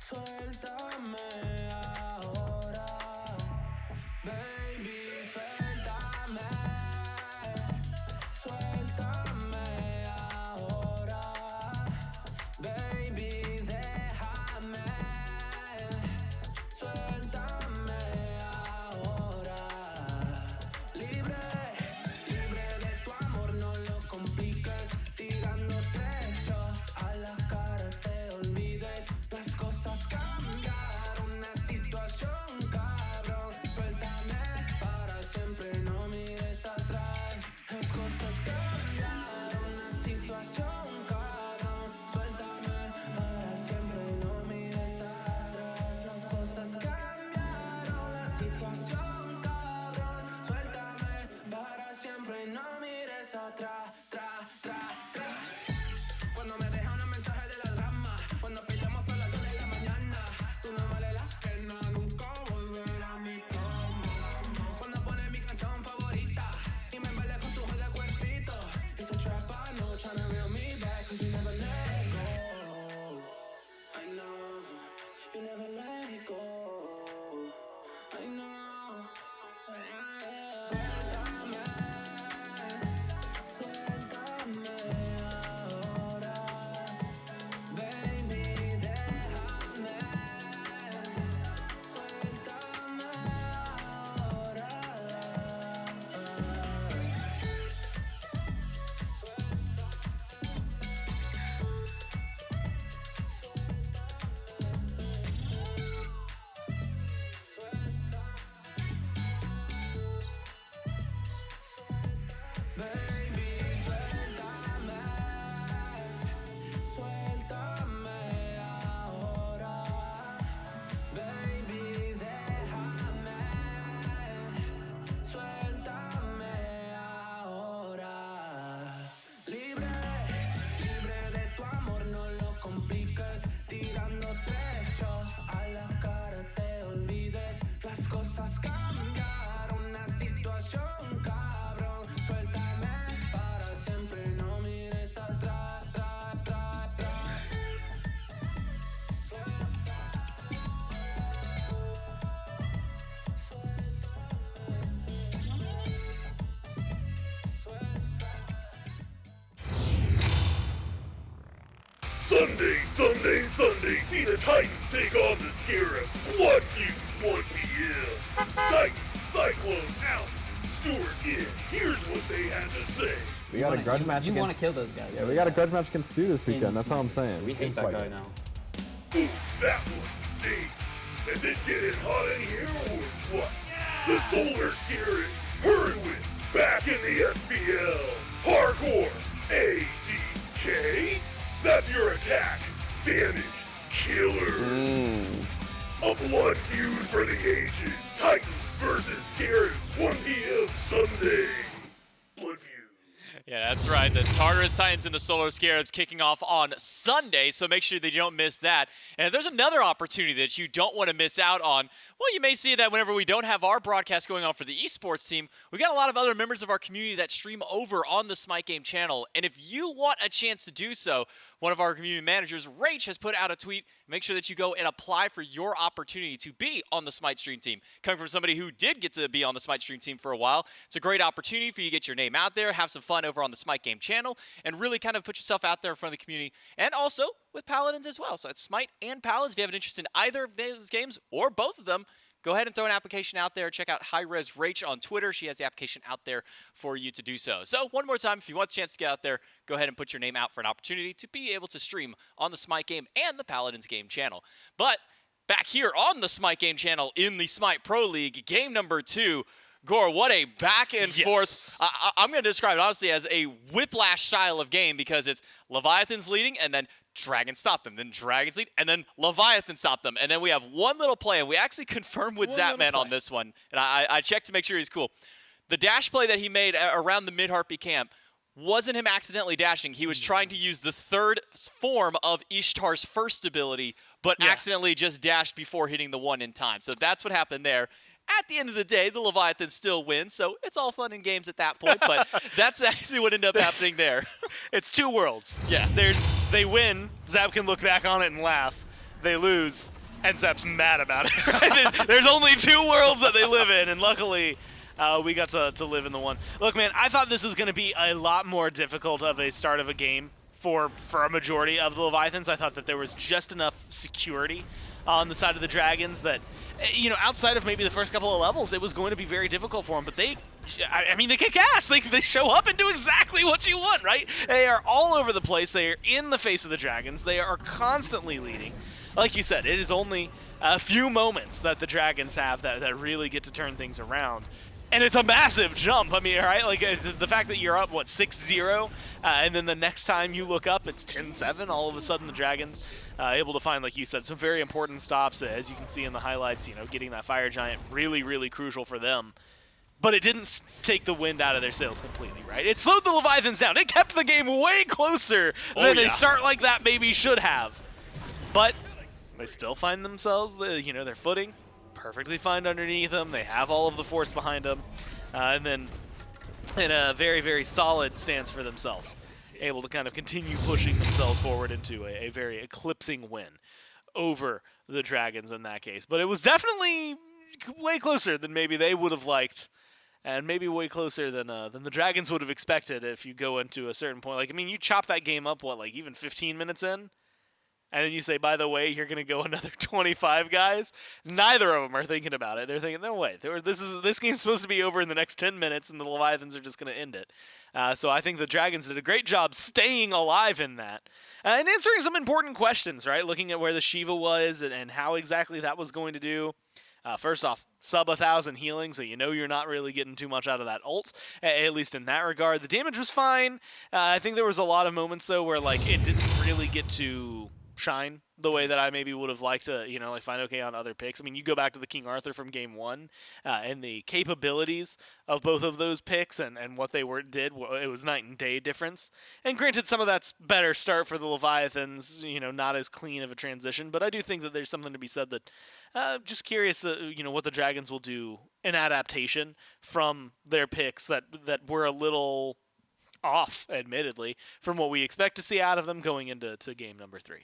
suéltame ahora, baby, suéltame, suéltame ahora, baby, déjame, suéltame ahora. Sunday, see the Titans take on the Scarabs. Blood feud, 1 p.m. Titans, Cyclone out, Stewart in. Here's what they had to say. We got a grudge match You against... want to kill those guys. Yeah, we got a grudge match against Stu this weekend. That's all I'm saying. We hate that guy now. Ooh, that one stings. Is it getting hot in here or what? The Solar Scarab, Hurricane, back in the SPL. Hardcore, ATK. That's your attack, damage, killer. A blood feud for the ages. Titans versus Scarabs, 1 p.m. Sunday. Blood feud. Yeah, that's right. The Tartarus Titans and the Solar Scarabs kicking off on Sunday, so make sure that you don't miss that. And if there's another opportunity that you don't want to miss out on, well, you may see that whenever we don't have our broadcast going on for the esports team, we got a lot of other members of our community that stream over on the SMITE Game channel. And if you want a chance to do so, one of our community managers, Rach, has put out a tweet. Make sure that you go and apply for your opportunity to be on the SMITE stream team. Coming from somebody who did get to be on the SMITE stream team for a while, it's a great opportunity for you to get your name out there, have some fun over on the SMITE Game channel, and really kind of put yourself out there in front of the community, and also with Paladins as well. So it's SMITE and Paladins. If you have an interest in either of those games or both of them, go ahead and throw an application out there. Check out hi-rez Rach on Twitter. She has the application out there for you to do so. So one more time, if you want a chance to get out there, go ahead and put your name out for an opportunity to be able to stream on the SMITE Game and the Paladins Game channel. But back here on the SMITE Game channel in the SMITE Pro League, game number 2, Gore, what a back and forth. I'm going to describe it honestly as a whiplash style of game because it's Leviathans leading and then Dragons stop them, then Dragons lead, and then Leviathan stop them. And then we have one little play, and we actually confirmed with Zapman on this one. And I checked to make sure he's cool. The dash play that he made around the mid-Harpy camp wasn't him accidentally dashing. He was trying to use the third form of Ishtar's first ability, but accidentally just dashed before hitting the 1 in time. So that's what happened there. At the end of the day, the Leviathans still win, so it's all fun and games at that point, but that's actually what ended up happening there. It's two worlds. Yeah. They win, Zap can look back on it and laugh. They lose, and Zap's mad about it. There's only two worlds that they live in, and luckily we got to live in the one. Look, man, I thought this was going to be a lot more difficult of a start of a game for a majority of the Leviathans. I thought that there was just enough security on the side of the Dragons that, you know, outside of maybe the first couple of levels, it was going to be very difficult for them. But they kick ass. They show up and do exactly what you want, right? They are all over the place. They are in the face of the Dragons. They are constantly leading. Like you said, it is only a few moments that the Dragons have that really get to turn things around. And it's a massive jump. I mean, right? Like the fact that you're up, what, 6-0, and then the next time you look up, it's 10-7. All of a sudden, the Dragons able to find, like you said, some very important stops. As you can see in the highlights, you know, getting that Fire Giant really, really crucial for them. But it didn't take the wind out of their sails completely, right? It slowed the Leviathans down. It kept the game way closer than a start like that maybe should have. But they still find themselves, you know, their footing perfectly fine underneath them. They have all of the force behind them, and then in a very, very solid stance for themselves, able to kind of continue pushing themselves forward into a very eclipsing win over the Dragons in that case. But it was definitely way closer than maybe they would have liked, and maybe way closer than the Dragons would have expected if you go into a certain point. Like, I mean, you chop that game up, what, like even 15 minutes in? And then you say, by the way, you're going to go another 25 guys. Neither of them are thinking about it. They're thinking, no way. This game's supposed to be over in the next 10 minutes, and the Leviathans are just going to end it. So I think the Dragons did a great job staying alive in that. And answering some important questions, right? Looking at where the Shiva was and how exactly that was going to do. First off, sub 1,000 healing, so you know you're not really getting too much out of that ult, at least in that regard. The damage was fine. I think there was a lot of moments, though, where like it didn't really get to shine the way that I maybe would have liked to, you know, like find okay on other picks. I mean, you go back to the King Arthur from game 1, and the capabilities of both of those picks and what they did, it was night and day difference. And granted, some of that's better start for the Leviathans, you know, not as clean of a transition, but I do think that there's something to be said that, just curious, you know, what the Dragons will do in adaptation from their picks that were a little off, admittedly, from what we expect to see out of them going into game number 3.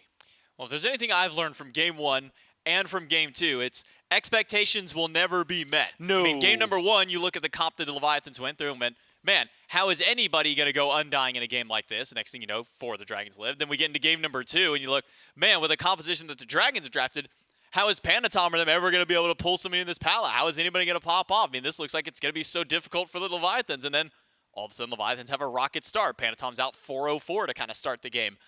Well, if there's anything I've learned from game 1 and from game 2, it's expectations will never be met. No. I mean, game number 1, you look at the comp that the Leviathans went through and went, man, how is anybody going to go undying in a game like this? Next thing you know, 4 of the Dragons live. Then we get into game number 2, and you look, man, with the composition that the Dragons have drafted, how is Panatom or them ever going to be able to pull somebody in this palette? How is anybody going to pop off? I mean, this looks like it's going to be so difficult for the Leviathans. And then all of a sudden, Leviathans have a rocket start. Panatom's out 4-0-4 to kind of start the game.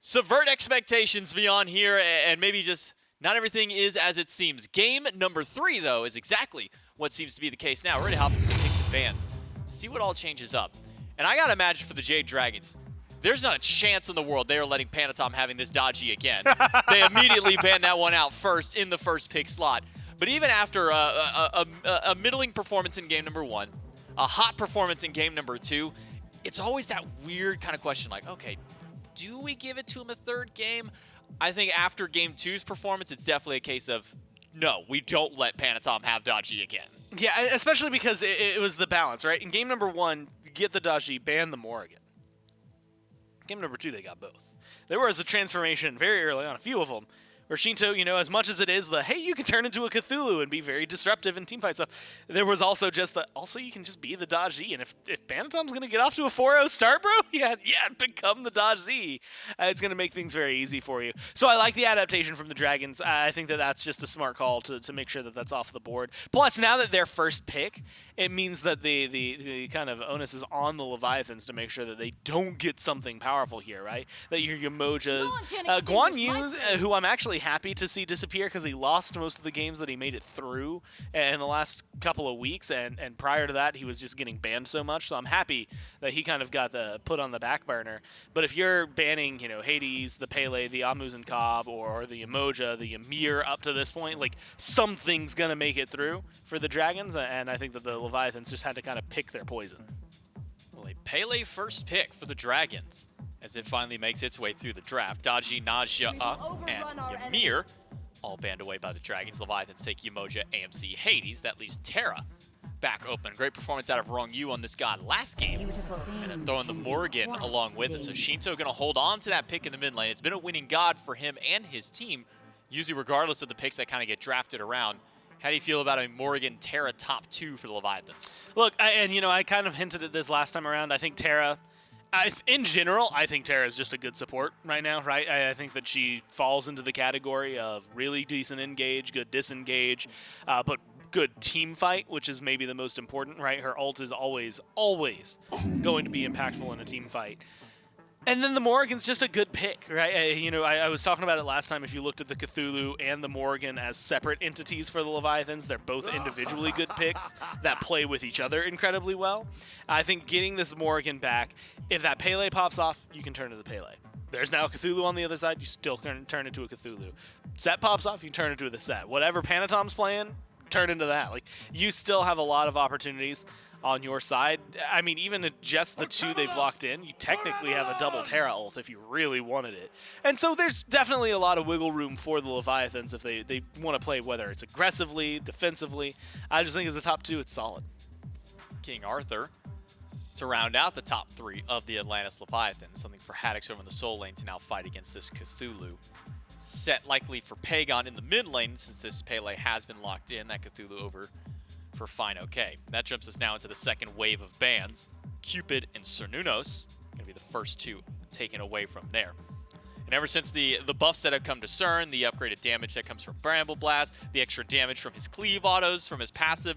Subvert expectations beyond here, and maybe just not everything is as it seems. Game number 3, though, is exactly what seems to be the case now. We're ready to hop into the picks and bans to see what all changes up. And I got to imagine for the Jade Dragons, there's not a chance in the world they are letting Panatom having this dodgy again. They immediately banned that one out first in the first pick slot. But even after a middling performance in game number 1, a hot performance in game number 2, it's always that weird kind of question like, okay, do we give it to him a third game? I think after game 2's performance, it's definitely a case of, no, we don't let Panatom have dodgy again. Yeah, especially because it was the balance, right? In game number 1, get the dodgy, ban the Morrigan. Game number 2, they got both. There was a transformation very early on, a few of them, where Sheento, you know, as much as it is the, hey, you can turn into a Cthulhu and be very disruptive in teamfight stuff, there was also just the, also you can just be the Dodge Z, and if Panatom's going to get off to a 4-0 start, bro, yeah, become the Dodge Z. It's going to make things very easy for you. So I like the adaptation from the Dragons. I think that that's just a smart call to make sure that that's off the board. Plus, now that they're first pick, it means that the kind of onus is on the Leviathans to make sure that they don't get something powerful here, right? That your Yamojas, Guan Yu, who I'm actually happy to see disappear because he lost most of the games that he made it through in the last couple of weeks, and prior to that he was just getting banned so much, so I'm happy that he kind of got put on the back burner. But if you're banning, you know, Hades, the Pele, the Amuz and Cobb, or the Yamoja, the Ymir up to this point, like something's gonna make it through for the Dragons, and I think that the Leviathans just had to kind of pick their poison. Well, a Pele first pick for the Dragons as it finally makes its way through the draft. Dodgy, Najia, and Ymir all banned away by the Dragons. Leviathans take Yamoja, AMC, Hades. That leaves Terra back open. Great performance out of Rong Yu on this god last game. And then throwing the Morgan along with it. So Sheento going to hold on to that pick in the mid lane. It's been a winning god for him and his team, usually regardless of the picks that kind of get drafted around. How do you feel about a Morgan Terra top 2 for the Leviathans? Look, I kind of hinted at this last time around. I think Terra, in general, I think Terra is just a good support right now, right? I think that she falls into the category of really decent engage, good disengage, but good team fight, which is maybe the most important, right? Her ult is always going to be impactful in a team fight. And then the Morrigan's just a good pick, right? I was talking about it last time. If you looked at the Cthulhu and the Morrigan as separate entities for the Leviathans, they're both individually good picks that play with each other incredibly well. I think getting this Morrigan back, if that Pele pops off, you can turn to the Pele. There's now a Cthulhu on the other side, you still can turn into a Cthulhu. Set pops off, you can turn into the set. Whatever Panatom's playing, turn into that. Like, you still have a lot of opportunities on your side. I mean, even at just the 2 they've locked in, you technically have a double Terra ult if you really wanted it. And so there's definitely a lot of wiggle room for the Leviathans if they want to play, whether it's aggressively, defensively. I just think as a top 2, it's solid. King Arthur to round out the top 3 of the Atlantis Leviathans. Something for Haddix over in the Soul lane to now fight against this Cthulhu. Set likely for Pagon in the mid lane, since this Pele has been locked in. That Cthulhu over for fine okay. That jumps us now into the second wave of bans. Cupid and Cernunnos going to be the first 2 taken away from there. And ever since the buffs that have come to Cern, the upgraded damage that comes from Bramble Blast, the extra damage from his cleave autos, from his passive,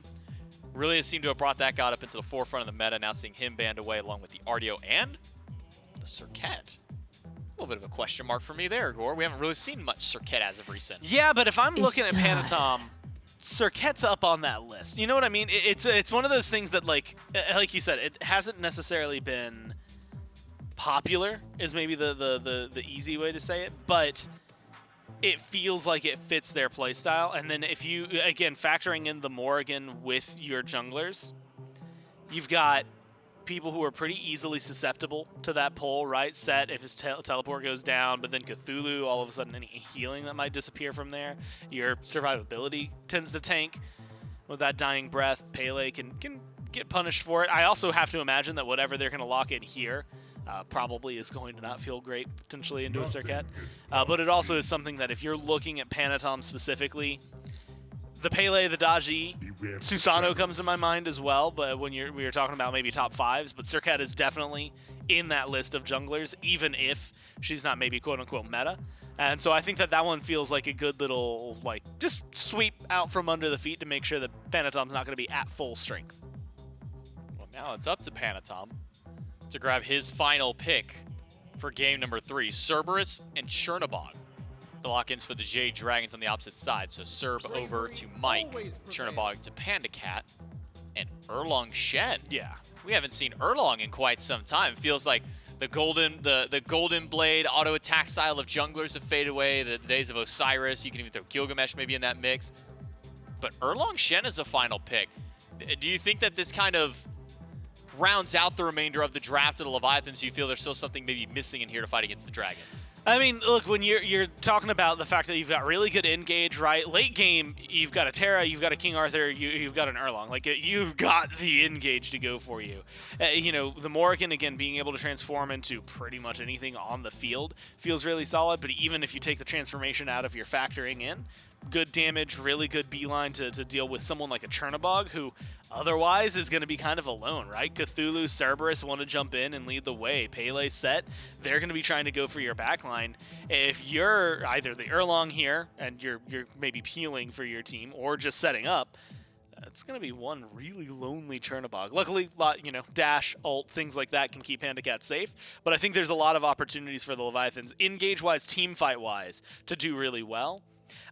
really has seemed to have brought that god up into the forefront of the meta. Now seeing him banned away along with the Ardio and the Serket. A little bit of a question mark for me there, Gore. We haven't really seen much Serket as of recent. Yeah, but if I'm looking at Panatom, Serket's up on that list. You know what I mean? It's one of those things that, like you said, it hasn't necessarily been popular, is maybe the easy way to say it, but it feels like it fits their playstyle. And then if you, again, factoring in the Morrigan with your junglers, you've got people who are pretty easily susceptible to that pull, right? Set, if his teleport goes down, but then Cthulhu, all of a sudden any healing that might disappear from there. Your survivability tends to tank with that dying breath. Pele can get punished for it. I also have to imagine that whatever they're going to lock in here probably is going to not feel great potentially into a Serket. But it also is something that if you're looking at Panatom specifically, the Pele, the Daji, Susano comes to my mind as well, but when we were talking about maybe top fives, but Serket is definitely in that list of junglers, even if she's not maybe quote-unquote meta. And so I think that one feels like a good little, like, just sweep out from under the feet to make sure that Panatom's not going to be at full strength. Well, now it's up to Panatom to grab his final pick for game number 3. Cerberus and Chernobog. The lock-ins for the Jade Dragons on the opposite side. So Cerb over to Mike, Chernobog to Panda Cat, and Erlong Shen. Yeah. We haven't seen Erlong in quite some time. Feels like the golden blade auto attack style of junglers have faded away. The days of Osiris, you can even throw Gilgamesh maybe in that mix. But Erlong Shen is a final pick. Do you think that this kind of rounds out the remainder of the draft of the Leviathans? Do you feel there's still something maybe missing in here to fight against the Dragons? I mean, look, when you're talking about the fact that you've got really good engage, right? Late game, you've got a Terra, you've got a King Arthur, you've got an Erlong. Like, you've got the engage to go for you. The Morrigan, again, being able to transform into pretty much anything on the field feels really solid, but even if you take the transformation out of your factoring in, good damage, really good beeline to deal with someone like a Chernobog, who otherwise is going to be kind of alone, right? Cthulhu, Cerberus want to jump in and lead the way. Pele set, they're going to be trying to go for your backline. If you're either the Erlong here, and you're maybe peeling for your team, or just setting up, it's going to be one really lonely Chernobog. Luckily, dash, ult, things like that can keep Pandacat safe, but I think there's a lot of opportunities for the Leviathans, engage-wise, team fight-wise, to do really well.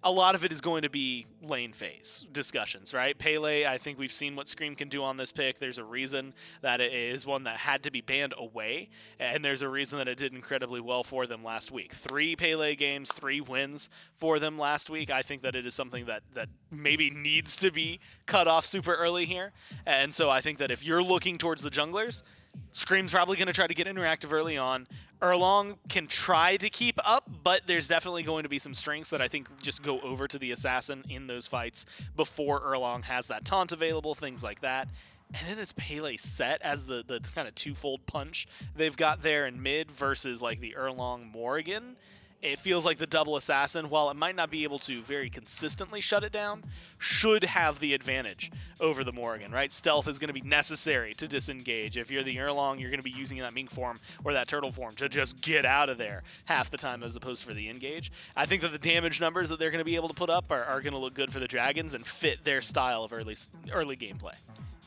A lot of it is going to be lane phase discussions, right? Pele, I think we've seen what Scream can do on this pick. There's a reason that it is one that had to be banned away, and there's a reason that it did incredibly well for them last week. 3 Pele games, 3 wins for them last week. I think that it is something that maybe needs to be cut off super early here, and so I think that if you're looking towards the junglers, Scream's probably going to try to get interactive early on. Erlong can try to keep up, but there's definitely going to be some strengths that I think just go over to the Assassin in those fights before Erlong has that taunt available, things like that. And then it's Pele set as the kind of twofold punch they've got there in mid versus like the Erlong Morrigan. It feels like the double assassin, while it might not be able to very consistently shut it down, should have the advantage over the Morrigan, right? Stealth is going to be necessary to disengage. If you're the Erlong, you're going to be using that mink form or that turtle form to just get out of there half the time as opposed for the engage. I think that the damage numbers that they're going to be able to put up are going to look good for the Dragons and fit their style of early gameplay.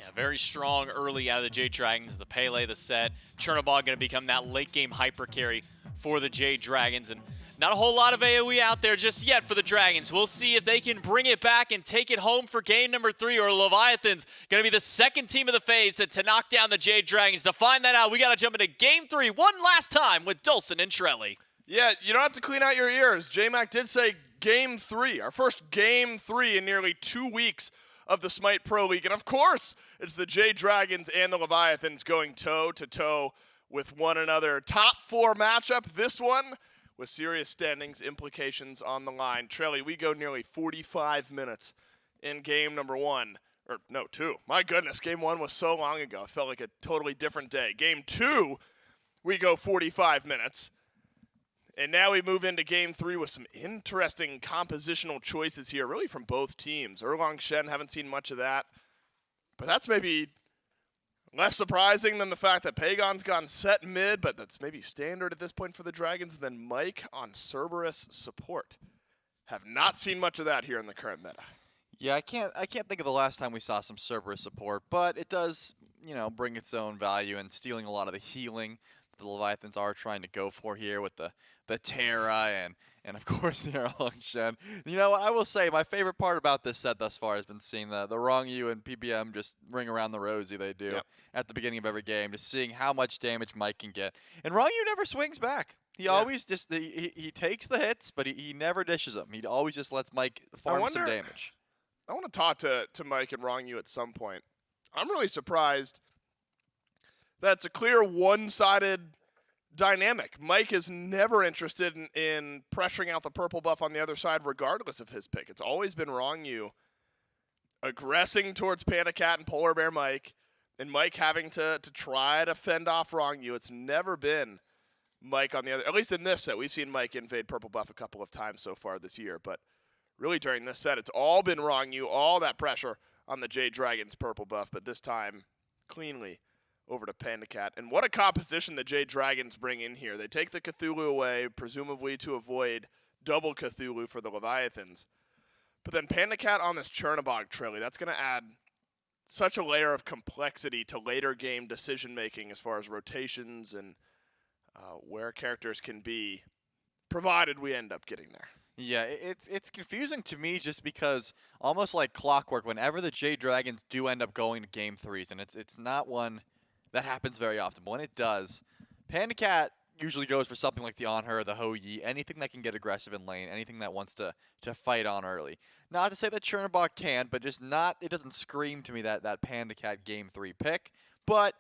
Yeah, very strong early out of the Jade Dragons. The Pele, the set. Chernobog going to become that late game hyper carry for the Jade Dragons. And not a whole lot of AoE out there just yet for the Dragons. We'll see if they can bring it back and take it home for game number 3, or Leviathans going to be the second team of the phase to knock down the Jade Dragons. To find that out, we got to jump into game 3 one last time with Dulcin and Trelly. Yeah, you don't have to clean out your ears. J-Mac did say game 3, our first game 3 in nearly 2 weeks of the SMITE Pro League. And of course, it's the Jade Dragons and the Leviathans going toe-to-toe with one another. Top 4 matchup, this one with serious standings implications on the line. Trelly, we go nearly 45 minutes in game number 1. Or, no, 2. My goodness, game 1 was so long ago. It felt like a totally different day. Game 2, we go 45 minutes. And now we move into game 3 with some interesting compositional choices here, really from both teams. Erlong Shen, haven't seen much of that. But that's maybe less surprising than the fact that Pagon's gone set mid, but that's maybe standard at this point for the Dragons. And then Mike on Cerberus support. Have not seen much of that here in the current meta. Yeah, I can't think of the last time we saw some Cerberus support, but it does, bring its own value in stealing a lot of the healing the Leviathans are trying to go for here with the Terra and of course the Erlong Shen. I will say my favorite part about this set thus far has been seeing the Wrong You and PBM just ring around the rosy they do at the beginning of every game, just seeing how much damage Mike can get. And Wrong You never swings back. He always just he takes the hits, but he never dishes them. He always just lets Mike farm some damage. I want to talk to Mike and Wrong You at some point. I'm really surprised that's a clear one-sided dynamic. Mike is never interested in pressuring out the purple buff on the other side regardless of his pick. It's always been Wrong You aggressing towards Panda Cat and Polar Bear Mike, and Mike having to try to fend off Wrong You. It's never been Mike on the other, at least in this set. We've seen Mike invade purple buff a couple of times so far this year, but really during this set. It's all been wrong. All that pressure on the Jade Dragons purple buff, but this time cleanly over to Panda Cat. And what a composition the Jade Dragons bring in here. They take the Cthulhu away, presumably to avoid double Cthulhu for the Leviathans. But then Panda Cat on this Chernobog Trilly, that's going to add such a layer of complexity to later game decision making as far as rotations and where characters can be, provided we end up getting there. Yeah, it's confusing to me just because almost like clockwork, whenever the Jade Dragons do end up going to game 3s, and it's not one that happens very often, but when it does, Panda Cat usually goes for something like the On Her, the Ho Yi, anything that can get aggressive in lane, anything that wants to fight on early. Not to say that Chernobog can't, but just not, it doesn't scream to me that Panda Cat game 3 pick, but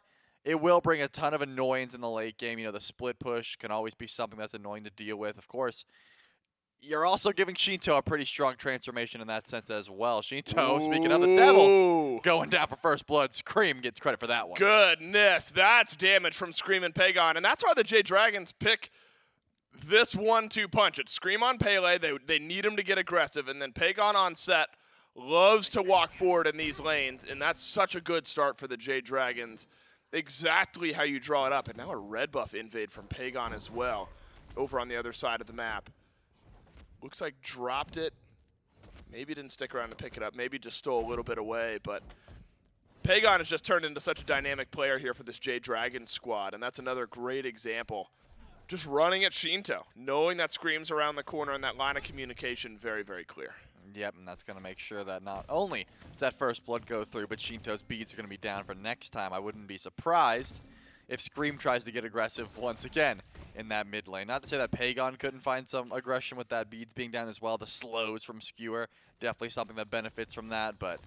it will bring a ton of annoyance in the late game. You know, the split push can always be something that's annoying to deal with. Of course, you're also giving Sheento a pretty strong transformation in that sense as well. Sheento, speaking of the devil, going down for first blood. Scream gets credit for that one. Goodness, that's damage from Scream and Pagon, and that's why the Jade Dragons pick this 1-2 punch. It's Scream on Pele. They need him to get aggressive, and then Pagon on set loves to walk forward in these lanes, and that's such a good start for the Jade Dragons. Exactly how you draw it up, and now a red buff invade from Pagon as well over on the other side of the map. Looks like dropped it. Maybe didn't stick around to pick it up. Maybe just stole a little bit away, but Pagon has just turned into such a dynamic player here for this Jade Dragon squad, and that's another great example. Just running at Sheento, knowing that Scream's around the corner and that line of communication very, very clear. Yep, and that's going to make sure that not only does that first blood go through, but Sheento's beads are going to be down for next time. I wouldn't be surprised if Scream tries to get aggressive once again in that mid lane. Not to say that Pagon couldn't find some aggression with that beads being down as well. The slows from Skewer, definitely something that benefits from that, but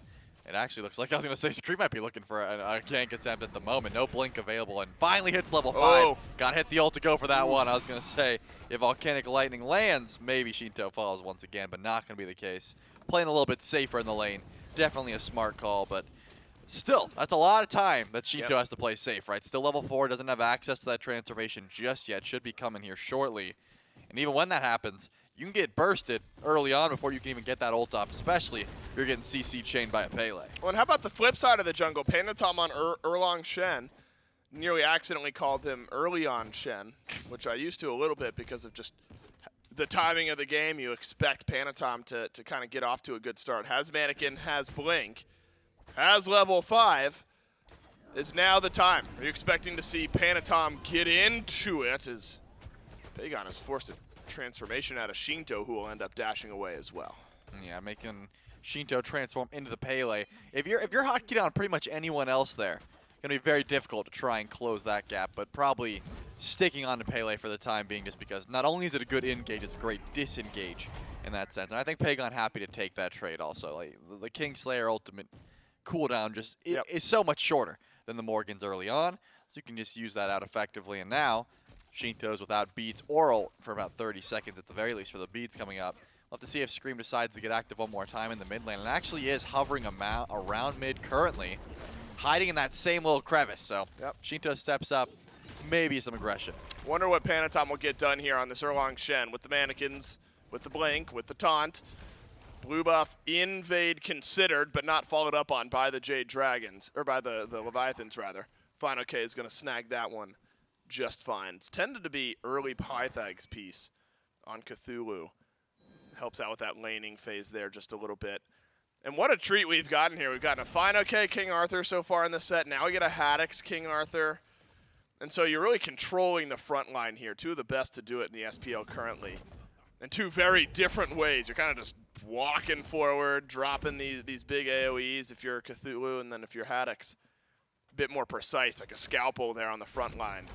it actually looks like, I was going to say, Scream might be looking for a gank attempt at the moment. No blink available, and finally hits level 5. Oh. Got hit the ult to go for that one. I was going to say, if Volcanic Lightning lands, maybe Sheento falls once again, but not going to be the case. Playing a little bit safer in the lane. Definitely a smart call, but still, that's a lot of time that Sheento has to play safe, right? Still level 4, doesn't have access to that transformation just yet. Should be coming here shortly. And even when that happens, you can get bursted early on before you can even get that ult off, especially if you're getting CC chained by a Pele. Well, and how about the flip side of the jungle? Panatom on Erlong Shen. Nearly accidentally called him early on Shen, which I used to a little bit because of just the timing of the game. You expect Panatom to kind of get off to a good start. Has Mannequin, has Blink, has level 5. Is now the time. Are you expecting to see Panatom get into it as Pagon is forced a transformation out of Sheento, who will end up dashing away as well. Yeah, making Sheento transform into the Pele. If you're hotkeyed on pretty much anyone else there, going to be very difficult to try and close that gap, but probably sticking on to Pele for the time being just because not only is it a good engage, it's a great disengage in that sense. And I think Pagon happy to take that trade also. Like, the Kingslayer ultimate cooldown just is so much shorter than the Morgan's early on, so you can just use that out effectively. And now, Sheento's without beads or ult for about 30 seconds at the very least for the beads coming up. We'll have to see if Scream decides to get active one more time in the mid lane. And actually is hovering around mid currently, hiding in that same little crevice. So Sheento steps up, maybe some aggression. Wonder what Panatom will get done here on this Erlong Shen with the mannequins, with the blink, with the taunt. Blue buff invade considered, but not followed up on by the Jade Dragons, or by the Leviathans rather. Final K is going to snag that one just fine. It's tended to be early Pythag's piece on Cthulhu. Helps out with that laning phase there just a little bit. And what a treat we've gotten here. We've gotten a Final K King Arthur so far in the set. Now we get a Haddock's King Arthur. And so you're really controlling the front line here. Two of the best to do it in the SPL currently. In two very different ways. You're kind of just walking forward, dropping these big AoEs if you're Cthulhu, and then if you're Haddock's, a bit more precise, like a scalpel there on the front line.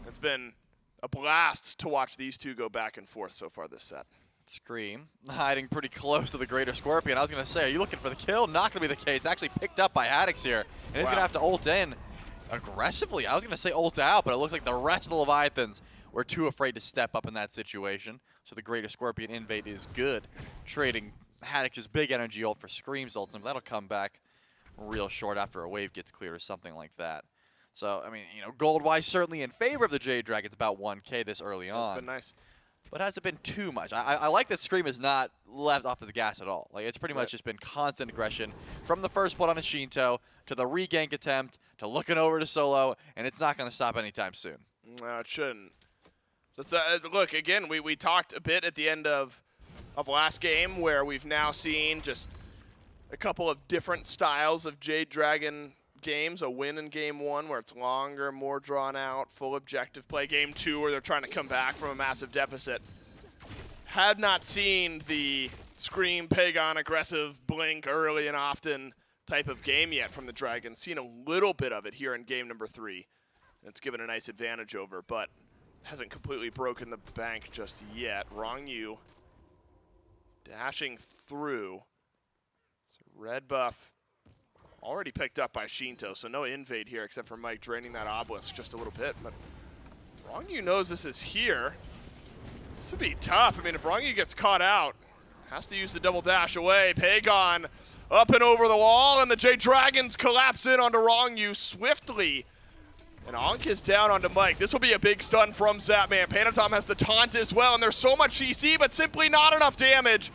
It's been a blast to watch these two go back and forth so far this set. Scream hiding pretty close to the Greater Scorpion. I was going to say, are you looking for the kill? Not going to be the case. Actually picked up by Haddock's here, and he's going to have to ult in aggressively. I was going to say ult out, but it looks like the rest of the Leviathans were too afraid to step up in that situation. So the Greater Scorpion invade is good, trading Haddock's big energy ult for Scream's ultimate. That'll come back real short after a wave gets cleared or something like that. So, I mean, you know, gold-wise, certainly in favor of the Jade Dragons, about 1K this early on. That's been nice. but hasn't been too much. I like that Scream is not left off of the gas at all. Like, it's pretty much just been constant aggression from the first blood on a Sheento to the regank attempt to looking over to solo, and it's not going to stop anytime soon. No, it shouldn't. Let's look again. We talked a bit at the end of last game where we've now seen just a couple of different styles of Jade Dragon games. A win in game 1 where it's longer, more drawn out, full objective play. Game 2 where they're trying to come back from a massive deficit. Had not seen the Scream, Pagon, aggressive, blink early and often type of game yet from the Dragons. Seen a little bit of it here in game number 3. It's given a nice advantage over, but hasn't completely broken the bank just yet. Wrong you. Dashing through. So red buff already picked up by Sheento, so no invade here except for Mike draining that obelisk just a little bit. But Wrong you knows this is here. This would be tough. I mean, if Wrong you gets caught out, has to use the double dash away. Pagon up and over the wall, and the Jade Dragons collapse in onto Wrong you swiftly. And Ankh is down onto Mike. This will be a big stun from Zapman. Panatom has the taunt as well, and there's so much CC, but simply not enough damage.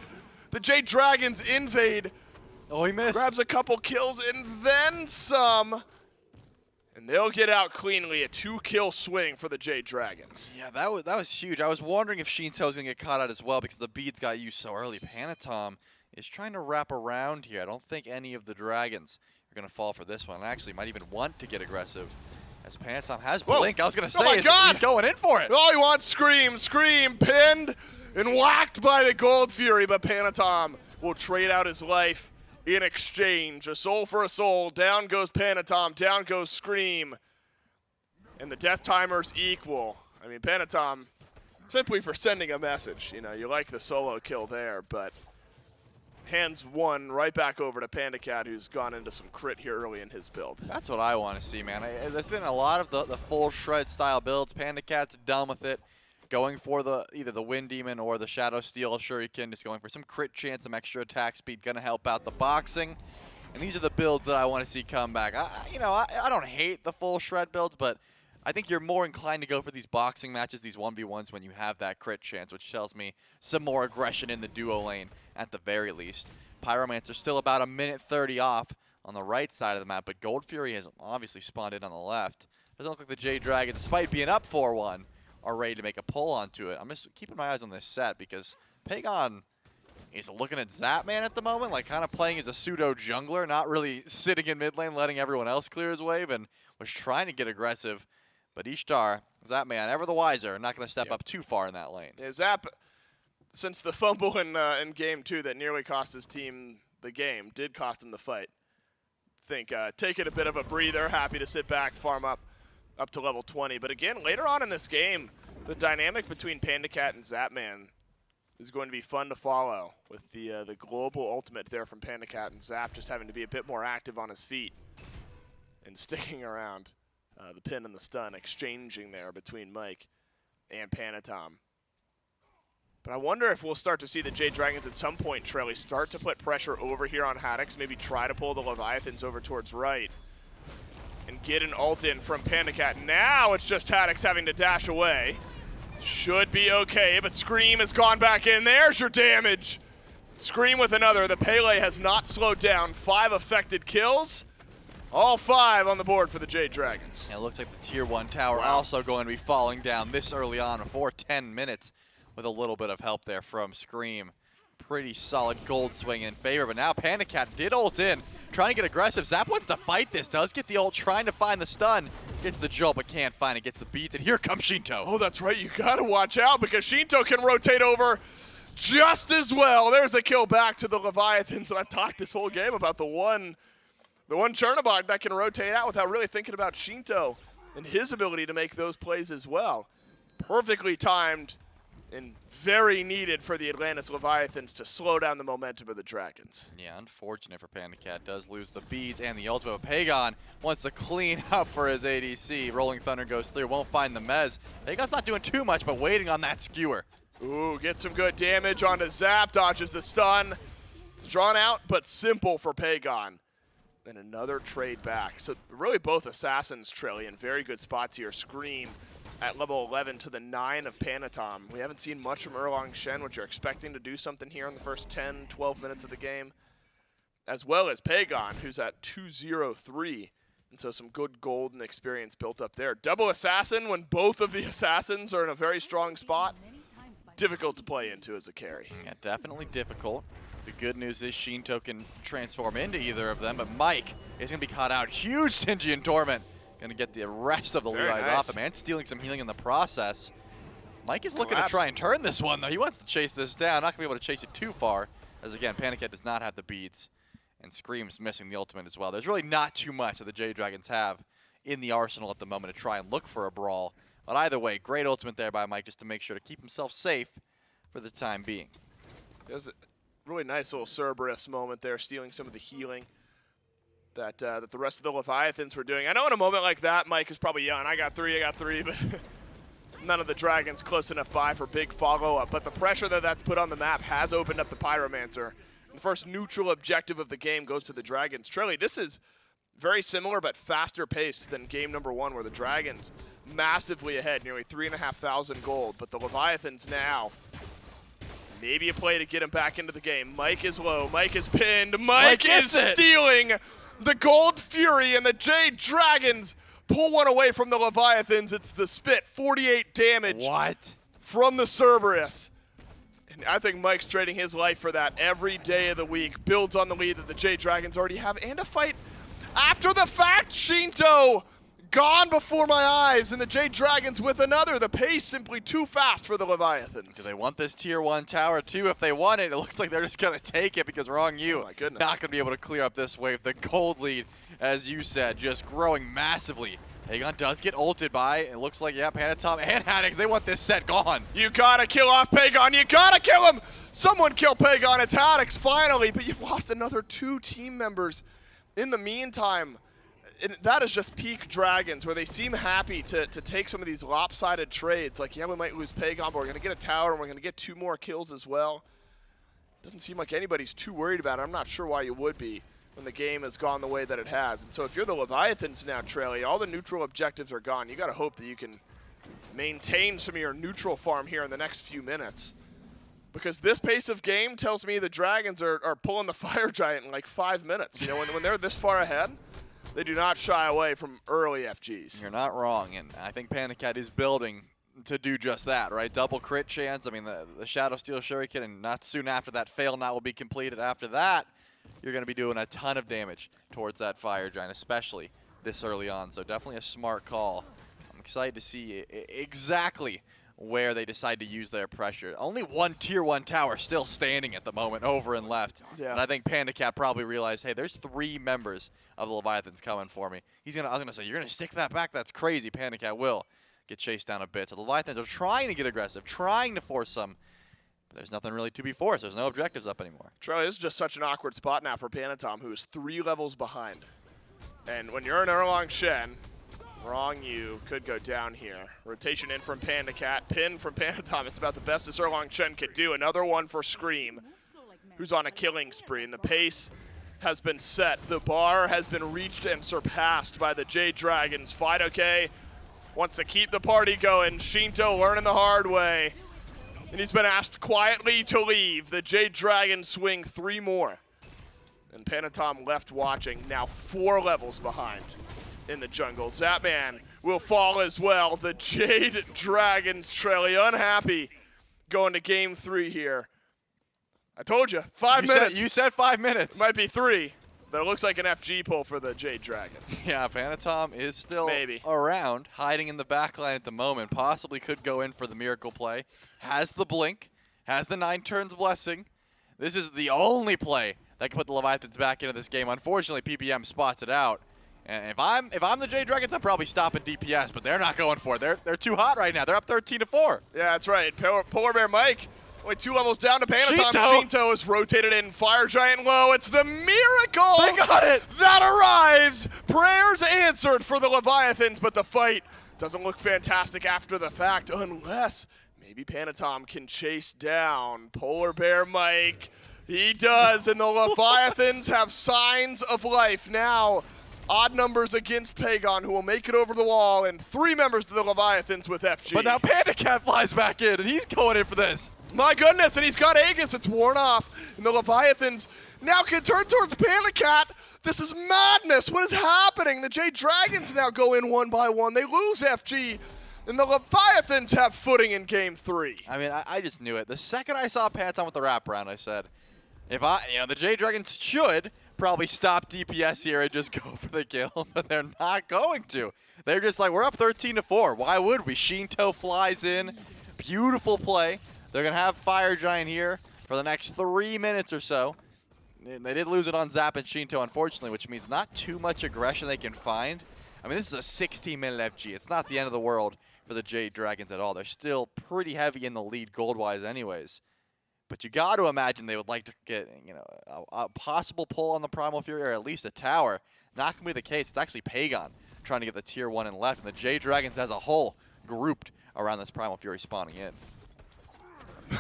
The Jade Dragons invade. Oh, he missed. Grabs a couple kills and then some. And they'll get out cleanly. A 2-kill swing for the Jade Dragons. Yeah, that was huge. I was wondering if Sheento was going to get caught out as well because the beads got used so early. Panatom is trying to wrap around here. I don't think any of the Dragons are going to fall for this one. Actually, might even want to get aggressive. As Panatom has Blink, Whoa. I was going to Oh my say, God. he's going in for it. All he wants, Scream. Scream pinned and whacked by the Gold Fury, but Panatom will trade out his life in exchange. A soul for a soul. Down goes Panatom. Down goes Scream. And the death timer's equal. I mean, Panatom, simply for sending a message. You know, you like the solo kill there, but hands one right back over to PandaCat, who's gone into some crit here early in his build. That's what I want to see, man. There's been a lot of the full shred style builds. PandaCat's done with it. Going for either the Wind Demon or the Shadow Steel Shuriken, just going for some crit chance, some extra attack speed, gonna help out the boxing. And these are the builds that I want to see come back. I don't hate the full shred builds, but I think you're more inclined to go for these boxing matches, these 1v1s, when you have that crit chance, which tells me some more aggression in the duo lane at the very least. Pyromancer's still about a minute 30 off on the right side of the map, but Gold Fury has obviously spawned in on the left. Doesn't look like the Jade Dragon, despite being up 4-1, are ready to make a pull onto it. I'm just keeping my eyes on this set because Pagon is looking at Zapman at the moment, like kind of playing as a pseudo jungler, not really sitting in mid lane, letting everyone else clear his wave, and was trying to get aggressive. But Ishtar, Zapman, ever the wiser, not going to step up too far in that lane. Yeah, Zap, since the fumble in game 2 that nearly cost his team the game, did cost him the fight. Think taking a bit of a breather, happy to sit back, farm up to level 20. But again, later on in this game, the dynamic between PandaCat and Zapman is going to be fun to follow with the global ultimate there from PandaCat and Zap just having to be a bit more active on his feet and sticking around. The pin and the stun exchanging there between Mike and Panatom. But I wonder if we'll start to see the Jade Dragons at some point, Trelly, start to put pressure over here on Haddix, maybe try to pull the Leviathans over towards right and get an ult in from PandaCat. Now it's just Haddix having to dash away. Should be okay, but Scream has gone back in. There's your damage. Scream with another. The Pele has not slowed down. 5 affected kills. All 5 on the board for the Jade Dragons. And it looks like the tier 1 tower also going to be falling down this early on before 10 minutes with a little bit of help there from Scream. Pretty solid gold swing in favor, but now PandaCat did ult in, trying to get aggressive. Zap wants to fight this, does get the ult, trying to find the stun. Gets the jolt, but can't find it, gets the beat, and here comes Sheento. Oh, that's right, you gotta watch out because Sheento can rotate over just as well. There's a kill back to the Leviathans, and I've talked this whole game about the one Chernobog that can rotate out without really thinking about Sheento and his ability to make those plays as well. Perfectly timed and very needed for the Atlantis Leviathans to slow down the momentum of the Dragons. Yeah, unfortunate for PandaCat. Does lose the beads and the ultimate. Pagon wants to clean up for his ADC. Rolling Thunder goes through, won't find the Mez. Pagon's not doing too much, but waiting on that skewer. Ooh, get some good damage onto Zap, dodges the stun. It's drawn out, but simple for Pagon. And another trade back. So really both assassins, Trilly, in very good spots here. Scream at level 11 to the 9 of Panatom. We haven't seen much from Erlang Shen, which you're expecting to do something here in the first 10, 12 minutes of the game, as well as Pagon, who's at 203. And so some good gold and experience built up there. Double Assassin, when both of the Assassins are in a very strong spot, difficult to play into as a carry. Yeah, definitely difficult. The good news is Sheento can transform into either of them, but Mike is going to be caught out. Huge Stygian Torment. Going to get the rest of the Very Levi's nice. off him and stealing some healing in the process. Mike is looking Collapse. to try and turn this one, though. He wants to chase this down. Not going to be able to chase it too far, as again, Panicat does not have the beads. And Scream's missing the ultimate as well. There's really not too much that the Jade Dragons have in the arsenal at the moment to try and look for a brawl. But either way, great ultimate there by Mike just to make sure to keep himself safe for the time being. There's a really nice little Cerberus moment there, stealing some of the healing that that the rest of the Leviathans were doing. I know in a moment like that, Mike is probably yelling, I got three, but none of the Dragons close enough by for big follow-up. But the pressure that's put on the map has opened up the Pyromancer. The first neutral objective of the game goes to the Dragons. Trelly, this is very similar but faster paced than game number 1, where the Dragons massively ahead, nearly 3,500 gold. But the Leviathans now, maybe a play to get him back into the game. Mike is low, Mike is pinned, Mike is stealing the Gold Fury, and the Jade Dragons pull one away from the Leviathans. It's the Spit, 48 damage from the Cerberus. And I think Mike's trading his life for that every day of the week. Builds on the lead that the Jade Dragons already have, and a fight after the fact. Sheento gone before my eyes, and the Jade Dragons with another. The pace simply too fast for the Leviathans. Do they want this tier 1 tower too? If they want it, it looks like they're just going to take it because wrong you. Oh my goodness. Not going to be able to clear up this wave. The gold lead, as you said, just growing massively. Pagon does get ulted by, it looks like, yeah, Panatom and Haddix, they want this set gone. You gotta kill off Pagon, you gotta kill him! Someone kill Pagon, it's Haddix finally, but you've lost another 2 team members in the meantime. And that is just peak Dragons, where they seem happy to take some of these lopsided trades. Like, yeah, we might lose Pagon, but we're gonna get a tower and we're gonna get 2 more kills as well. Doesn't seem like anybody's too worried about it. I'm not sure why you would be when the game has gone the way that it has. And so if you're the Leviathans now, Trelly, all the neutral objectives are gone. You got to hope that you can maintain some of your neutral farm here in the next few minutes. Because this pace of game tells me the Dragons are pulling the Fire Giant in like 5 minutes. You know, when they're this far ahead, they do not shy away from early FGs. You're not wrong, and I think Panicat is building to do just that, right? Double crit chance. I mean, the Shadow Steel Shuriken, and not soon after that, Fail Not will be completed. After that, you're going to be doing a ton of damage towards that Fire Giant, especially this early on. So definitely a smart call. I'm excited to see exactly where they decide to use their pressure. Only one tier 1 tower still standing at the moment, over and left. Yeah. And I think Pandacat probably realized, hey, there's 3 members of the Leviathans coming for me. I was going to say, you're going to stick that back? That's crazy. Pandacat will get chased down a bit. So the Leviathans are trying to get aggressive, trying to force some. But there's nothing really to be forced. There's no objectives up anymore. Charlie, this is just such an awkward spot now for Panatom, who is 3 levels behind. And when you're an Erlang Shen, wrong you could go down here. Rotation in from Pandacat, pin from Panatom. It's about the best this Erlang Shen could do. Another one for Scream, who's on a killing spree. And the pace has been set. The bar has been reached and surpassed by the Jade Dragons. Fidoke wants to keep the party going. Sheento learning the hard way. And he's been asked quietly to leave. The Jade Dragons swing 3 more. And Panatom left watching, now 4 levels behind in the jungle. Zapman will fall as well. The Jade Dragons, Trelly, unhappy going to game 3 here. I told you, 5 minutes. You said 5 minutes. It might be 3, but it looks like an FG pull for the Jade Dragons. Yeah, Panatom is still Maybe around, hiding in the backline at the moment. Possibly could go in for the miracle play. Has the blink, has the 9 turns blessing. This is the only play that can put the Leviathans back into this game. Unfortunately, PPM spots it out. And if I'm the Jade Dragons, I'm probably stopping DPS, but they're not going for it. They're too hot right now. They're up 13-4. Yeah, that's right. Polar Bear Mike, only 2 levels down to Panatom. Sheento is rotated in. Fire Giant low. It's the miracle They got it! that arrives. Prayers answered for the Leviathans, but the fight doesn't look fantastic after the fact, unless maybe Panatom can chase down Polar Bear Mike. He does, and the Leviathans have signs of life now Odd numbers against Pagon, who will make it over the wall, and 3 members of the Leviathans with FG. But now Panda Cat flies back in, and he's going in for this. My goodness, and he's got Aegis. It's worn off, and the Leviathans now can turn towards Panda Cat. This is madness. What is happening? The Jade Dragons now go in 1 by 1. They lose FG, and the Leviathans have footing in game 3. I mean, I just knew it. The second I saw Panton with the wraparound, I said, the Jade Dragons should probably stop DPS here and just go for the kill, but they're not going to. They're just like, we're up 13-4. Why would we? Sheento flies in. Beautiful play. They're going to have Fire Giant here for the next 3 minutes or so. They did lose it on Zap and Sheento, unfortunately, which means not too much aggression they can find. I mean, this is a 16-minute FG. It's not the end of the world for the Jade Dragons at all. They're still pretty heavy in the lead gold-wise anyways. But you got to imagine they would like to get, a possible pull on the Primal Fury or at least a tower. Not going to be the case. It's actually Pagon trying to get the tier 1 and left, and the Jade Dragons as a whole grouped around this Primal Fury spawning in. You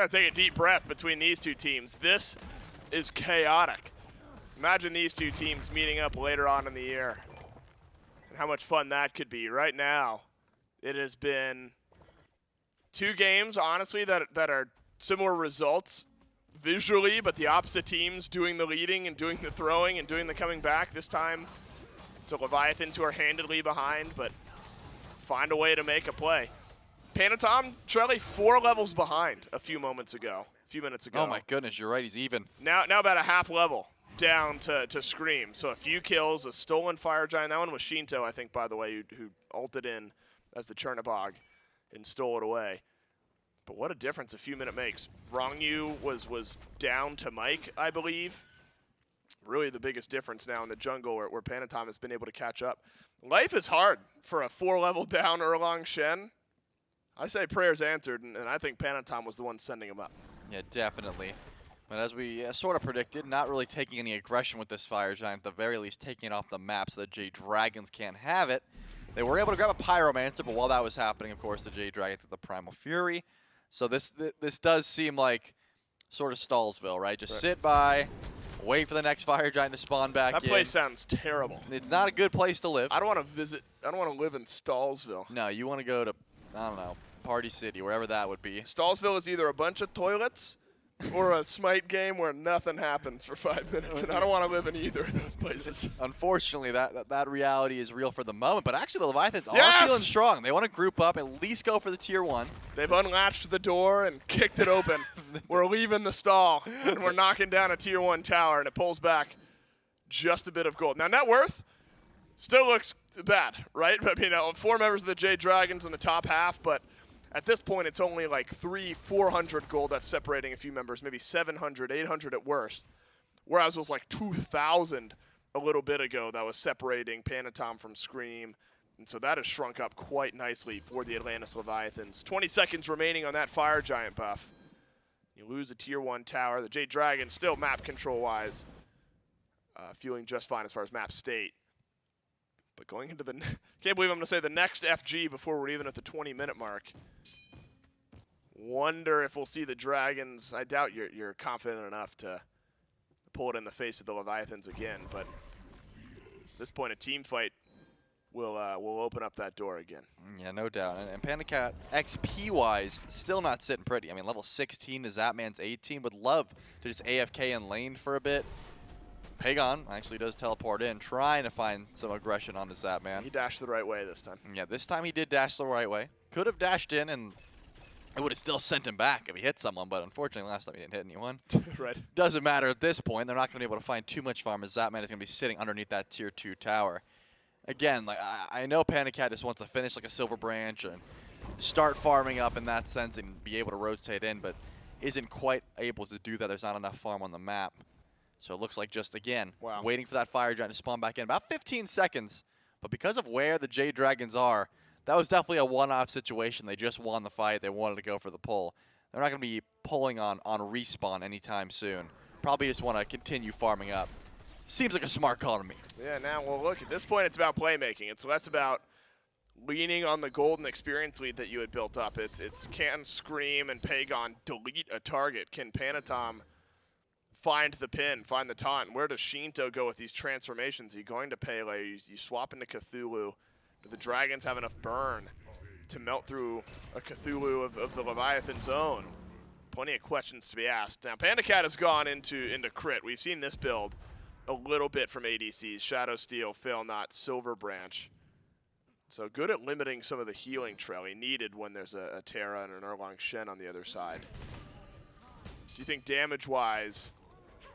gotta take a deep breath between these two teams. This is chaotic. Imagine these two teams meeting up later on in the year, and how much fun that could be. Right now, it has been 2 games, honestly, that are similar results visually, but the opposite teams doing the leading and doing the throwing and doing the coming back. This time, it's a Leviathans who are handedly behind, but find a way to make a play. Panatom Trelly 4 levels behind a few minutes ago. Oh my goodness, you're right, he's even. Now about a half level down to Scream. So a few kills, a stolen Fire Giant. That one was Sheento, I think, by the way, who ulted in as the Chernabog and stole it away. But what a difference a few minutes makes. Rongyu was down to Mike, I believe. Really the biggest difference now in the jungle where Panatom has been able to catch up. Life is hard for a 4-level down Erlang Shen. I say prayers answered, and I think Panatom was the one sending him up. Yeah, definitely. But as we sort of predicted, not really taking any aggression with this Fire Giant, at the very least taking it off the map so the Jade Dragons can't have it. They were able to grab a Pyromancer, but while that was happening, of course, the Jade Dragons took the Primal Fury. So this does seem like sort of Stallsville, right? Just sit by, wait for the next Fire Giant to spawn back in. That place sounds terrible. It's not a good place to live. I don't want to visit. I don't want to live in Stallsville. No, you want to go to, I don't know, Party City, wherever that would be. Stallsville is either a bunch of toilets or a Smite game where nothing happens for 5 minutes, and I don't want to live in either of those places. Unfortunately, that reality is real for the moment, but actually the Leviathans are Yes! feeling strong. They want to group up, at least go for the tier 1. They've unlatched the door and kicked it open. We're leaving the stall, and we're knocking down a tier 1 tower, and it pulls back just a bit of gold. Now, net worth still looks bad, right? But, 4 members of the Jade Dragons in the top half, but at this point, it's only like 400 gold that's separating a few members, maybe 700, 800 at worst. Whereas it was like 2,000 a little bit ago that was separating Panatom from Scream. And so that has shrunk up quite nicely for the Atlantis Leviathans. 20 seconds remaining on that Fire Giant buff. You lose a tier 1 tower. The Jade Dragon still map control-wise feeling just fine as far as map state. But going into the, can't believe I'm going to say the next FG before we're even at the 20-minute mark. Wonder if we'll see the Dragons. I doubt you're confident enough to pull it in the face of the Leviathans again. But at this point, a team fight will open up that door again. Yeah, no doubt. And Panda Cat, XP-wise, still not sitting pretty. I mean, level 16 to Zapman's 18. Would love to just AFK in lane for a bit. Pagon actually does teleport in, trying to find some aggression on the Zapman. He dashed the right way this time. Yeah, this time he did dash the right way. Could have dashed in, and it would have still sent him back if he hit someone, but unfortunately last time he didn't hit anyone. Right. Doesn't matter at this point. They're not going to be able to find too much farm as Zapman is going to be sitting underneath that tier 2 tower. Again, like I know Panda Cat just wants to finish like a Silver Branch and start farming up in that sense and be able to rotate in, but isn't quite able to do that. There's not enough farm on the map. So it looks like just, again, waiting for that Fire Giant to spawn back in. About 15 seconds. But because of where the Jade Dragons are, that was definitely a one-off situation. They just won the fight. They wanted to go for the pull. They're not going to be pulling on respawn anytime soon. Probably just want to continue farming up. Seems like a smart call to me. Yeah, now, well, look, at this point, it's about playmaking. It's less about leaning on the golden experience lead that you had built up. It's can Scream and Pagon delete a target? Can Panatom find the pin, find the taunt. Where does Sheento go with these transformations? He going to Pele, you swap into Cthulhu. Do the Dragons have enough burn to melt through a Cthulhu of the Leviathan zone? Plenty of questions to be asked. Now, PandaCat has gone into crit. We've seen this build a little bit from ADCs. Shadow Steel, Fail Not, Silver Branch. So good at limiting some of the healing trail he needed when there's a Terra and an Erlang Shen on the other side. Do you think damage-wise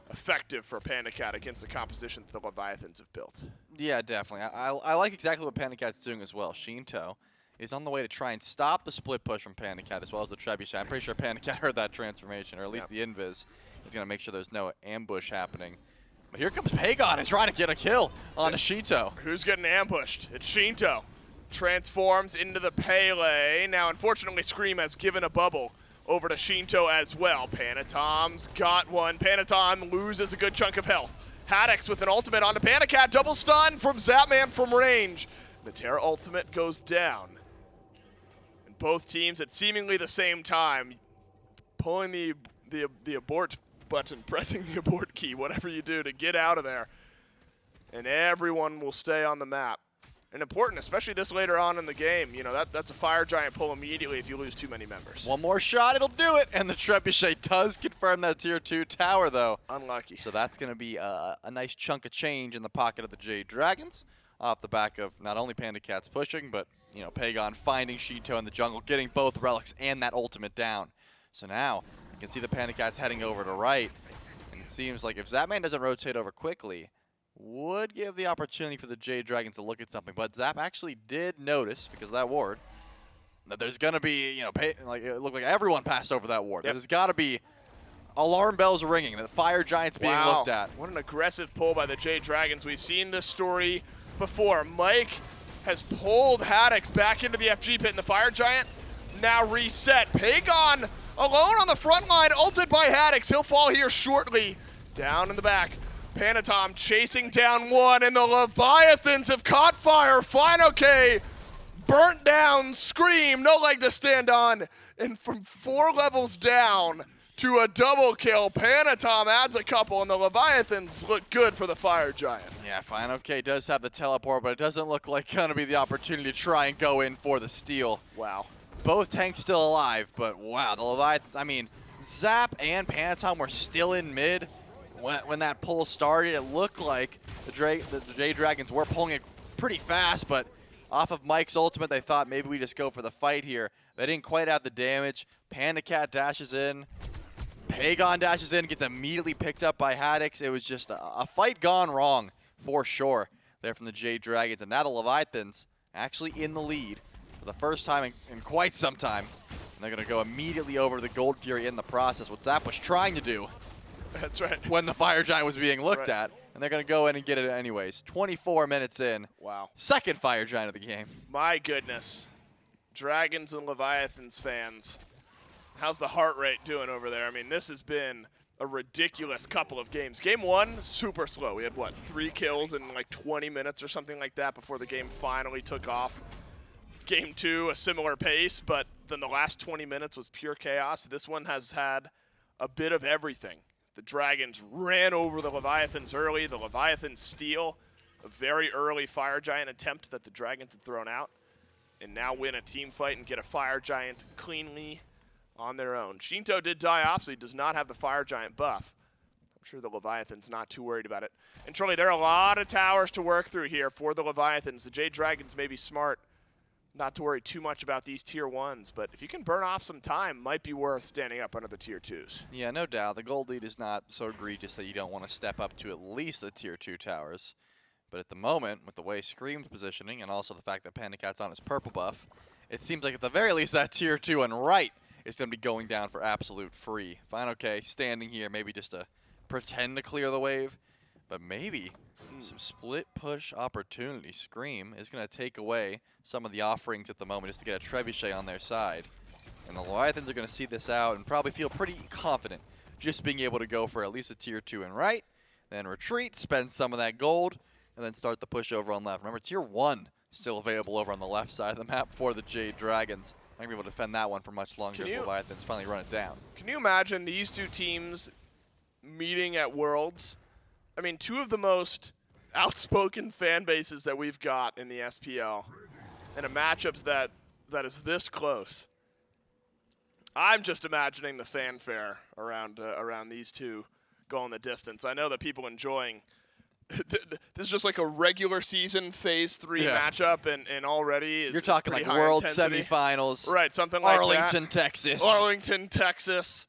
effective for PandaCat against the composition that the Leviathans have built? Yeah, definitely. I like exactly what PandaCat's doing as well. Sheento is on the way to try and stop the split push from PandaCat as well as the Trebuchet. I'm pretty sure PandaCat heard that transformation, or at least the invis. He's going to make sure there's no ambush happening. But here comes Pagon and trying to get a kill on Sheento. Who's getting ambushed? It's Sheento. Transforms into the Pele. Now, unfortunately, Scream has given a bubble over to Sheento as well. Panatom's got one. Panatom loses a good chunk of health. Haddix with an ultimate onto PandaCat. Double stun from Zapman from range. The Terra ultimate goes down. And both teams at seemingly the same time pulling the abort button, pressing the abort key, whatever you do to get out of there. And everyone will stay on the map. And important, especially this later on in the game. You know, that's a Fire Giant pull immediately if you lose too many members. One more shot, it'll do it. And the Trebuchet does confirm that tier 2 tower, though. Unlucky. So that's going to be a nice chunk of change in the pocket of the Jade Dragons, off the back of not only PandaCat's pushing, but, you know, Pagon finding Sheento in the jungle, getting both relics and that ultimate down. So now you can see the PandaCats heading over to right. And it seems like if Zapman doesn't rotate over quickly, would give the opportunity for the Jade Dragons to look at something. But Zap actually did notice, because of that ward, that there's going to be, you know, like it looked like everyone passed over that ward. Yep. There's got to be alarm bells ringing, that Fire Giant's being looked at. What an aggressive pull by the Jade Dragons. We've seen this story before. Mike has pulled Haddix back into the FG pit, and the Fire Giant now reset. Pagon alone on the front line, ulted by Haddix. He'll fall here shortly. Down in the back. Panatom chasing down one, and the Leviathans have caught fire. Final K, burnt down, Scream, no leg to stand on. And from 4 levels down to a double kill, Panatom adds a couple, and the Leviathans look good for the Fire Giant. Yeah, Final K does have the teleport, but it doesn't look like going to be the opportunity to try and go in for the steal. Wow. Both tanks still alive, but wow, the Leviathans, I mean, Zap and Panatom were still in mid. When that pull started, it looked like the Jade Dragons were pulling it pretty fast, but off of Mike's ultimate, they thought maybe we just go for the fight here. They didn't quite have the damage. PandaCat dashes in. Pagon dashes in, gets immediately picked up by Haddix. It was just a fight gone wrong, for sure, there from the Jade Dragons. And now the Leviathans actually in the lead for the first time in quite some time. And they're going to go immediately over the Gold Fury in the process, what Zap was trying to do. That's right. When the Fire Giant was being looked at, and they're going to go in and get it anyways. 24 minutes in. Wow. Second Fire Giant of the game. My goodness. Dragons and Leviathans fans. How's the heart rate doing over there? I mean, this has been a ridiculous couple of games. Game 1, super slow. We had, what, 3 kills in like 20 minutes or something like that before the game finally took off. Game 2, a similar pace, but then the last 20 minutes was pure chaos. This one has had a bit of everything. The Dragons ran over the Leviathans early. The Leviathans steal a very early Fire Giant attempt that the Dragons had thrown out, and now win a team fight and get a Fire Giant cleanly on their own. Sheento did die off, so he does not have the Fire Giant buff. I'm sure the Leviathan's not too worried about it. And truly, there are a lot of towers to work through here for the Leviathans. The Jade Dragons may be smart not to worry too much about these tier 1s, but if you can burn off some time, might be worth standing up under the tier 2s. Yeah, no doubt. The gold lead is not so egregious that you don't want to step up to at least the tier 2 towers. But at the moment, with the way Scream's positioning and also the fact that PandaCat's on his purple buff, it seems like at the very least that tier 2 and right is going to be going down for absolute free. Final K standing here, maybe just to pretend to clear the wave, but maybe some split push opportunity. Scream is going to take away some of the offerings at the moment just to get a Trebuchet on their side. And the Leviathans are going to see this out and probably feel pretty confident just being able to go for at least a tier 2 and right, then retreat, spend some of that gold, and then start the push over on left. Remember, tier 1 still available over on the left side of the map for the Jade Dragons. I'm going to be able to defend that one for much longer as Leviathans finally run it down. Can you imagine these two teams meeting at Worlds. I mean, two of the most outspoken fan bases that we've got in the SPL, and a matchup that is this close. I'm just imagining the fanfare around these two going the distance. I know that people enjoying this is just like a regular season phase 3 matchup, and already is You're talking like World Semifinals, right? Something like Arlington, that. Texas. Arlington, Texas,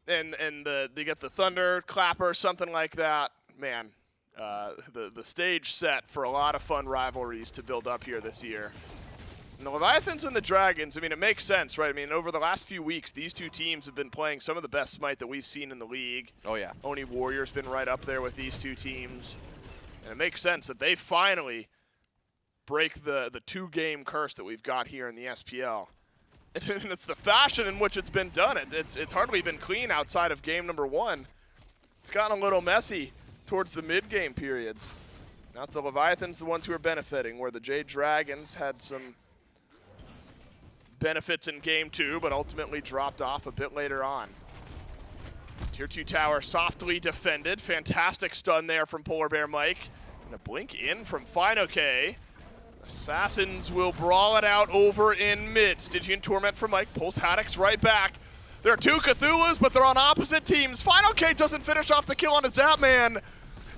and they get the Thunder Clapper, something like that. Man, the stage set for a lot of fun rivalries to build up here this year. And the Leviathans and the Dragons, I mean, it makes sense, right? I mean, over the last few weeks, these two teams have been playing some of the best Smite that we've seen in the league. Oh, yeah. Oni Warrior's been right up there with these two teams. And it makes sense that they finally break the 2-game curse that we've got here in the SPL. And it's the fashion in which it's been done. It's hardly been clean outside of game number 1. It's gotten a little messy towards the mid-game periods. Now it's the Leviathans, the ones who are benefiting, where the Jade Dragons had some benefits in game 2, but ultimately dropped off a bit later on. Tier 2 tower softly defended. Fantastic stun there from Polar Bear Mike. And a blink in from Fino-K. Assassins will brawl it out over in mid. Stygian Torment from Mike pulls Haddix right back. There are 2 Cthulhus, but they're on opposite teams. Fino-K doesn't finish off the kill on a Zapman.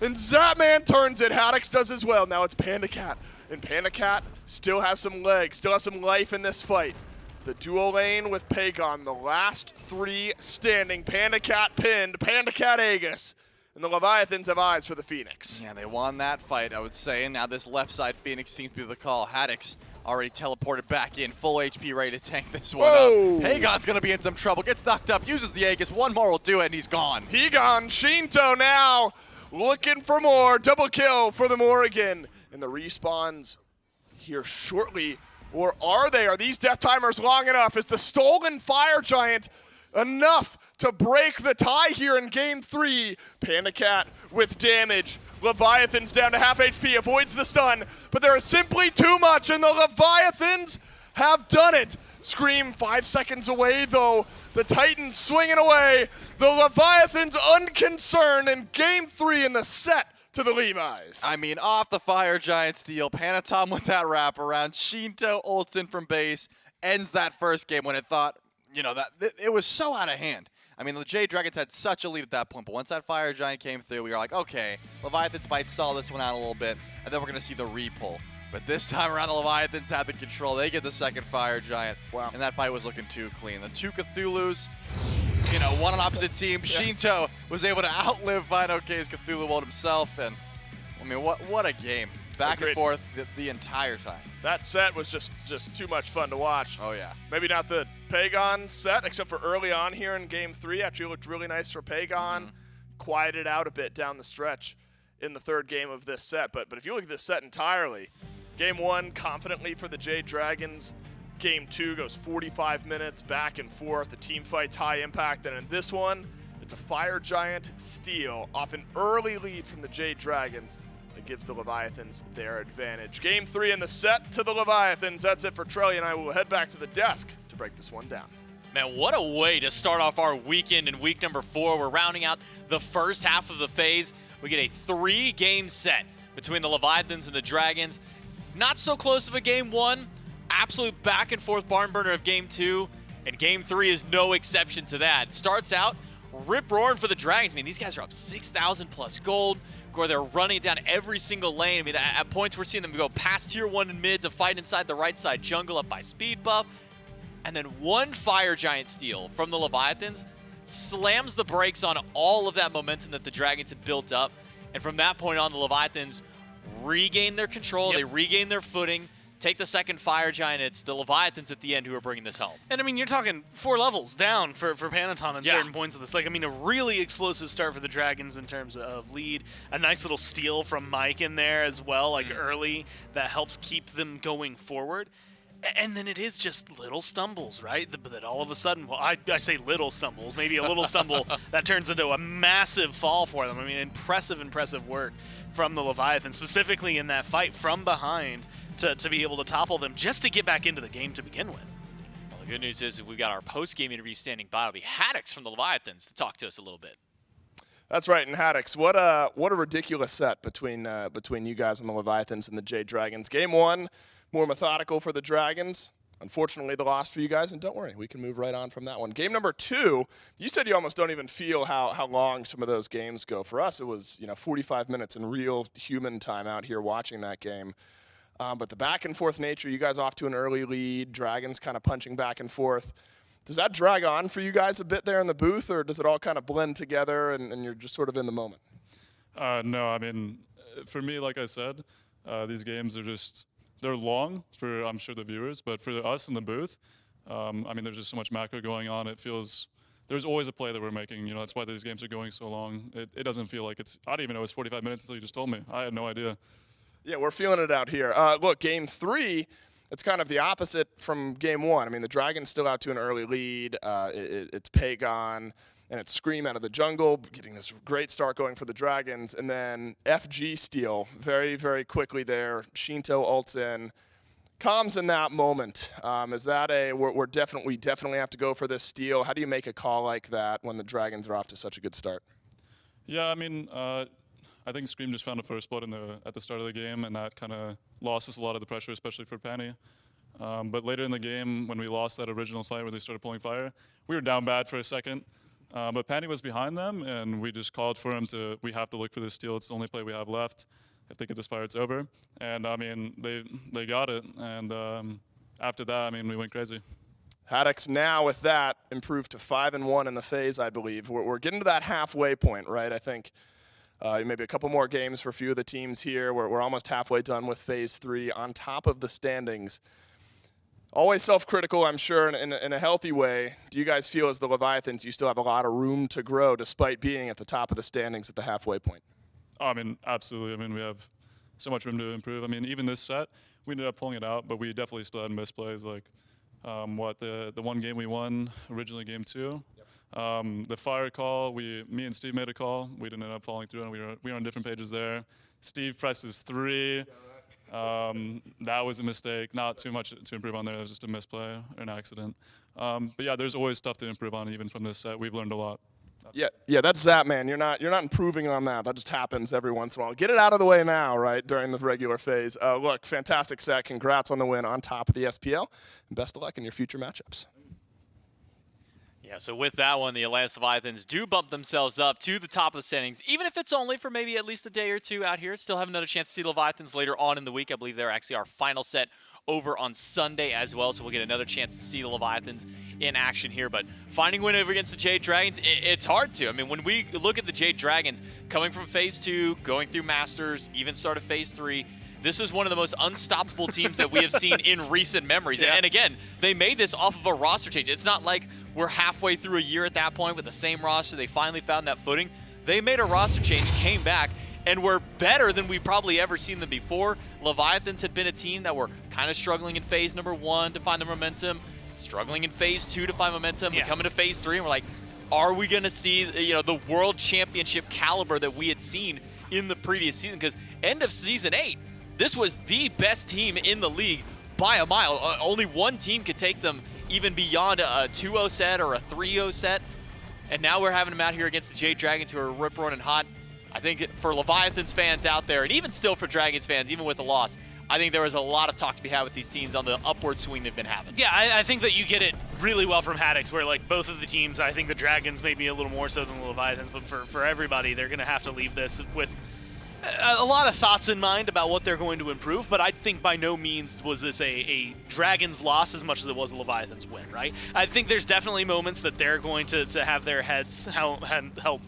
And Zapman turns it. Haddix does as well. Now it's Panda Cat. And Panda Cat still has some legs, still has some life in this fight. The duo lane with Pagon, the last 3 standing. Panda Cat pinned, Panda Cat Aegis. And the Leviathans have eyes for the Phoenix. Yeah, they won that fight, I would say. And now this left side Phoenix seems to be the call. Haddix already teleported back in, full HP, ready to tank this one up. Pagon's going to be in some trouble, gets knocked up, uses the Aegis. One more will do it, and he's gone. He gone. Sheento now looking for more. Double kill for the Morrigan. And the respawns here shortly. Or are they? Are these death timers long enough? Is the stolen Fire Giant enough to break the tie here in game 3? Panda Cat with damage. Leviathans down to half HP, avoids the stun, but there is simply too much, and the Leviathans have done it. Scream 5 seconds away, though. The Titans swinging away. The Leviathans unconcerned in game 3 in the set to the Levi's. I mean, off the Fire Giant steal, Panatom with that wraparound, Sheento ults in from base, ends that first game when it thought, you know, that it was so out of hand. I mean, the Jade Dragons had such a lead at that point, but once that Fire Giant came through, we were like, okay, Leviathans might stall this one out a little bit, and then we're going to see the repull. But this time around, the Leviathans had the control. They get the second Fire Giant, and that fight was looking too clean. The 2 Cthulhus, you know, one on opposite team. Sheento was able to outlive Fino-K's Cthulhu ult himself, and I mean, what a game. Back and forth the entire time. That set was just too much fun to watch. Oh, yeah. Maybe not the Pagon set, except for early on here in game 3. Actually looked really nice for Pagon. Quieted out a bit down the stretch in the 3rd game of this set. But if you look at this set entirely, game 1 confidently for the Jade Dragons. Game 2 goes 45 minutes back and forth. The team fight's high impact. And in this one, it's a Fire Giant steal off an early lead from the Jade Dragons that gives the Leviathans their advantage. Game 3 in the set to the Leviathans. That's it for Trelly, and I will head back to the desk to break this one down. Man, what a way to start off our weekend in week number 4. We're rounding out the first half of the phase. We get a 3-game set between the Leviathans and the Dragons. Not so close of a game 1. Absolute back and forth barn burner of game 2. And game 3 is no exception to that. It starts out rip-roaring for the Dragons. I mean, these guys are up 6,000 plus gold. Where they're running down every single lane. I mean, at points we're seeing them go past tier 1 in mid to fight inside the right side jungle up by speed buff. And then one Fire Giant steal from the Leviathans slams the brakes on all of that momentum that the Dragons had built up. And from that point on, the Leviathans regain their control. They regain their footing. Take the second Fire Giant. It's the Leviathans at the end who are bringing this home. And I mean, you're talking 4 levels down for Panatom at certain points of this. Like, I mean, a really explosive start for the Dragons in terms of lead. A nice little steal from Mike in there as well, like early, that helps keep them going forward. And then it is just little stumbles, right? That all of a sudden, well, I say little stumbles, maybe a little stumble that turns into a massive fall for them. I mean, impressive work from the Leviathan, specifically in that fight from behind to be able to topple them just to get back into the game to begin with. Well, the good news is we've got our post-game interview standing by. It'll be Haddix from the Leviathans to talk to us a little bit. That's right, and Haddix, what a ridiculous set between you guys and the Leviathans and the Jade Dragons. Game 1, more methodical for the Dragons. Unfortunately, the loss for you guys, and don't worry, we can move right on from that one. Game number 2, you said you almost don't even feel how long some of those games go. For us, it was 45 minutes in real human time out here watching that game. But the back and forth nature, you guys off to an early lead, Dragons kind of punching back and forth. Does that drag on for you guys a bit there in the booth, or does it all kind of blend together and you're just sort of in the moment? No, I mean, for me, like I said, these games are just, they're long for, I'm sure, the viewers, but for us in the booth, I mean, there's just so much macro going on. It feels, there's always a play that we're making. That's why these games are going so long. It doesn't feel like it's, I didn't even know it was 45 minutes until you just told me. I had no idea. Yeah, we're feeling it out here. Look, game 3, it's kind of the opposite from game 1. I mean, the Dragon's still out to an early lead. It's Pagon, and it's Scream out of the jungle, getting this great start going for the Dragons. And then FG steal very, very quickly there. Sheento ults in. Comms in that moment. Is that we definitely have to go for this steal? How do you make a call like that when the Dragons are off to such a good start? Yeah, I mean, I think Scream just found a first blood at the start of the game, and that kind of lost us a lot of the pressure, especially for Penny. But later in the game, when we lost that original fight where they started pulling fire, we were down bad for a second. But Penny was behind them, and we just called for him to, we have to look for this steal. It's the only play we have left. If they get this fire, it's over. And, I mean, they got it. And after that, I mean, we went crazy. Haddix now with that improved to 5-1 in the phase, I believe. We're getting to that halfway point, right? I think maybe a couple more games for a few of the teams here. We're almost halfway done with phase 3 on top of the standings. Always self-critical, I'm sure, in a healthy way. Do you guys feel as the Leviathans you still have a lot of room to grow despite being at the top of the standings at the halfway point? Oh, I mean, absolutely. I mean, we have so much room to improve. I mean, even this set, we ended up pulling it out, but we definitely still had misplays. Like, the one game we won, originally game 2. Yep. The fire call, me and Steve made a call. We didn't end up following through, and we were on different pages there. Steve presses 3. That was a mistake. Not too much to improve on there. It was just a misplay, an accident. But yeah, there's always stuff to improve on, even from this set. We've learned a lot. Yeah, that's Zap, man. You're not improving on that. That just happens every once in a while. Get it out of the way now, right, during the regular phase. Look, fantastic set. Congrats on the win on top of the SPL. And best of luck in your future matchups. Yeah, so with that one, the Atlantis Leviathans do bump themselves up to the top of the standings, even if it's only for maybe at least a day or two out here. Still have another chance to see Leviathans later on in the week. I believe they're actually our final set over on Sunday as well, so we'll get another chance to see the Leviathans in action here. But finding win over against the Jade Dragons, it's hard to. I mean, when we look at the Jade Dragons coming from phase 2, going through Masters, even start of phase 3, this was one of the most unstoppable teams that we have seen in recent memories. Yeah. And again, they made this off of a roster change. It's not like we're halfway through a year at that point with the same roster. They finally found that footing. They made a roster change, came back, and were better than we've probably ever seen them before. Leviathans had been a team that were kind of struggling in phase number 1 to find the momentum, struggling in phase 2 to find momentum. Yeah. We come into phase 3 and we're like, are we going to see the world championship caliber that we had seen in the previous season? Because end of season 8, this was the best team in the league by a mile. Only one team could take them even beyond a 2-0 set or a 3-0 set. And now we're having them out here against the Jade Dragons, who are rip-roaring hot. I think for Leviathans fans out there, and even still for Dragons fans, even with the loss, I think there was a lot of talk to be had with these teams on the upward swing they've been having. Yeah, I think that you get it really well from Haddix, where like both of the teams, I think the Dragons maybe a little more so than the Leviathans, but for everybody, they're going to have to leave this with a lot of thoughts in mind about what they're going to improve, but I think by no means was this a Dragons loss as much as it was a Leviathans win, right? I think there's definitely moments that they're going to have their heads held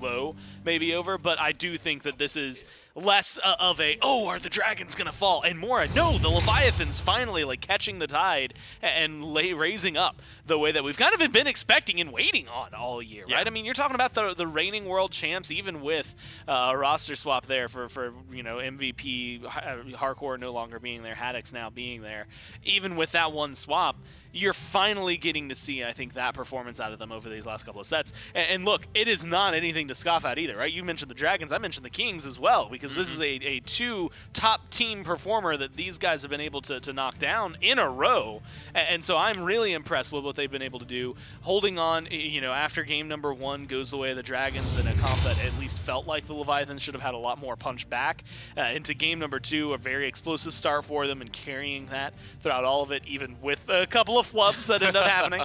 low maybe over, but I do think that this is less of a, oh, are the Dragons going to fall? And more, no, the Leviathans finally like catching the tide and raising up the way that we've kind of been expecting and waiting on all year, right? I mean, you're talking about the reigning world champs, even with a roster swap there for MVP, Hardcore no longer being there, Haddix now being there. Even with that one swap, you're finally getting to see, I think, that performance out of them over these last couple of sets. And look, it is not anything to scoff at either, right? You mentioned the Dragons, I mentioned the Kings as well, because this is a two top team performer that these guys have been able to knock down in a row. And so I'm really impressed with what they've been able to do, holding on, after game number 1 goes the way of the Dragons in a comp that at least felt like the Leviathans should have had a lot more punch back. Into game number 2, a very explosive start for them and carrying that throughout all of it, even with a couple of flubs that end up happening.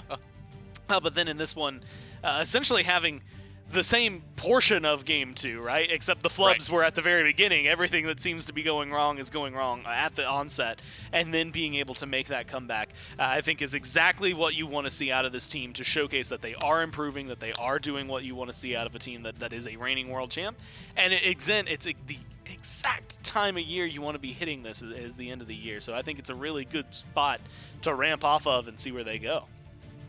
But then in this one, essentially having the same portion of game 2, right? Except the flubs were at the very beginning. Everything that seems to be going wrong is going wrong at the onset. And then being able to make that comeback, I think is exactly what you want to see out of this team, to showcase that they are improving, that they are doing what you want to see out of a team that is a reigning world champ. And it's the exact time of year you want to be hitting this is the end of the year. So I think it's a really good spot to ramp off of and see where they go.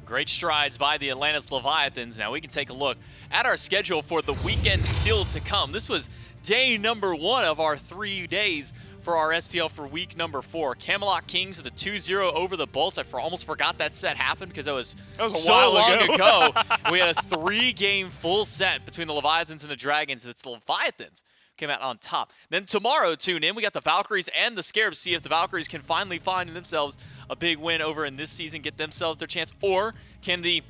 Great strides by the Atlantis Leviathans. Now we can take a look at our schedule for the weekend still to come. This was day number 1 of our 3 days for our SPL for week number 4. Camelot Kings with a 2-0 over the Bolts. I almost forgot that set happened because that was so long ago. We had a 3-game full set between the Leviathans and the Dragons. It's the Leviathans came out on top. Then tomorrow, tune in. We got the Valkyries and the Scarabs. See if the Valkyries can finally find themselves a big win over in this season, get themselves their chance, or can the,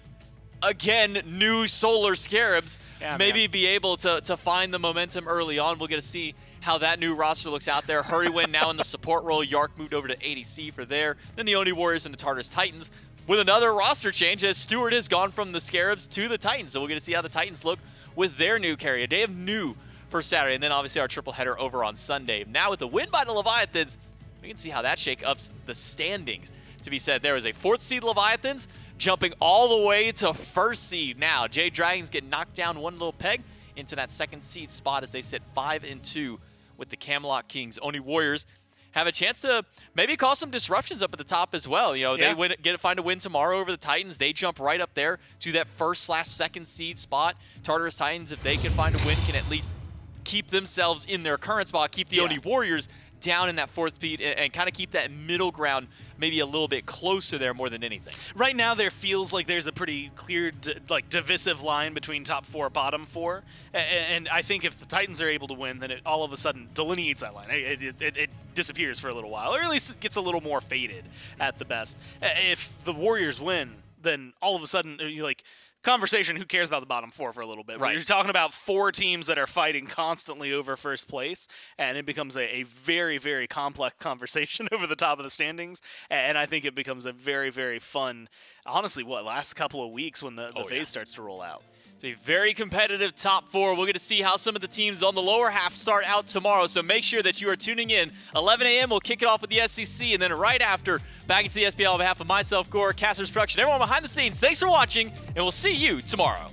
again, new Solar Scarabs maybe be able to find the momentum early on. We'll get to see how that new roster looks out there. Hurrywin now in the support role. Yark moved over to ADC for there. Then the Oni Warriors and the Tartarus Titans with another roster change as Stewart has gone from the Scarabs to the Titans. So we'll get to see how the Titans look with their new carry. A day of new for Saturday, and then obviously our triple header over on Sunday. Now with the win by the Leviathans, we can see how that shake ups the standings. To be said, there is a 4th seed Leviathans jumping all the way to 1st seed now. Jade Dragons get knocked down one little peg into that 2nd seed spot as they sit 5-2 with the Camelot Kings. Oni Warriors have a chance to maybe cause some disruptions up at the top as well. They find a win tomorrow over the Titans. They jump right up there to that 1st/2nd seed spot. Tartarus Titans, if they can find a win, can at least keep themselves in their current spot, keep the Oni Warriors down in that 4th seed, and kind of keep that middle ground maybe a little bit closer there more than anything. Right now there feels like there's a pretty clear divisive line between top 4, bottom 4, and I think if the Titans are able to win, then it all of a sudden delineates that line. It disappears for a little while, or at least it gets a little more faded at the best. If the Warriors win, then all of a sudden conversation, who cares about the bottom 4 for a little bit? Right. You're talking about 4 teams that are fighting constantly over 1st place, and it becomes a very, very complex conversation over the top of the standings, and I think it becomes a very, very fun, honestly, last couple of weeks when the phase starts to roll out. It's a very competitive top 4. We're going to see how some of the teams on the lower half start out tomorrow, so make sure that you are tuning in. 11 a.m. we'll kick it off with the SEC, and then right after, back into the SPL on behalf of myself, Gore, Casters Production, everyone behind the scenes. Thanks for watching, and we'll see you tomorrow.